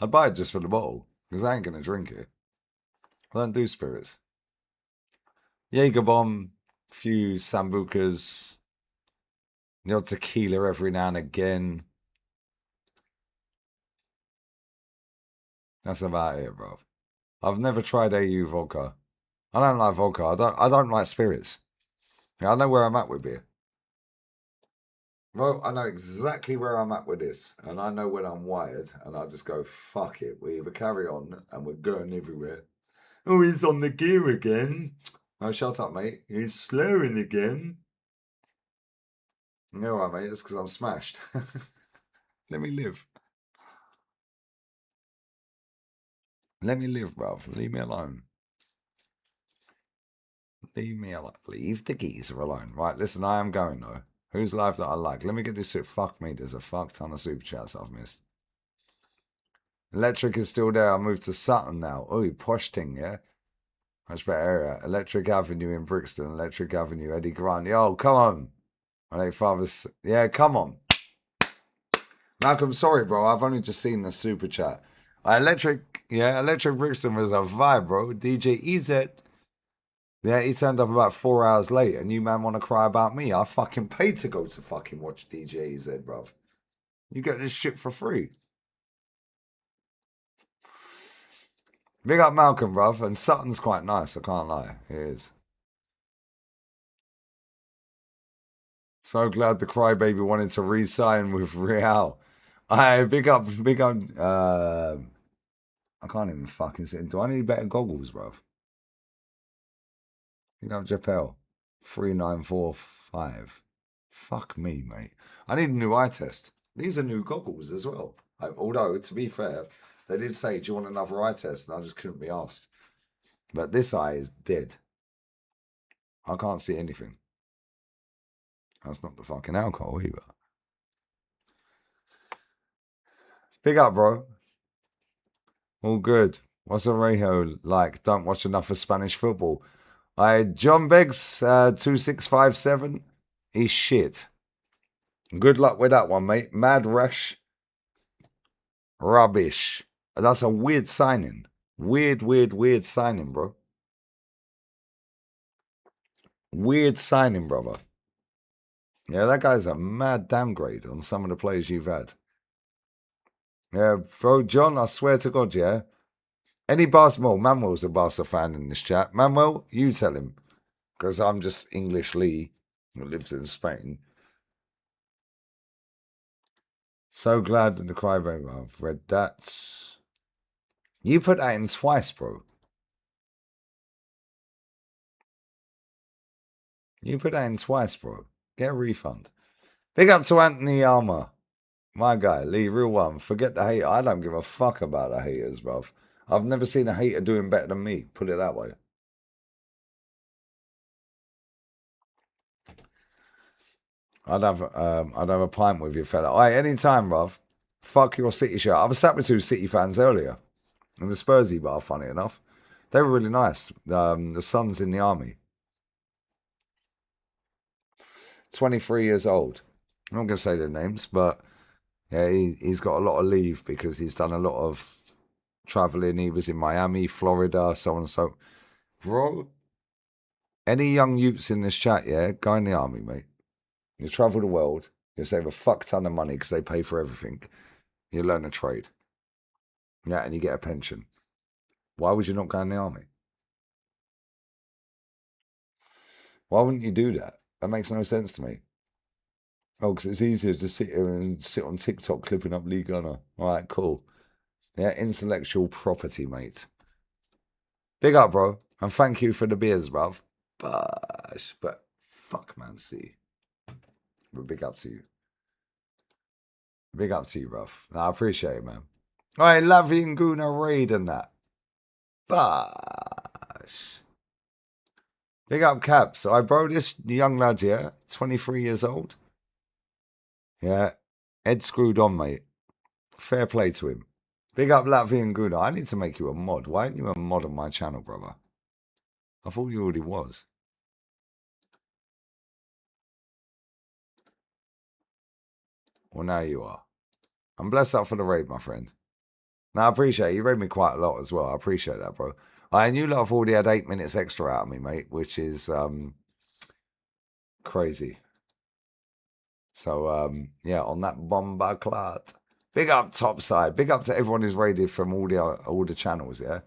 I'd buy it just for the bottle, because I ain't going to drink it. I don't do spirits. Jaeger bomb, few sambucas, The odd tequila every now and again. That's about it, bro. I've never tried AU vodka. I don't like vodka. I don't like spirits. Yeah, I know where I'm at with beer. Well, I know exactly where I'm at with this, and I know when I'm wired, and I just go, fuck it. We either carry on and we're going everywhere. Oh, he's on the gear again. Oh, shut up, mate. He's slurring again. You know what, mate? It's because I'm smashed. Let me live. Let me live, bruv. Leave me alone. Leave me alone. Leave the geezer alone. Right, listen, I am going, though. Who's live that I like? Let me get this. Fuck me, there's a fuck ton of super chats I've missed. Electric is still there. I moved to Sutton now. Oh, posh thing, yeah? Much better area. Electric Avenue in Brixton. Electric Avenue, Eddie Grant. Yo, come on. My late father's. Yeah, come on. Malcolm, sorry, bro. I've only just seen the super chat. Electric Brixton was a vibe, bro. DJ EZ. Yeah, he turned up about 4 hours late, and you man want to cry about me. I fucking paid to go to fucking watch DJ EZ, bruv. You get this shit for free. Big up Malcolm, bruv. And Sutton's quite nice, I can't lie. It is. So glad the crybaby wanted to re-sign with Real. Big up. I can't even fucking sit. Do I need better goggles, bruv? Big up Japel. 3945. Fuck me, mate. I need a new eye test. These are new goggles as well. Although, to be fair, they did say, do you want another eye test? And I just couldn't be asked. But this eye is dead. I can't see anything. That's not the fucking alcohol either. Big up, bro. All good. What's Arejo like? Don't watch enough of Spanish football. John Beggs, 2657. He's shit. Good luck with that one, mate. Mad Rush. Rubbish. That's a weird signing. Weird signing, bro. Weird signing, brother. Yeah, that guy's a mad downgrade on some of the players you've had. Yeah, bro, John, I swear to God, yeah. Any Barcelona, Manuel's a Barca fan in this chat. Manuel, you tell him. Because I'm just English Lee, who lives in Spain. So glad that the crybaby. I've read that. You put that in twice, bro. You put that in twice, bro. Get a refund. Big up to Anthony Armour. My guy, Lee, real one. Forget the hate. I don't give a fuck about the haters, bruv. I've never seen a hater doing better than me. Put it that way. I'd have a pint with you, fella. Alright, anytime, bruv. Fuck your City shirt. I was sat with two City fans earlier. In the Spursy bar, funny enough. They were really nice. The son's in the army. 23 years old. I'm not going to say their names, but yeah, he's got a lot of leave because he's done a lot of traveling. He was in Miami, Florida, so on and so. Bro, any young youths in this chat, yeah, go in the army, mate. You travel the world. You save a fuck ton of money because they pay for everything. You learn a trade. Yeah, and you get a pension. Why would you not go in the army? Why wouldn't you do that? That makes no sense to me. Oh, because it's easier to sit here and sit on TikTok clipping up Lee Gunner. All right, cool. Yeah, intellectual property, mate. Big up, bro. And thank you for the beers, bruv. But fuck, man, see. But big up to you. Big up to you, bruv. I appreciate it, man. All right, Lavi Guna raid and that. Bash. Big up, Caps. All right, bro, this young lad here, 23 years old. Yeah, Ed screwed on, mate. Fair play to him. Big up Latvian Guna. I need to make you a mod. Why aren't you a mod on my channel, brother? I thought you already was. Well, now you are. I'm blessed up for the raid, my friend. Now, I appreciate it. You raid me quite a lot as well. I appreciate that, bro. I knew lot have already had 8 minutes extra out of me, mate, which is crazy. So, yeah, on that bomba clat. Big up topside. Big up to everyone who's raided from all the channels, yeah,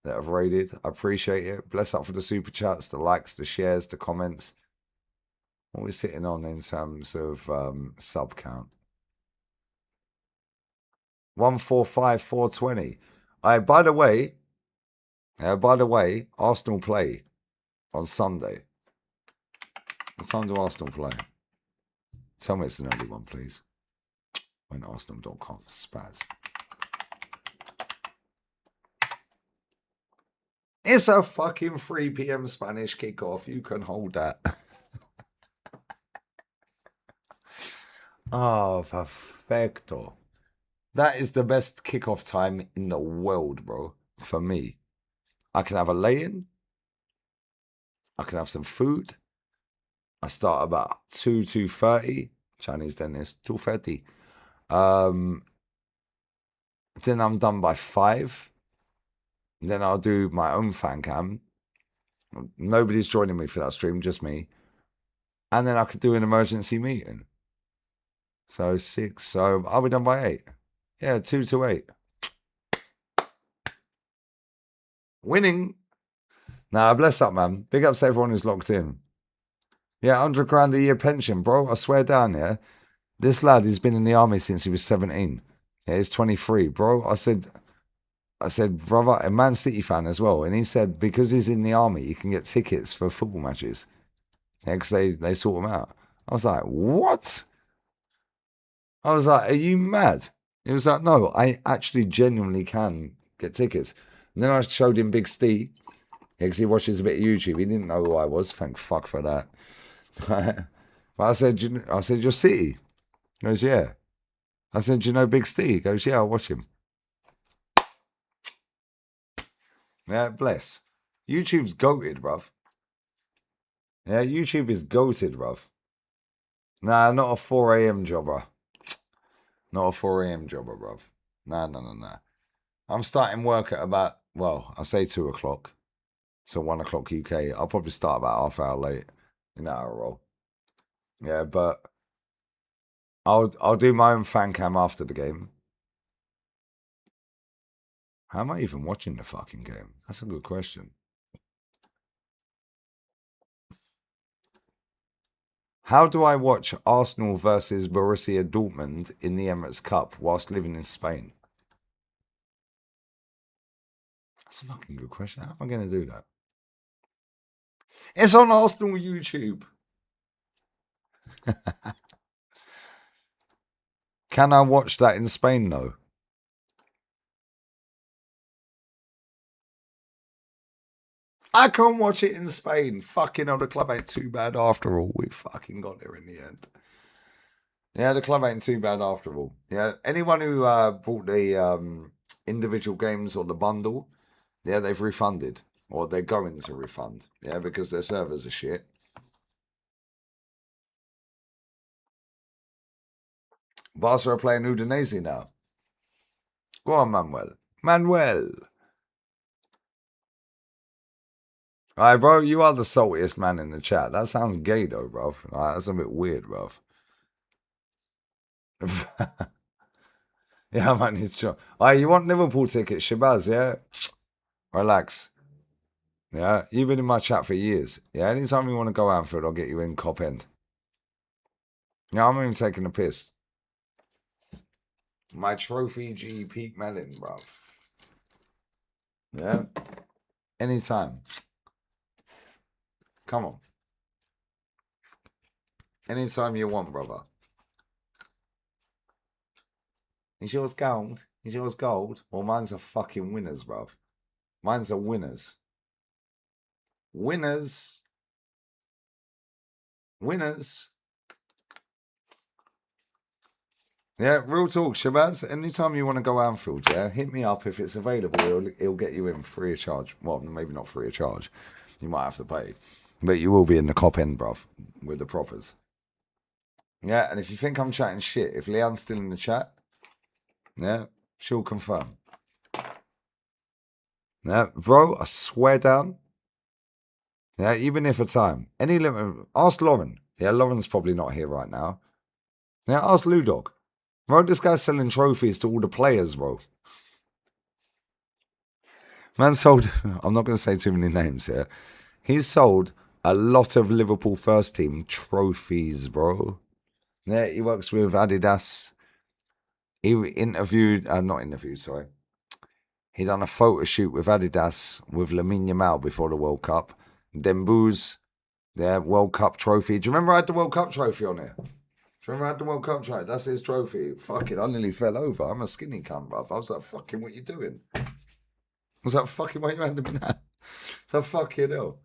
that have raided. I appreciate it. Bless up for the super chats, the likes, the shares, the comments. What are we sitting on in terms of sub count? 145,420. By the way, Arsenal play on Sunday. What time do Arsenal play? Tell me it's an early one, please. When Arsenal.com spaz. It's a fucking 3 p.m. Spanish kickoff. You can hold that. Oh, perfecto. That is the best kickoff time in the world, bro. For me. I can have a lay-in. I can have some food. I start about 2:30. Chinese dentist, 2:30. Then I'm done by 5. Then I'll do my own fan cam. Nobody's joining me for that stream, just me. And then I could do an emergency meeting. So 6. So I'll be done by 8. Yeah, 2 to 8. Winning. Nah, bless up, man. Big ups to everyone who's locked in. Yeah, 100 grand a year pension, bro. I swear down, yeah. This lad has been in the army since he was 17. Yeah, he's 23, bro. I said, brother, a Man City fan as well. And he said, because he's in the army, you can get tickets for football matches. Yeah, because they sort them out. I was like, what? I was like, are you mad? He was like, no, I actually genuinely can get tickets. And then I showed him Big Steve. Yeah, because he watches a bit of YouTube. He didn't know who I was. Thank fuck for that. But I said, you're City. He goes, yeah. I said, do you know Big Steve? He goes, yeah, I'll watch him. Yeah, bless. YouTube's goated, bruv. Yeah, YouTube is goated, bruv. Nah, not a 4 a.m. jobber. Not a 4 a.m. jobber, bruv. Nah. I'm starting work at about, well, I say 2 o'clock. So 1 o'clock UK. I'll probably start about half hour late in that hour roll. Yeah, but I'll do my own fan cam after the game. How am I even watching the fucking game? That's a good question. How do I watch Arsenal versus Borussia Dortmund in the Emirates Cup whilst living in Spain? That's a fucking good question. How am I going to do that? It's on Arsenal YouTube. Can I watch that in Spain, though? I can watch it in Spain. Fucking hell, the club ain't too bad after all. We fucking got there in the end. Yeah, the club ain't too bad after all. Yeah, anyone who bought the individual games or the bundle, yeah, they've refunded. Or they're going to refund. Yeah, because their servers are shit. Barca are playing Udinese now. Go on, Manuel. Manuel. Alright, bro, you are the saltiest man in the chat. That sounds gay, though, bro. That's a bit weird, bro. Yeah, man, it's true. Alright, you want Liverpool tickets, Shabazz, yeah? Relax. Yeah, you've been in my chat for years. Yeah, anytime you want to go Anfield, I'll get you in Cop End. Yeah, I'm even taking a piss. My trophy G Peak Melon, bruv. Yeah. Anytime. Come on. Anytime you want, brother. Is yours gold? Is yours gold? Well, mine's a fucking winners, bruv. Mine's a winners. Winners. Winners. Yeah, real talk, Shabazz. Anytime you want to go Anfield, yeah, hit me up if it's available. It'll get you in free of charge. Well, maybe not free of charge. You might have to pay. But you will be in the Cop End, bruv, with the propers. Yeah, and if you think I'm chatting shit, if Leanne's still in the chat, yeah, she'll confirm. Yeah, bro, I swear down. Yeah, even if a time. Any limit. Ask Lauren. Yeah, Lauren's probably not here right now. Now ask Ludog. Bro, this guy's selling trophies to all the players, bro. Man sold, I'm not going to say too many names here. He's sold a lot of Liverpool first team trophies, bro. Yeah, he works with Adidas. He He done a photo shoot with Adidas with Lamine Yamal before the World Cup. Dembouz, World Cup trophy. Do you remember I had the World Cup trophy on here? Do you remember I had the World Cup trophy? That's his trophy. Fucking, I nearly fell over. I'm a skinny cunt, bruv. I was like, fucking, what you doing? I was like, fucking, why you handing me that? So fucking hell.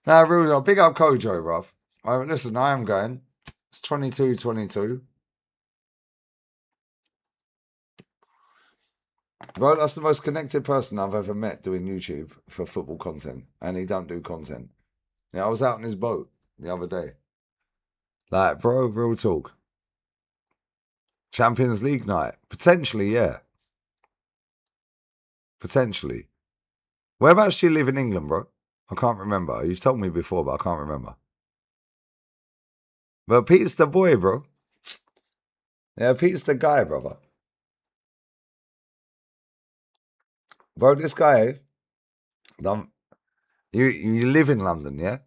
Nah, real, big up Kojo, bruv. Listen, I am going. It's 22-22. Bro, that's the most connected person I've ever met doing YouTube for football content. And he don't do content. Yeah, I was out on his boat the other day. Like, bro, real talk. Champions League night. Potentially, yeah. Potentially. Whereabouts do you live in England, bro? I can't remember. You've told me before, but I can't remember. But Pete's the boy, bro. Yeah, Pete's the guy, brother. Bro, this guy, you live in London, yeah?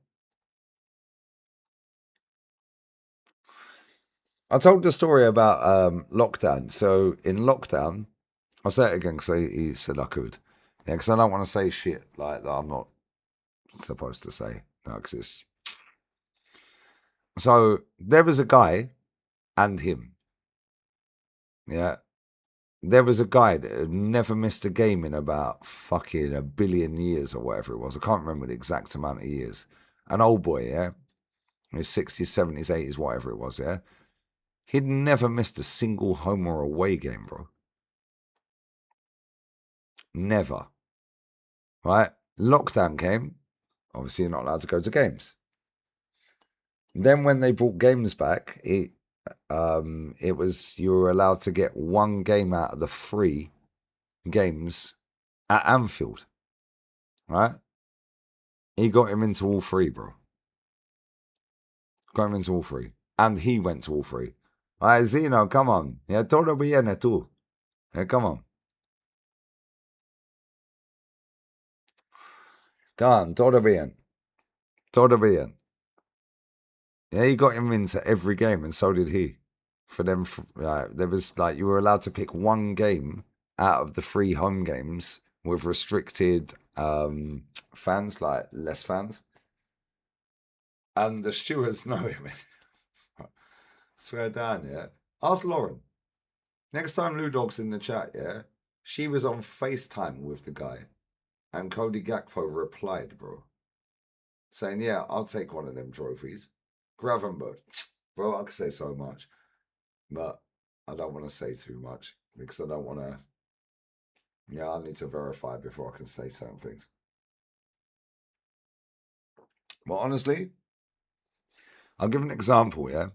I told the story about lockdown. So in lockdown, I'll say it again because he said I could. Yeah, because I don't want to say shit like that I'm not supposed to say. No, because it's... So there was a guy and him. Yeah. There was a guy that had never missed a game in about fucking a billion years or whatever it was. I can't remember the exact amount of years. An old boy, yeah? In his 60s, 70s, 80s, whatever it was, yeah? He'd never missed a single home or away game, bro. Never. Right? Lockdown came. Obviously, you're not allowed to go to games. Then when they brought games back, it was you were allowed to get one game out of the 3 games at Anfield. Right? He got him into all 3, bro. Got him into all 3. And he went to all 3. All right, Zeno, come on. Yeah, todo bien, tú. Yeah, come on. Come on, todo bien. Todo bien. Yeah, he got him into every game, and so did he. For them, there was like you were allowed to pick one game out of the 3 home games with restricted fans, like less fans. And the stewards know him. Swear down, yeah. Ask Lauren. Next time Lou Dog's in the chat, yeah, she was on FaceTime with the guy, and Cody Gakpo replied, bro, saying, "Yeah, I'll take one of them trophies. Gravenberg, bro, I could say so much, but I don't want to say too much because I don't want to. Yeah, I need to verify before I can say certain things. But honestly, I'll give an example. Yeah,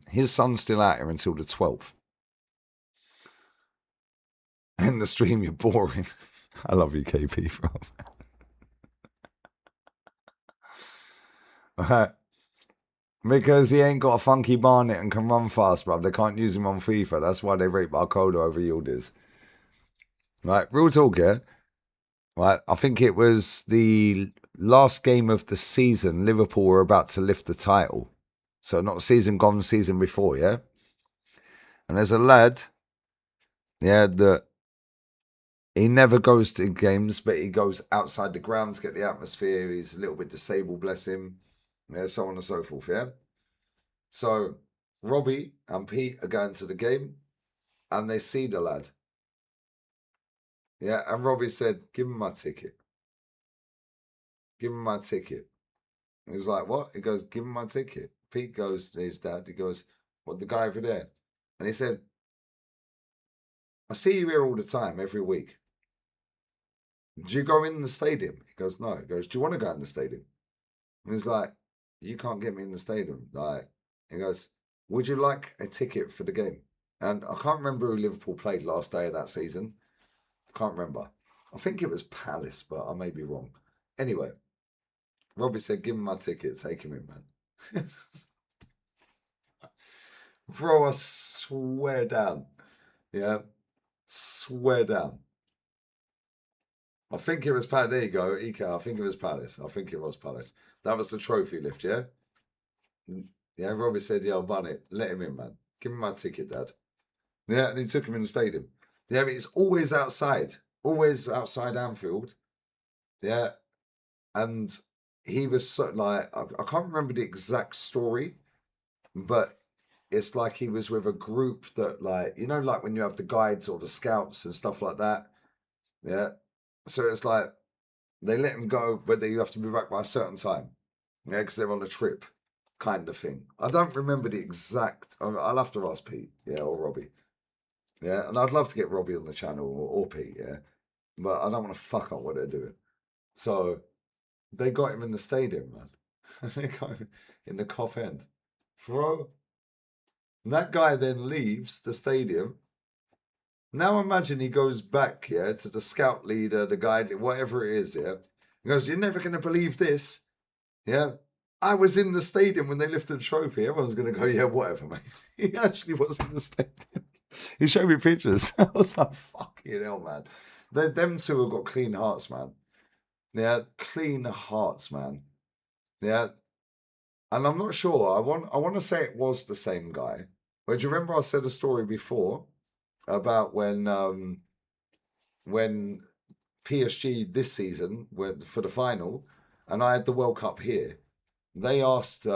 his son's still out here until the 12th. In the stream, you're boring. I love you, KP, bro. Because he ain't got a funky barnet and can run fast, bruv. They can't use him on FIFA. That's why they rate Barcoda over Yildiz. Right, real talk, yeah? Right, I think it was the last game of the season. Liverpool were about to lift the title. So not season gone, season before, yeah? And there's a lad, yeah, that he never goes to games, but he goes outside the ground to get the atmosphere. He's a little bit disabled, bless him. Yeah, so on and so forth, yeah? So Robbie and Pete are going to the game and they see the lad. Yeah, and Robbie said, "Give him my ticket. Give him my ticket." And he was like, "What?" He goes, "Give him my ticket." Pete goes to his dad. He goes, "What, the guy over there?" And he said, "I see you here all the time, every week. Do you go in the stadium?" He goes, "No." He goes, "Do you want to go in the stadium?" And he's like, "You can't get me in the stadium." Like, he goes, "Would you like a ticket for the game?" And I can't remember who Liverpool played last day of that season. I can't remember. I think it was Palace, but I may be wrong. Anyway, Robbie said, "Give him my ticket, take him in, man." Bro, I swear down. Yeah, swear down. I think it was Palace. There you go, EK. I think it was Palace. I think it was Palace. That was the trophy lift, yeah? Yeah, Robbie said, yeah, I'll bun it. Let him in, man. Give me my ticket, Dad. Yeah, and he took him in the stadium. Yeah, but it's always outside Anfield. Yeah, and he was so like, I can't remember the exact story, but it's like he was with a group that, like, like when you have the guides or the scouts and stuff like that. Yeah. So it's like they let him go, but you have to be back by a certain time. Yeah, because they're on a trip, kind of thing. I don't remember the exact. I'll have to ask Pete, yeah, or Robbie. Yeah, and I'd love to get Robbie on the channel or Pete, yeah, but I don't want to fuck up what they're doing. So they got him in the stadium, man. They got him in the Cop End. Bro, and that guy then leaves the stadium. Now imagine he goes back, yeah, to the scout leader, the guy, whatever it is, yeah. He goes, "You're never going to believe this." Yeah. I was in the stadium when they lifted the trophy. Everyone's going to go, yeah, whatever, mate. He actually was in the stadium. He showed me pictures. I was like, fucking hell, man. Them two have got clean hearts, man. Yeah, clean hearts, man. Yeah. And I'm not sure. I want to say it was the same guy. But do you remember I said a story before about when PSG this season went for the final and I had the World Cup here. They asked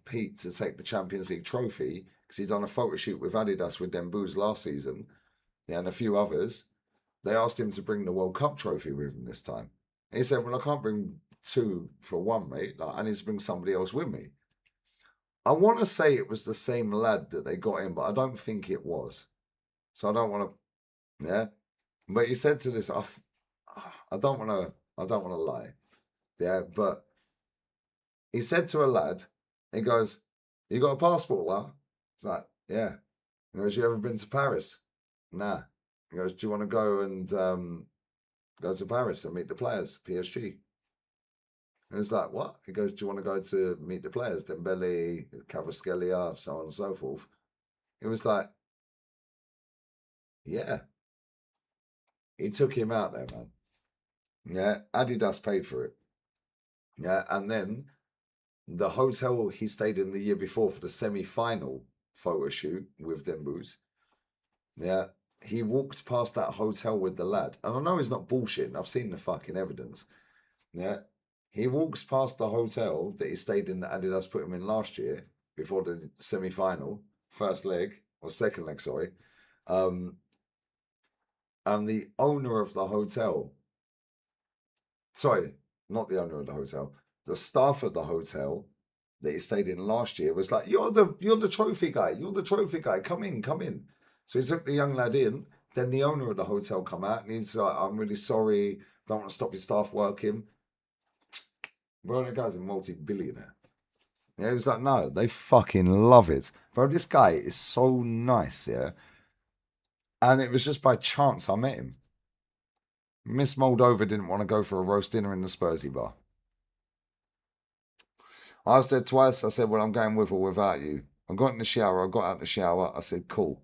Pete to take the Champions League trophy because he'd done a photo shoot with Adidas with them booze last season, yeah, and a few others. They asked him to bring the World Cup trophy with him this time. And he said, "Well, I can't bring two for one, mate. Like, I need to bring somebody else with me." I want to say it was the same lad that they got in, but I don't think it was. So I don't want to, yeah. But he said to this, I don't want to, I don't want to lie, yeah. But he said to a lad, he goes, "You got a passport, lad?" He's like, "Yeah." He goes, "You ever been to Paris?" "Nah." He goes, "Do you want to go and go to Paris and meet the players, PSG?" And it's like, "What?" He goes, "Do you want to go to meet the players, Dembele, Kvaratskhelia, so on and so forth?" It was like, yeah. He took him out there, man. Yeah, Adidas paid for it. Yeah, and then the hotel he stayed in the year before for the semi-final photo shoot with Demboo's. Yeah, he walked past that hotel with the lad, and I know he's not bullshitting. I've seen the fucking evidence. Yeah, he walks past the hotel that he stayed in that Adidas put him in last year before the semi-final, first leg or second leg, sorry. Um, and the owner of the hotel, sorry, not the owner of the hotel, the staff of the hotel that he stayed in last year was like, "You're the trophy guy. You're the trophy guy. Come in, come in." So he took the young lad in. Then the owner of the hotel come out and he's like, "I'm really sorry. Don't want to stop your staff working." Bro, that guy's a multi-billionaire. Yeah, he was like, "No, they fucking love it." Bro, this guy is so nice, yeah. And it was just by chance I met him. Miss Moldova didn't want to go for a roast dinner in the Spursy bar. I asked her twice. I said, "Well, I'm going with or without you." I got in the shower. I got out the shower. I said, "Cool.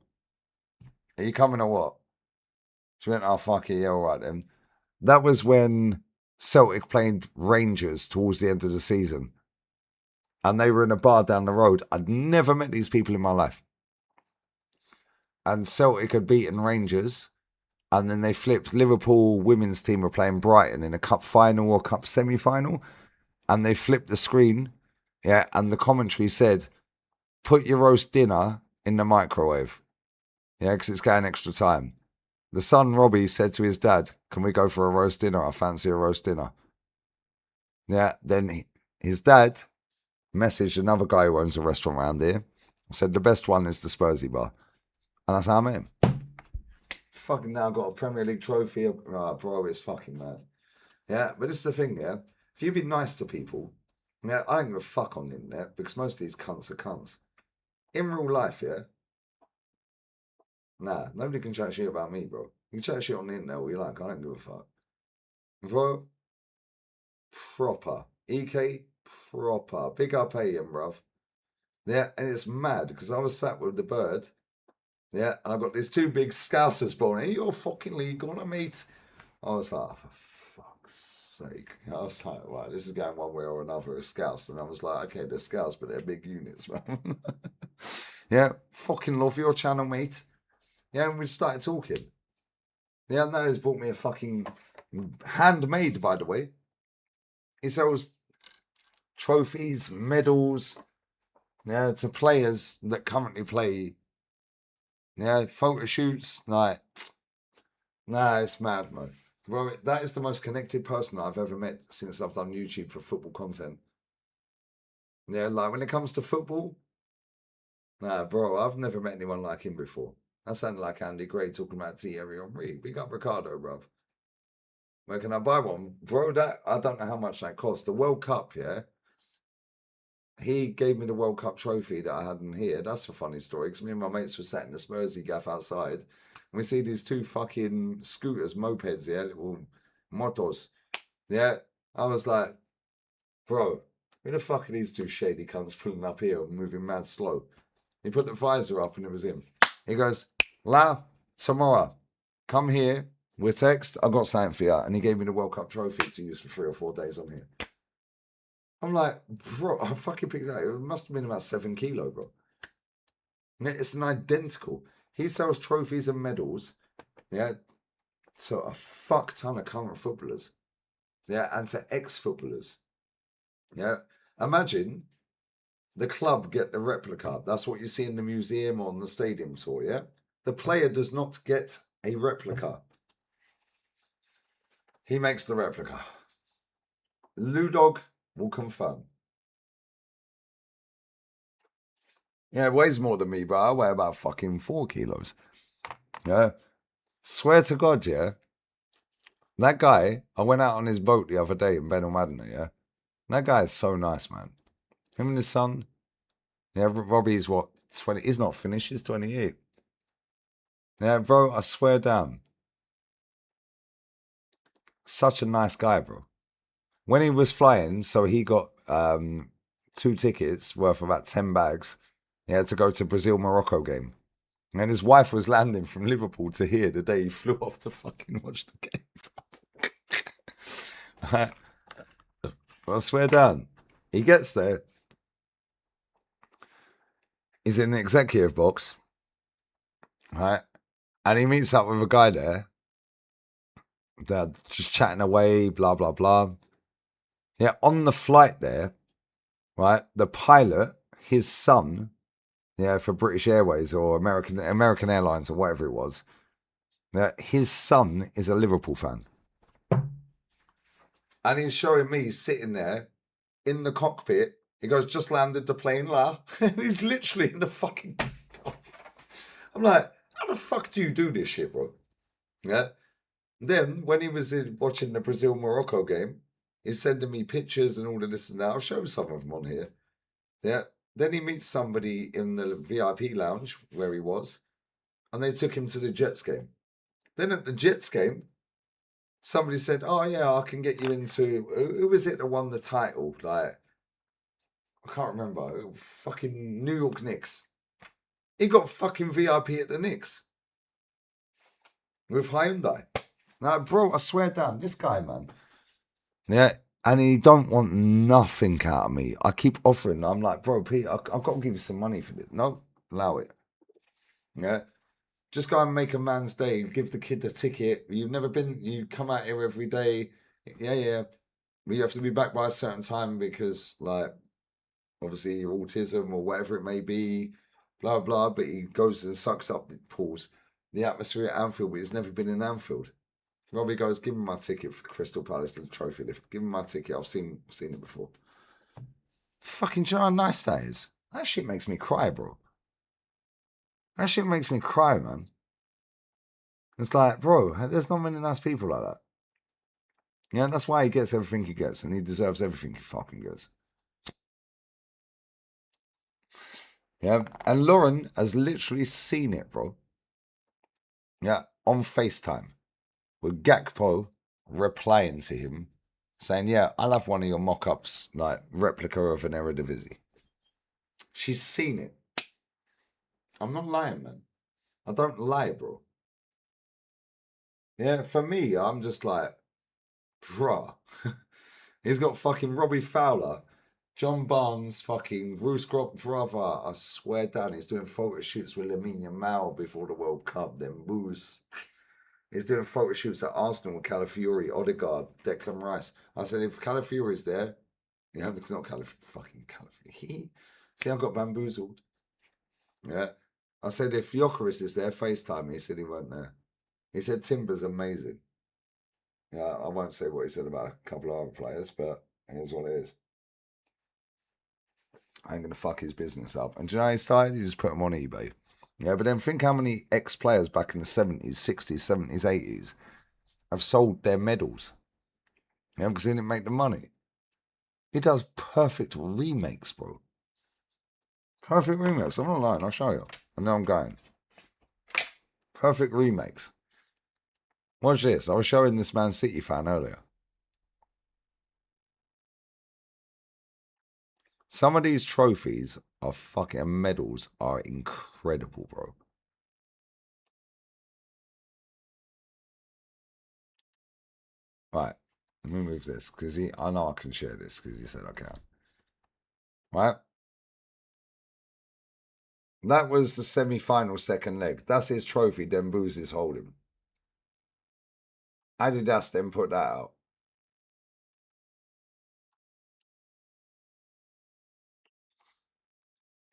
Are you coming or what?" She went, "Oh, fuck it. Yeah, all right then." That was when Celtic played Rangers towards the end of the season. And they were in a bar down the road. I'd never met these people in my life. And Celtic had beaten Rangers. And then they flipped. Liverpool women's team were playing Brighton in a cup final or cup semi-final. And they flipped the screen. Yeah. And the commentary said, "Put your roast dinner in the microwave." Yeah, because it's getting extra time. The son, Robbie, said to his dad, "Can we go for a roast dinner? I fancy a roast dinner." Yeah, then his dad messaged another guy who owns a restaurant around here. Said, "The best one is the Spursy bar." And that's how I met him. Fucking now got a Premier League trophy. Oh, bro, it's fucking mad. Yeah, but this is the thing, yeah. If you be nice to people, yeah, I ain't gonna fuck on the internet because most of these cunts are cunts. In real life, yeah, nah, nobody can chat shit about me, bro. You can chat shit on the internet all you like. I don't give a fuck. Bro, proper. EK, proper. Big up AM, bruv. Yeah, and it's mad because I was sat with the bird. Yeah, and I got these two big scousers born. Hey, you're fucking gonna meet. I was like, for fuck's sake. I was like, right, this is going one way or another. It's scouts. And I was like, okay, they're scouts, but they're big units, man. Yeah, fucking love your channel, mate. Yeah, and we started talking. Yeah, and that has bought me a fucking handmade, by the way. He sells trophies, medals, yeah, to players that currently play. Yeah, photo shoots, like, nah, it's mad, man. Bro, that is the most connected person I've ever met since I've done YouTube for football content. Yeah, like when it comes to football, nah, bro, I've never met anyone like him before. That sounded like Andy Gray talking about Thierry Henry. Big up Ricardo, bruv. Where can I buy one? Bro, that I don't know how much that cost. The World Cup, yeah. He gave me the World Cup trophy that I had in here. That's a funny story because me and my mates were sat in the Spursy gaff outside. And we see these two fucking scooters, mopeds, yeah, little motos. Yeah. I was like, bro, who the fuck are these two shady cunts pulling up here and moving mad slow? He put the visor up and it was him. He goes, La, tomorrow, come here. We're text. I got something for you. And he gave me the World Cup trophy to use for 3 or 4 days on here. I'm like, bro, I fucking picked that. It must have been about 7 kilo, bro. It's an identical. He sells trophies and medals, yeah, to a fuck ton of current footballers, yeah, and to ex-footballers, yeah. Imagine the club get the replica. That's what you see in the museum or on the stadium tour, yeah. The player does not get a replica. He makes the replica. Ludog will confirm. Yeah, it weighs more than me, bro. I weigh about fucking 4 kilos. Yeah. Swear to God, yeah. That guy, I went out on his boat the other day in Benalmadena, yeah. That guy is so nice, man. Him and his son. Yeah, Robbie's what, 20? He's not finished, he's 28. Yeah, bro, I swear down. Such a nice guy, bro. When he was flying, so he got 2 tickets worth about 10 bags. He had to go to Brazil-Morocco game. And his wife was landing from Liverpool to here the day he flew off to fucking watch the game. I swear down. He gets there. He's in the executive box. Right? And he meets up with a guy there. They're just chatting away, blah, blah, blah. Yeah, on the flight there, right, the pilot, his son, yeah, for British Airways or American Airlines or whatever it was, his son is a Liverpool fan. And he's showing me sitting there in the cockpit. He goes, just landed the plane, la. And he's literally in the fucking... I'm like, how the fuck do you do this shit, bro? Yeah. Then, when he was watching the Brazil-Morocco game, he's sending me pictures and all of this and that. I'll show some of them on here. Yeah. Then he meets somebody in the VIP lounge where he was, and they took him to the Jets game. Then at the Jets game, somebody said, oh, yeah, I can get you into... Who was it that won the title? Like, I can't remember. Fucking New York Knicks. He got fucking VIP at the Knicks. With Hyundai. Now, bro, I swear down, this guy, man. Yeah, and he don't want nothing out of me. I keep offering. I'm like, bro, Pete, I've got to give you some money for this. No, allow it. Yeah. Just go and make a man's day. Give the kid a ticket. You've never been, you come out here every day. Yeah, yeah. You have to be back by a certain time because, like, obviously autism or whatever it may be, blah, blah. But he goes and sucks up the atmosphere at Anfield, but he's never been in Anfield. Robbie goes, give me my ticket for Crystal Palace to the trophy lift. Give me my ticket. I've seen it before. Fucking, do you know how nice that is? That shit makes me cry, bro. That shit makes me cry, man. It's like, bro, there's not many nice people like that. Yeah, that's why he gets everything he gets, and he deserves everything he fucking gets. Yeah, and Lauren has literally seen it, bro. Yeah, on FaceTime with Gakpo replying to him, saying, yeah, I'll have one of your mock-ups, like replica of an Eredivisie. She's seen it. I'm not lying, man. I don't lie, bro. Yeah, for me, I'm just like, bruh. He's got fucking Robbie Fowler, John Barnes, fucking Bruce Grot brother. I swear down, he's doing photo shoots with Lamine Yamal before the World Cup. Then Booze. He's doing photo shoots at Arsenal with Calafiori, Odegaard, Declan Rice. I said, if Calafiori's there, yeah, it's not fucking Calafiori. See, I got bamboozled. Yeah. I said, if Jokeris is there, FaceTime me. He said he weren't there. He said Timber's amazing. Yeah, I won't say what he said about a couple of other players, but here's what it is. I ain't going to fuck his business up. And do you know how he started? He just put them on eBay. Yeah, but then think how many ex-players back in the 70s, 60s, 70s, 80s have sold their medals. Yeah, because they didn't make the money. He does perfect remakes, bro. Perfect remakes. I'm not lying. I'll show you. And now I'm going. Perfect remakes. Watch this. I was showing this Man City fan earlier. Some of these trophies are fucking medals are incredible, bro. Right. Let me move this because I know I can share this because he said I can. Right. That was the semi-final second leg. That's his trophy Dembouz is holding. Adidas then put that out.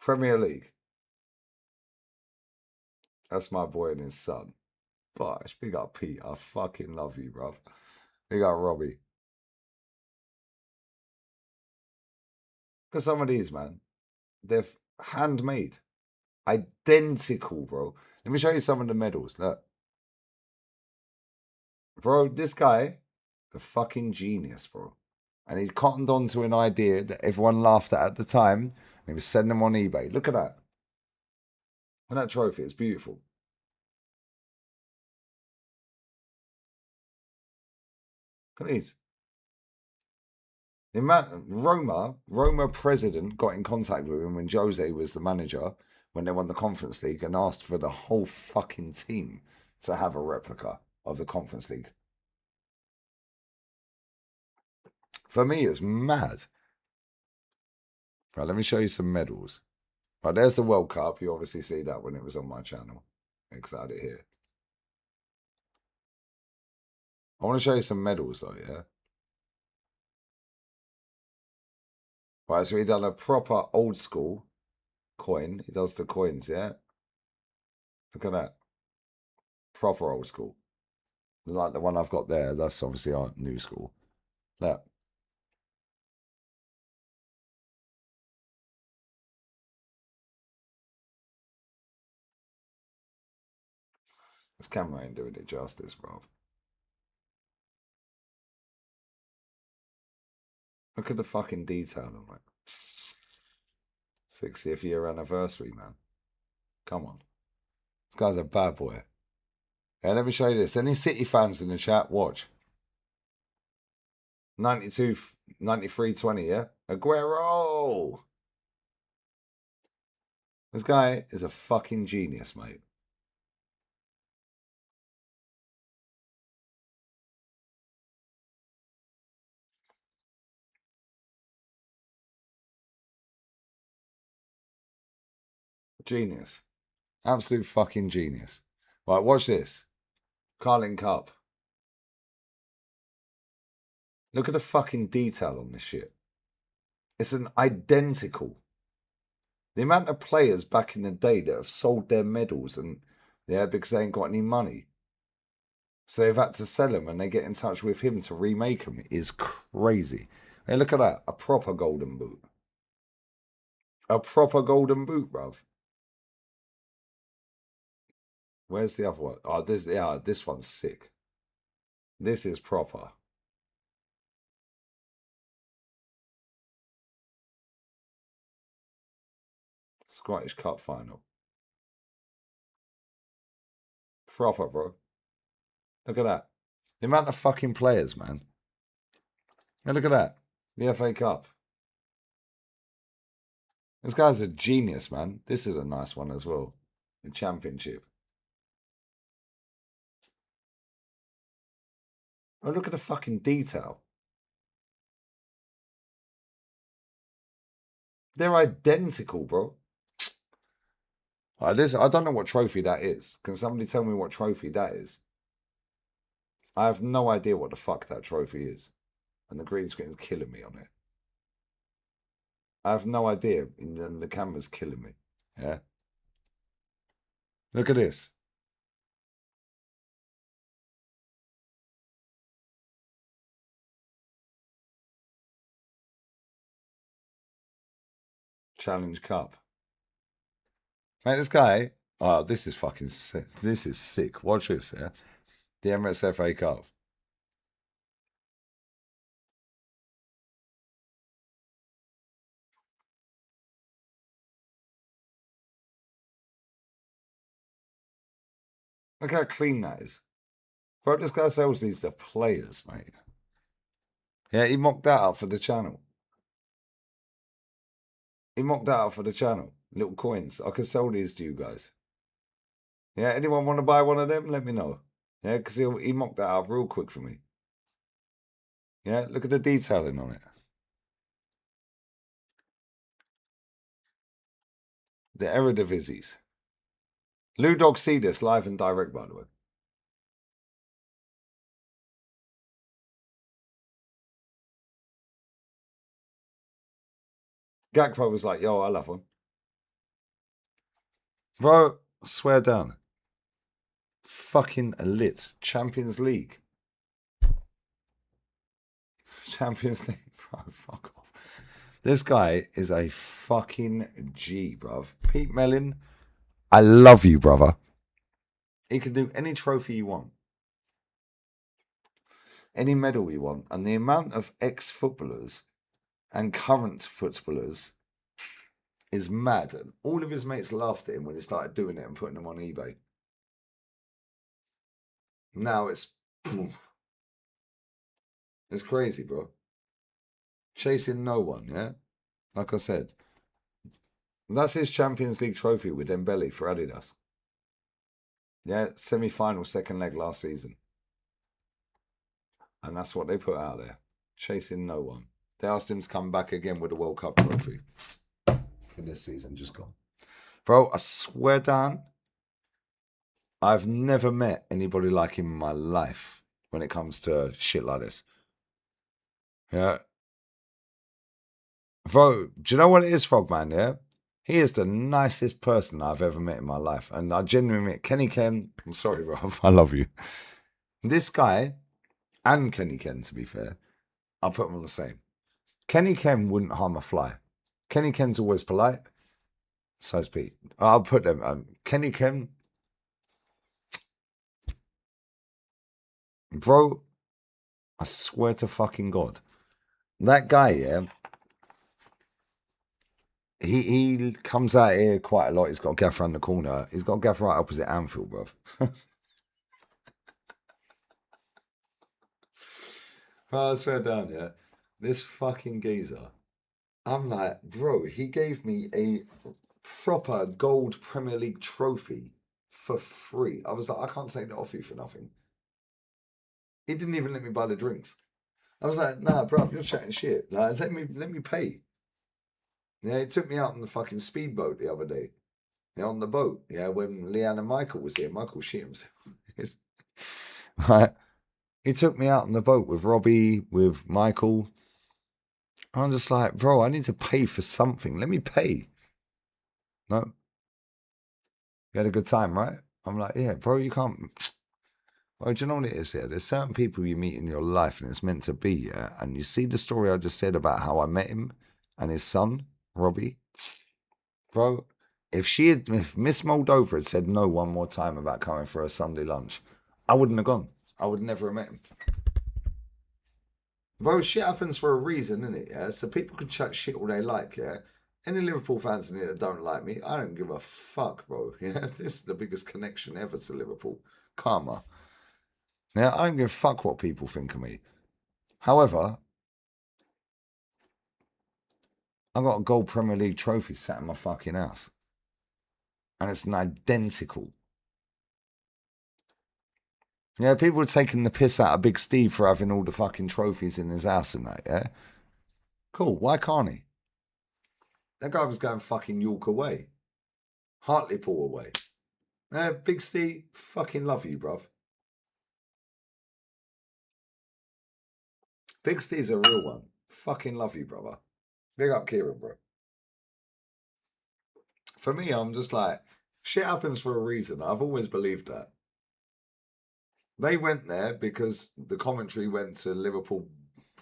Premier League. That's my boy and his son. Gosh, big up Pete. I fucking love you, bro. Big up Robbie. Look at some of these, man. They're handmade. Identical, bro. Let me show you some of the medals. Look. Bro, this guy, a fucking genius, bro. And he cottoned on to an idea that everyone laughed at the time. And he was sending them on eBay. Look at that. And that trophy, it's beautiful. Look at these. The amount Roma president got in contact with him when Jose was the manager when they won the Conference League and asked for the whole fucking team to have a replica of the Conference League. For me, it's mad. Right, let me show you some medals. Right, there's the World Cup. You obviously see that when it was on my channel. Excited here. I want to show you some medals though, yeah? Right, so he done a proper old school coin. He does the coins, yeah? Look at that. Proper old school. Like the one I've got there, that's obviously our new school. Look. This camera ain't doing it justice, bro. Look at the fucking detail on it. 60th year anniversary, man. Come on. This guy's a bad boy. Yeah, let me show you this. Any City fans in the chat, watch. 92, 93, 20, yeah? Aguero! This guy is a fucking genius, mate. Genius. Absolute fucking genius. Right, watch this. Carling Cup. Look at the fucking detail on this shit. It's an identical. The amount of players back in the day that have sold their medals and yeah, because they ain't got any money. So they've had to sell them and they get in touch with him to remake them. It is crazy. Hey, look at that. A proper golden boot. A proper golden boot, bruv. Where's the other one? Oh, this one's sick. This is proper. Scottish Cup final. Proper, bro. Look at that. The amount of fucking players, man. And look at that. The FA Cup. This guy's a genius, man. This is a nice one as well. The championship. Oh, look at the fucking detail. They're identical, bro. I don't know what trophy that is. Can somebody tell me what trophy that is? I have no idea what the fuck that trophy is. And the green screen is killing me on it. I have no idea. And the camera's killing me. Yeah. Look at this. Challenge Cup. Mate, this guy. Oh, this is fucking sick. This is sick. Watch this, yeah. The Emirates FA Cup. Look how clean that is. Bro, this guy sells these to players, mate. Yeah, he mocked that up for the channel. He mocked that up for the channel. Little coins. I could sell these to you guys. Yeah, anyone want to buy one of them? Let me know. Yeah, because he mocked that up real quick for me. Yeah, look at the detailing on it. The Eredivisie. Lou Dog see this live and direct, by the way. Gakpo was like, yo, I love one. Bro, I swear down. Fucking lit. Champions League. Champions League, bro, fuck off. This guy is a fucking G, bruv. Pete Mellin, I love you, brother. He can do any trophy you want. Any medal you want. And the amount of ex-footballers and current footballers is mad. And all of his mates laughed at him when he started doing it and putting them on eBay. Now it's crazy, bro. Chasing no one, yeah? Like I said. That's his Champions League trophy with Dembele for Adidas. Yeah, semi-final, second leg last season. And that's what they put out there. Chasing no one. They asked him to come back again with a World Cup trophy for this season, just gone. Bro, I swear down, I've never met anybody like him in my life when it comes to shit like this. Yeah. Bro, do you know what it is, Frogman, yeah? He is the nicest person I've ever met in my life. And I genuinely met Kenny Ken. I'm sorry, Rob. I love you. This guy and Kenny Ken, to be fair, I'll put them on the same. Kenny Ken wouldn't harm a fly. Kenny Ken's always polite. So's Pete. I'll put them. Kenny Ken. Bro, I swear to fucking God. That guy, yeah. He comes out here quite a lot. He's got a gaff around the corner. He's got a gaff right opposite Anfield, bruv. I swear down, yeah. This fucking geezer. I'm like, bro, he gave me a proper gold Premier League trophy for free. I was like, I can't take that off you for nothing. He didn't even let me buy the drinks. I was like, nah, bro, you're chatting shit. Like, let me pay. Yeah, he took me out on the fucking speedboat the other day. Yeah, on the boat. Yeah, when Leanne and Michael was here. Michael shit himself. Right. He took me out on the boat with Robbie, with Michael. I'm just like, bro, I need to pay for something. Let me pay. No. You had a good time, right? I'm like, yeah, bro, you can't. Well, do you know what it is here? There's certain people you meet in your life and it's meant to be, yeah? And you see the story I just said about how I met him and his son, Robbie. Bro, if Miss Moldova had said no one more time about coming for a Sunday lunch, I wouldn't have gone. I would never have met him. Bro, shit happens for a reason, innit? Yeah. So people can chat shit all they like, yeah. Any Liverpool fans in here that don't like me, I don't give a fuck, bro. Yeah, this is the biggest connection ever to Liverpool. Karma. Yeah, I don't give a fuck what people think of me. However, I got a gold Premier League trophy sat in my fucking house. And it's an identical. Yeah, people are taking the piss out of Big Steve for having all the fucking trophies in his house and that, yeah? Cool, why can't he? That guy was going fucking York away. Hartlepool away. Big Steve, fucking love you, bruv. Big Steve's a real one. Fucking love you, brother. Big up Kieran, bro. For me, I'm just like, shit happens for a reason. I've always believed that. They went there because the commentary went to Liverpool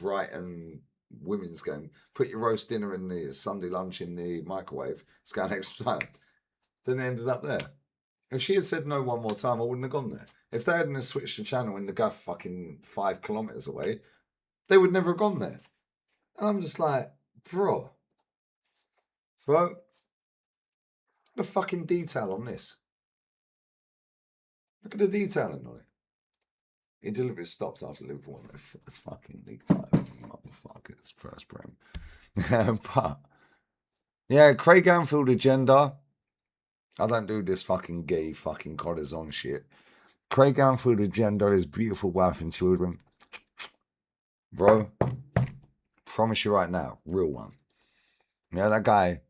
Brighton women's game. Put your roast dinner in the Sunday lunch in the microwave. It's going extra time. Then they ended up there. If she had said no one more time, I wouldn't have gone there. If they hadn't switched the channel in the gaff fucking 5 kilometres away, they would never have gone there. And I'm just like, bro, the fucking detail on this. Look at the detailing on it. He deliberately stopped after Liverpool won their first fucking league title. Motherfuckers, first prem. But, yeah, Craig Anfield agenda. I don't do this fucking gay fucking cotters-on shit. Craig Anfield agenda is beautiful wife and children. Bro, promise you right now, real one. Yeah, that guy,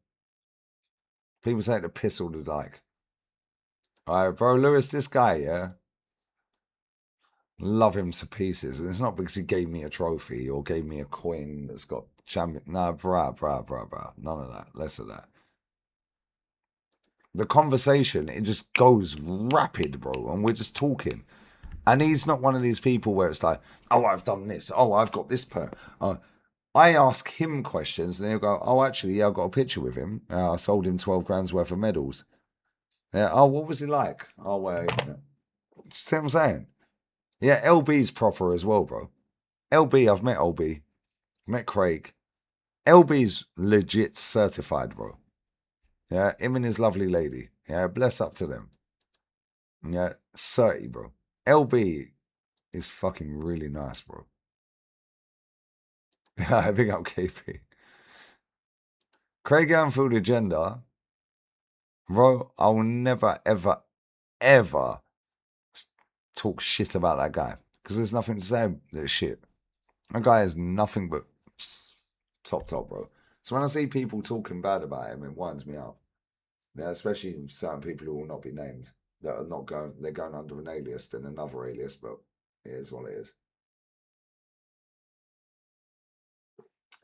people take the piss all the like. Alright, bro, Lewis, this guy, yeah, love him to pieces. And it's not because he gave me a trophy or gave me a coin that's got champion. Nah, bruh. None of that. Less of that. The conversation, it just goes rapid, bro. And we're just talking. And he's not one of these people where it's like, oh, I've done this. Oh, I've got this I ask him questions and he'll go, oh, actually, yeah, I've got a picture with him. I sold him 12 grand's worth of medals. Yeah. Oh, what was he like? Oh, well, yeah. See what I'm saying? Yeah, LB's proper as well, bro. LB, I've met LB. Met Craig. LB's legit certified, bro. Yeah, him and his lovely lady. Yeah, bless up to them. Yeah, 30, bro. LB is fucking really nice, bro. Yeah, big up KP. Craig Anfield agenda. Bro, I will never, ever, ever talk shit about that guy. Because there's nothing to say that's shit. That guy is nothing but top, bro. So when I see people talking bad about him, it winds me up. Yeah, especially certain people who will not be named. That are not going, they're going under an alias than another alias, but it is what it is.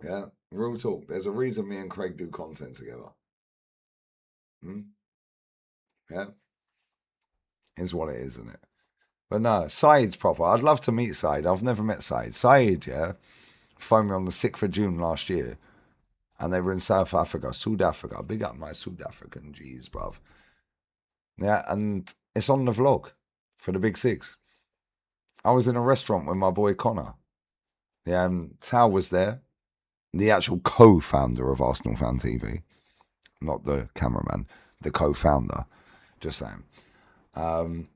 Yeah, real talk. There's a reason me and Craig do content together. Yeah. Is what it is, isn't it? But no, Saeed's proper. I'd love to meet Saeed. I've never met Saeed. Saeed, yeah, phoned me on the 6th of June last year. And they were in South Africa. Big up my South African G's, bruv. Yeah, and it's on the vlog for the Big Six. I was in a restaurant with my boy Connor. Yeah, and Tao was there. The actual co-founder of Arsenal Fan TV. Not the cameraman. The co-founder. Just saying. And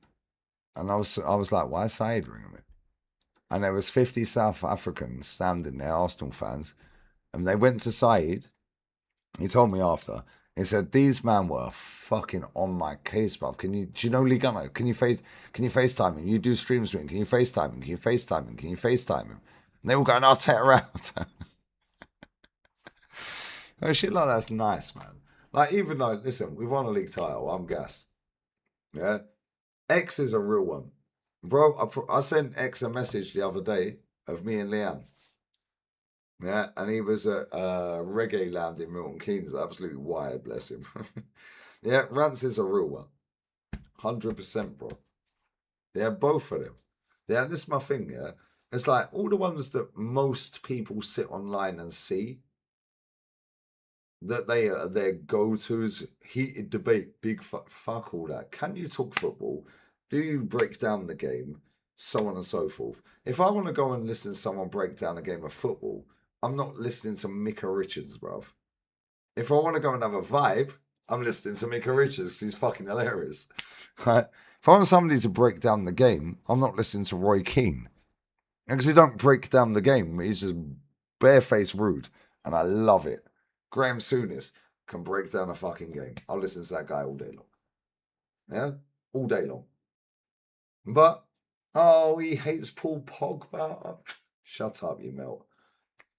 I was like, why is Saeed ringing me? And there was 50 South Africans standing there, Arsenal fans. And they went to Saeed. He told me after. He said, these men were fucking on my case, bruv. Do you know Lee Gunner? Can you FaceTime him? You do streams with him. Can you FaceTime him? Can you FaceTime him? Can you FaceTime him? And they were going, I'll take her out. Oh, shit like that's nice, man. Like, even though, listen, we've won a league title. I'm gassed. Yeah. X is a real one. Bro, I sent X a message the other day of me and Leanne. Yeah, and he was at Reggae Land in Milton Keynes. Absolutely wired, bless him. Yeah, Rance is a real one. 100%, bro. Yeah, both of them. Yeah, this is my thing, yeah. It's like all the ones that most people sit online and see, that they are their go-tos, heated debate, big fuck all that. Can you talk football? Do you break down the game? So on and so forth. If I want to go and listen to someone break down a game of football, I'm not listening to Micah Richards, bruv. If I want to go and have a vibe, I'm listening to Micah Richards. He's fucking hilarious. If I want somebody to break down the game, I'm not listening to Roy Keane. Because he don't break down the game. He's just barefaced rude. And I love it. Graham Souness can break down a fucking game. I'll listen to that guy all day long. Yeah? All day long. But, oh, he hates Paul Pogba. Shut up, you melt.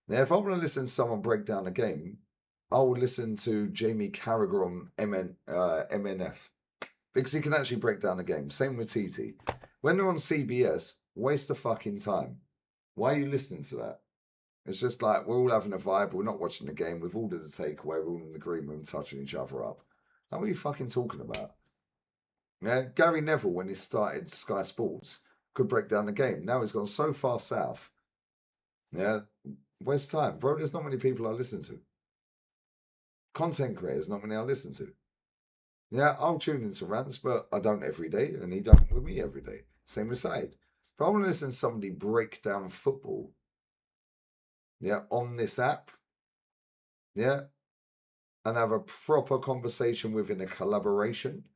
Now, if I want to listen to someone break down a game, I will listen to Jamie Carragher on MNF. Because he can actually break down a game. Same with TT. When they're on CBS, waste of fucking time. Why are you listening to that? It's just like, we're all having a vibe, we're not watching the game, we've ordered a takeaway, we're all in the green room touching each other up. Like, what are you fucking talking about? Yeah, Gary Neville, when he started Sky Sports, could break down the game. Now he's gone so far south. Yeah, waste time. Bro, there's not many people I listen to. Content creators, not many I listen to. Yeah, I'll tune into rants, but I don't every day, and he don't with me every day. Same with Said. If I want to listen to somebody break down football, yeah, on this app, yeah, and have a proper conversation within a collaboration,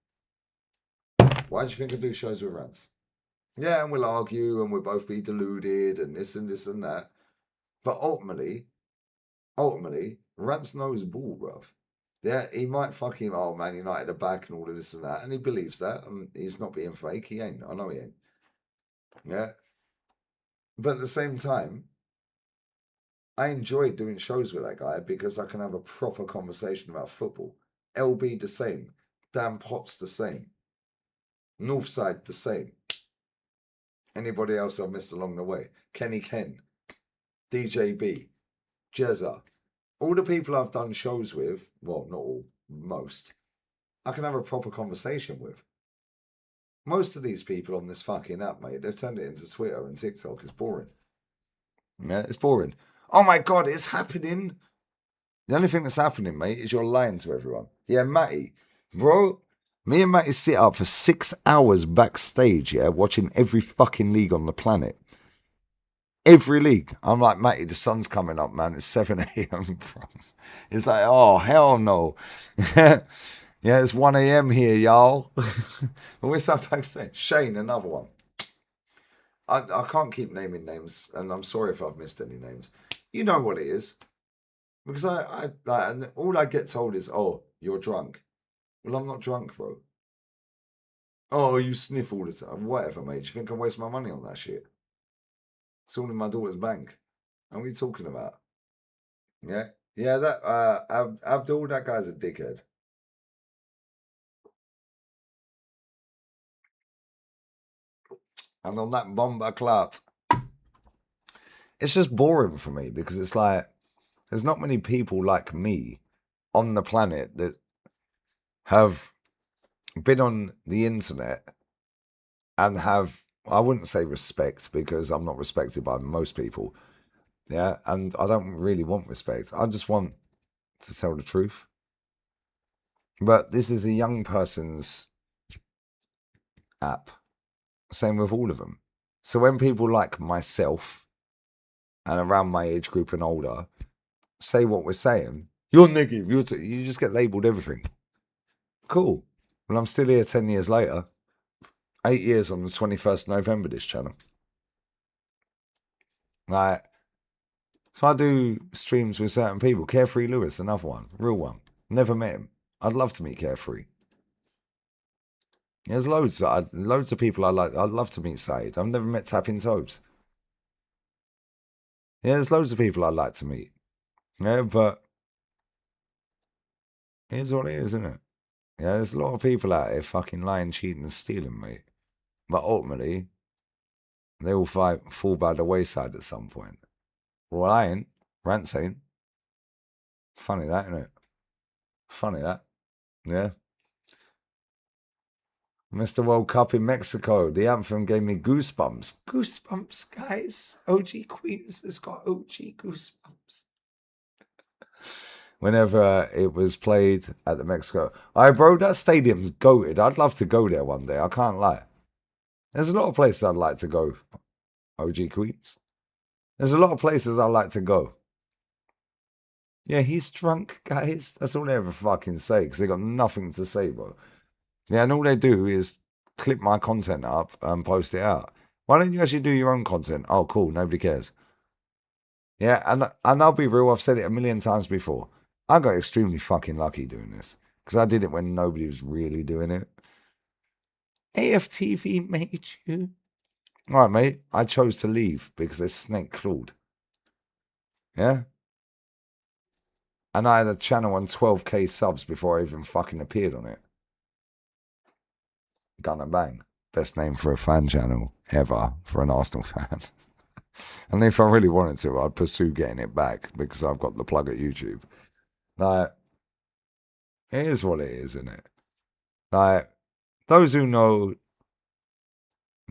why do you think I do shows with rants? Yeah, and we'll argue, and we'll both be deluded, and this and that. But ultimately, Rance knows ball, bruv. Yeah, he might fucking, oh, Man United are back and all of this and that, and he believes that, and he's not being fake. He ain't. I know he ain't. Yeah. But at the same time, I enjoy doing shows with that guy because I can have a proper conversation about football. LB the same. Dan Potts the same. Northside the same. Anybody else I've missed along the way? Kenny Ken. DJB. Jezza. All the people I've done shows with, well, not all, most, I can have a proper conversation with. Most of these people on this fucking app, mate, they've turned it into Twitter and TikTok. It's boring. Yeah, it's boring. Oh my God, it's happening. The only thing that's happening, mate, is you're lying to everyone. Yeah, Matty. Bro, me and Matty sit up for 6 hours backstage, yeah, watching every fucking league on the planet. Every league. I'm like, Matty, the sun's coming up, man. It's 7 a.m. It's like, oh, hell no. Yeah, it's 1 a.m. here, y'all. But we're sat backstage. Shane, another one. I can't keep naming names, and I'm sorry if I've missed any names. You know what it is. Because and all I get told is, oh, you're drunk. Well, I'm not drunk, bro. Oh, you sniff all the time. Whatever, mate. Do you think I waste my money on that shit? It's all in my daughter's bank. And what are you talking about? Yeah. Yeah, that Abdul, that guy's a dickhead. And on that bomber clat, it's just boring for me because it's like there's not many people like me on the planet that have been on the internet and have, I wouldn't say respect because I'm not respected by most people. Yeah, and I don't really want respect. I just want to tell the truth. But this is a young person's app. Same with all of them. So when people like myself and around my age group and older say what we're saying, you're negative, you just get labelled everything. Cool. Well, I'm still here 10 years later. 8 years on the 21st November, this channel. Like, so I do streams with certain people. Carefree Lewis, another one. Real one. Never met him. I'd love to meet Carefree. There's loads of people I like. I'd love to meet Said. I've never met Tapping Toes. Yeah, there's loads of people I'd like to meet. Yeah, but here's what it is, isn't it? Yeah, there's a lot of people out there fucking lying, cheating, and stealing, mate. But ultimately, they all fall by the wayside at some point. Well, I ain't. Rants ain't. Funny that, isn't it? Funny that. Yeah. Mr. World Cup in Mexico. The anthem gave me goosebumps. Goosebumps, guys. OG Queens has got OG goosebumps. Whenever it was played at the Mexico. Bro, that stadium's goated. I'd love to go there one day. I can't lie. There's a lot of places I'd like to go. OG Queens. There's a lot of places I'd like to go. Yeah, he's drunk, guys. That's all they ever fucking say, because they got nothing to say, bro. Yeah, and all they do is clip my content up and post it out. Why don't you actually do your own content? Oh, cool. Nobody cares. Yeah, and I'll be real. I've said it a million times before. I got extremely fucking lucky doing this. Because I did it when nobody was really doing it. AFTV made you. All right, mate. I chose to leave because they're snake clawed. Yeah? And I had a channel on 12k subs before I even fucking appeared on it. Gun and bang. Best name for a fan channel ever for an Arsenal fan. And if I really wanted to, I'd pursue getting it back because I've got the plug at YouTube. Like, it is what it is, isn't it? Like, those who know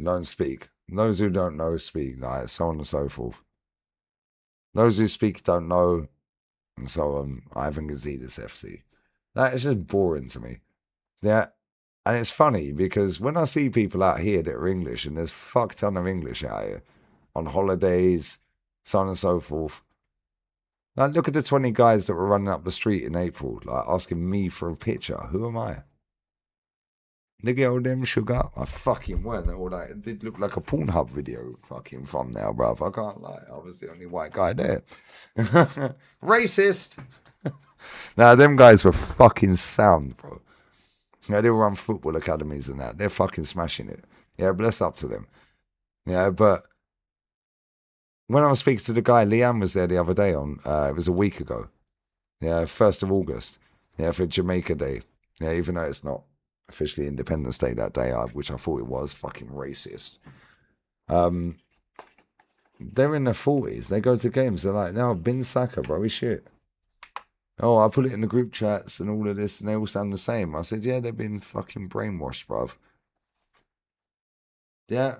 don't speak. Those who don't know speak. Like, so on and so forth. Those who speak don't know, and so on. I haven't Gazidis FC. That is just boring to me. Yeah. And it's funny because when I see people out here that are English, and there's fuck ton of English out here on holidays, so on and so forth. Like, look at the 20 guys that were running up the street in April, like asking me for a picture. Who am I? Nigga, all them sugar. I fucking went. All that. It did look like a Pornhub video fucking thumbnail, bruv. I can't lie. I was the only white guy there. Racist. Nah, them guys were fucking sound, bro. Yeah, they run football academies and that. They're fucking smashing it. Yeah, bless up to them. Yeah, but when I was speaking to the guy, Leanne was there the other day on, it was a week ago. Yeah, 1st of August. Yeah, for Jamaica Day. Yeah, even though it's not officially Independence Day that day, which I thought it was, fucking racist. They're in their 40s. They go to games. They're like, no, bin Saka, bro, he's shit. Oh, I put it in the group chats and all of this, and they all sound the same. I said, yeah, they've been fucking brainwashed, bruv. Yeah.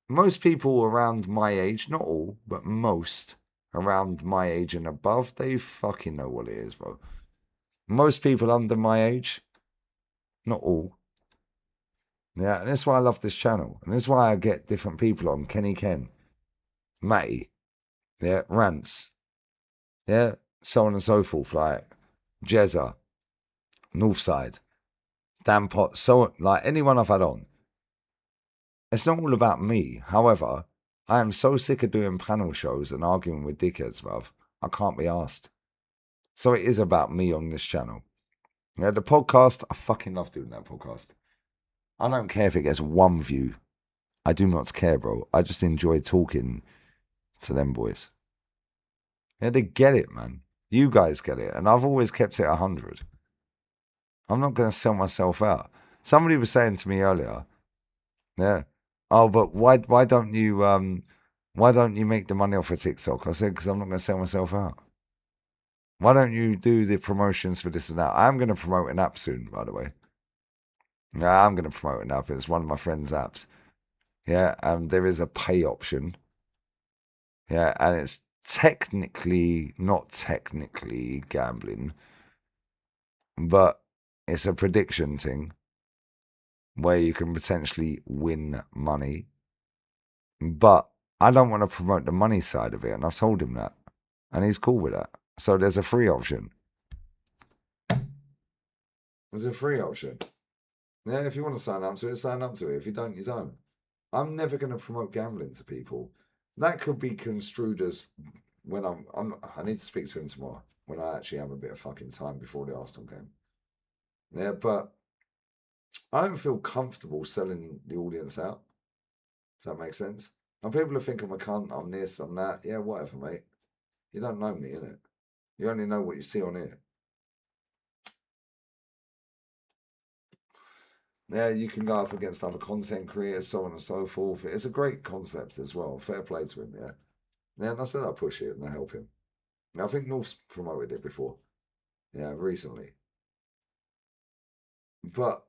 Most people around my age, not all, but most around my age and above, they fucking know what it is, bro. Most people under my age, not all. Yeah, and that's why I love this channel. And that's why I get different people on. Kenny Ken, Matty, yeah, Rants, yeah, so on and so forth, like Jezza, Northside, Dan Pot, so like anyone I've had on. It's not all about me. However, I am so sick of doing panel shows and arguing with dickheads, bruv. I can't be asked. So it is about me on this channel. Yeah, the podcast, I fucking love doing that podcast. I don't care if it gets one view. I do not care, bro. I just enjoy talking to them boys. Yeah, they get it, man. You guys get it. And I've always kept it 100. I'm not going to sell myself out. Somebody was saying to me earlier, yeah, oh, but why don't you make the money off of TikTok? I said, because I'm not going to sell myself out. Why don't you do the promotions for this and that? I'm going to promote an app soon, by the way. Yeah, I'm going to promote an app. It's one of my friend's apps. Yeah, there is a pay option. Yeah, and it's not technically gambling, but it's a prediction thing where you can potentially win money. But I don't want to promote the money side of it, and I've told him that. And he's cool with that. So there's a free option. There's a free option. Yeah, if you want to sign up to it, sign up to it. If you don't, you don't. I'm never going to promote gambling to people. That could be construed as when I need to speak to him tomorrow when I actually have a bit of fucking time before the Arsenal game. Yeah, but I don't feel comfortable selling the audience out. If that makes sense. And people are thinking I'm a cunt, I'm this, I'm that. Yeah, whatever, mate. You don't know me, innit? You only know what you see on here. Yeah, you can go up against other content creators, so on and so forth. It's a great concept as well. Fair play to him, yeah. Yeah, and I said I'll push it and I'll help him. Now, I think North's promoted it before. Yeah, recently. But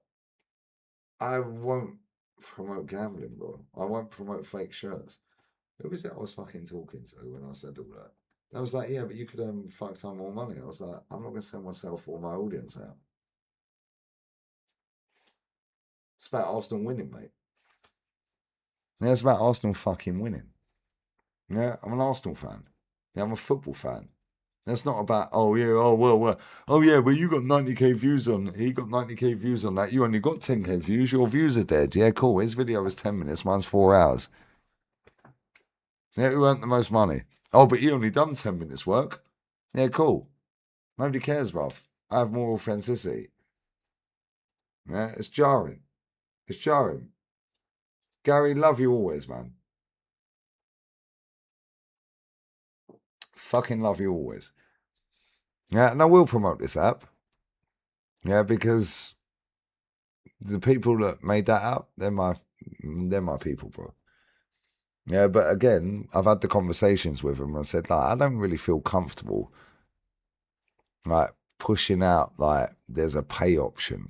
I won't promote gambling, bro. I won't promote fake shirts. Who was it I was fucking talking to when I said all that? I was like, yeah, but you could fuck some more money. I was like, I'm not going to sell myself or my audience out. It's about Arsenal winning, mate. Yeah, it's about Arsenal fucking winning. Yeah, I'm an Arsenal fan. Yeah, I'm a football fan. That's not about, oh yeah, oh yeah, well you got 90k views on, he got 90k views on that, you only got 10k views, your views are dead. Yeah, cool, his video was 10 minutes, mine's 4 hours. Yeah, who earned the most money? Oh, but he only done 10 minutes work. Yeah, cool. Nobody cares, bruv. I have more authenticity. Yeah, it's jarring. It's jarring. Gary, love you always, man. Fucking love you always. Yeah, and I will promote this app. Yeah, because the people that made that app, they're my people, bro. Yeah, but again, I've had the conversations with them and I said, like, I don't really feel comfortable, like, pushing out, like, there's a pay option.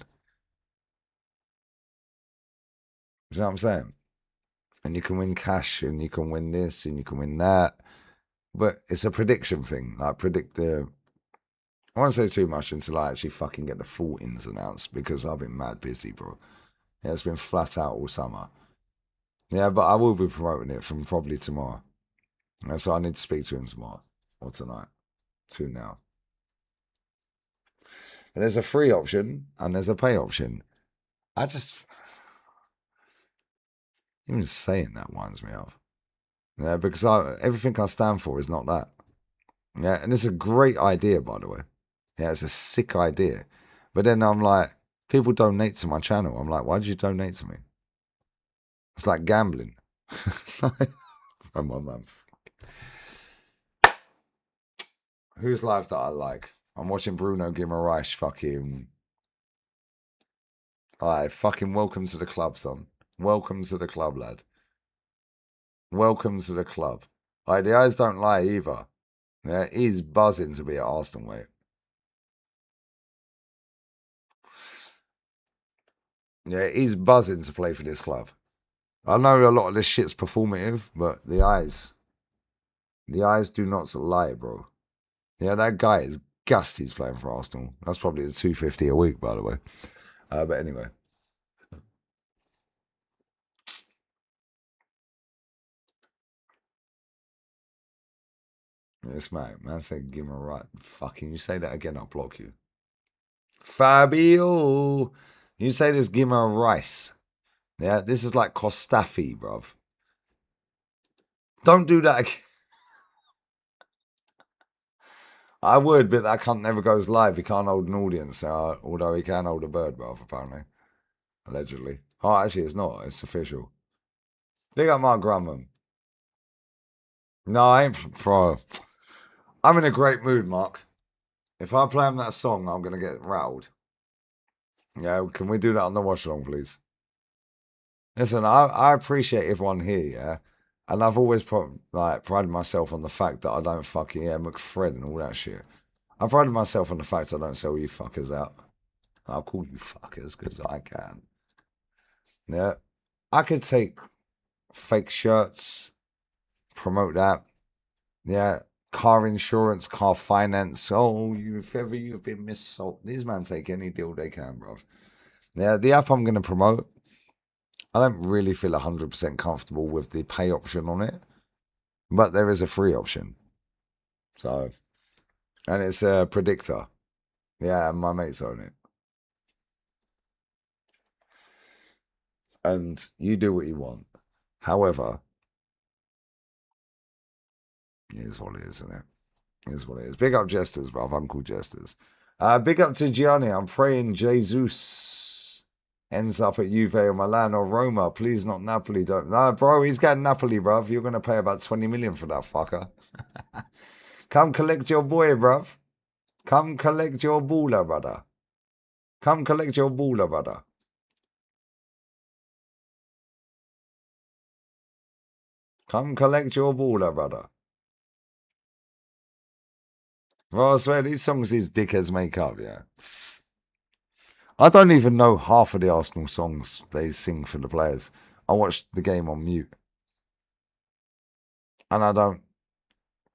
You know what I'm saying? And you can win cash and you can win this and you can win that. But it's a prediction thing. Like, predict the. I won't say too much until I actually fucking get the full ins and outs because I've been mad busy, bro. Yeah, it's been flat out all summer. Yeah, but I will be promoting it from probably tomorrow. Yeah, so I need to speak to him tomorrow or tonight. 2 now. And there's a free option and there's a pay option. I just. Even saying that winds me up. Yeah, because everything I stand for is not that. Yeah, and it's a great idea, by the way. Yeah, it's a sick idea. But then I'm like, people donate to my channel. I'm like, why did you donate to me? It's like gambling. From my mum. Who's live that I like? I'm watching Bruno Guimaraes fucking. Alright, fucking welcome to the club, son. Welcome to the club, lad. Welcome to the club. Alright, the eyes don't lie either. Yeah, he's buzzing to be at Arsenal, mate. Yeah, he's buzzing to play for this club. I know a lot of this shit's performative, but the eyes do not lie, bro. Yeah, that guy is gassed he's playing for Arsenal. That's probably the 250 a week, by the way. But anyway. Yes, mate. Man said, give him a right. Fucking, you say that again, I'll block you. Fabio! You say this, give him a rice. Yeah, this is like Costafi, bruv. Don't do that again. I would, but that cunt never goes live. He can't hold an audience, although he can hold a bird, bruv, apparently. Allegedly. Oh, actually, it's not. It's official. Big up Mark Grumman. No, I ain't for. I'm in a great mood, Mark. If I play him that song, I'm going to get rattled. Yeah, can we do that on the watch along, please? Listen, I appreciate everyone here, yeah? And I've always prided myself on the fact that I don't fucking, McFred and all that shit. I prided myself on the fact I don't sell you fuckers out. I'll call you fuckers because I can. Yeah. I could take fake shirts, promote that. Yeah. Car insurance, car finance. Oh, if ever you've been missold. These men take any deal they can, bro. Yeah, the app I'm going to promote, I don't really feel 100% comfortable with the pay option on it, but there is a free option. So, and it's a predictor. Yeah, my mates own it. And you do what you want. However, it is what it is, isn't it? It is what it is. Big up Jesters, bruv. Uncle Jesters. Big up to Gianni. I'm praying Jesus ends up at Juve or Milan or Roma. Please not Napoli. Don't. No, bro, he's got Napoli, bruv. You're going to pay about 20 million for that fucker. Come collect your boy, bruv. Come collect your baller, brother. Come collect your baller, brother. Come collect your baller, brother. Well, I swear, these songs these dickheads make up, yeah. I don't even know half of the Arsenal songs they sing for the players. I watched the game on mute. And I don't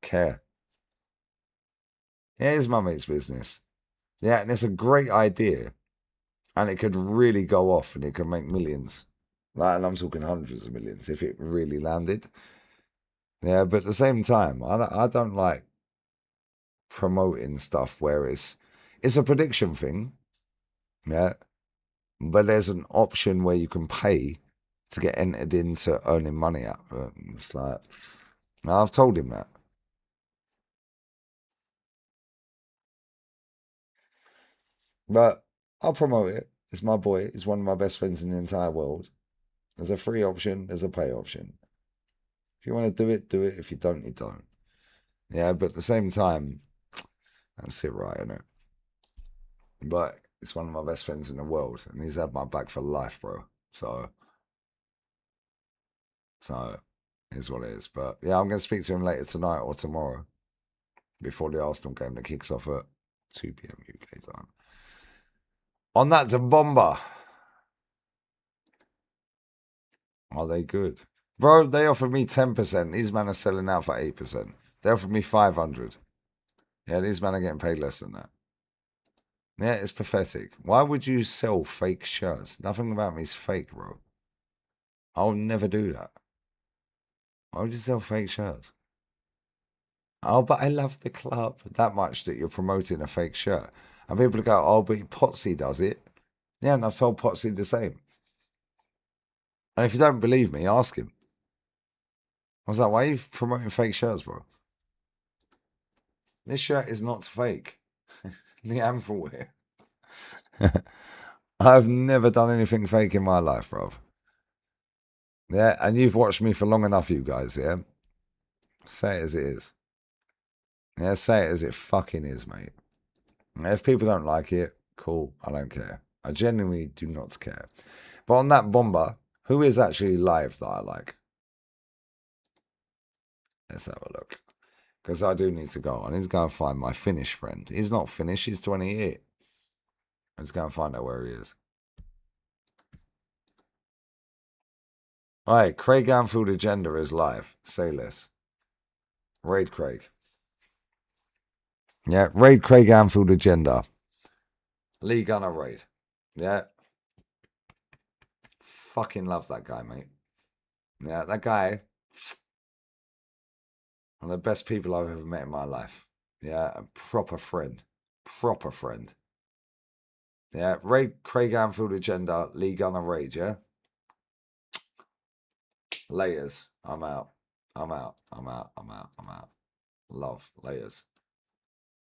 care. Here's my mate's business. Yeah, and it's a great idea. And it could really go off and it could make millions. Like, and I'm talking hundreds of millions if it really landed. Yeah, but at the same time, I don't like promoting stuff where it's a prediction thing. Yeah. But there's an option where you can pay to get entered into earning money out. It's like, I've told him that. But I'll promote it. It's my boy. He's one of my best friends in the entire world. There's a free option. There's a pay option. If you want to do it, do it. If you don't, you don't. Yeah, but at the same time, that's it, right, innit? But it's one of my best friends in the world, and he's had my back for life, bro. So it is what it is. But yeah, I'm going to speak to him later tonight or tomorrow before the Arsenal game that kicks off at 2 p.m. UK time. On that to Bomber. Are they good? Bro, they offered me 10%. These men are selling out for 8%. They offered me 500. Yeah, these men are getting paid less than that. Yeah, it's pathetic. Why would you sell fake shirts? Nothing about me is fake, bro. I'll never do that. Why would you sell fake shirts? Oh, but I love the club that much that you're promoting a fake shirt. And people go, oh, but Potsy does it. Yeah, and I've told Potsy the same. And if you don't believe me, ask him. I was like, why are you promoting fake shirts, bro? This shirt is not fake. The Amphil wear. I've never done anything fake in my life, bro. Yeah, and you've watched me for long enough, you guys, yeah? Say it as it is. Yeah, say it as it fucking is, mate. If people don't like it, cool. I don't care. I genuinely do not care. But on that Bomber, who is actually live that I like? Let's have a look. Because I do need to go. I need to go and find my Finnish friend. He's not Finnish, he's 28. Let's go and find out where he is. Alright, Craig Anfield Agenda is live. Say less. Raid Craig. Yeah, raid Craig Anfield Agenda. Lee Gunner raid. Yeah. Fucking love that guy, mate. Yeah, that guy, one of the best people I've ever met in my life. Yeah, a proper friend. Proper friend. Yeah, raid Craig Anfield Agenda, Lee Gunner raid, yeah? Layers. I'm out. I'm out. I'm out. I'm out. I'm out. Love. Layers.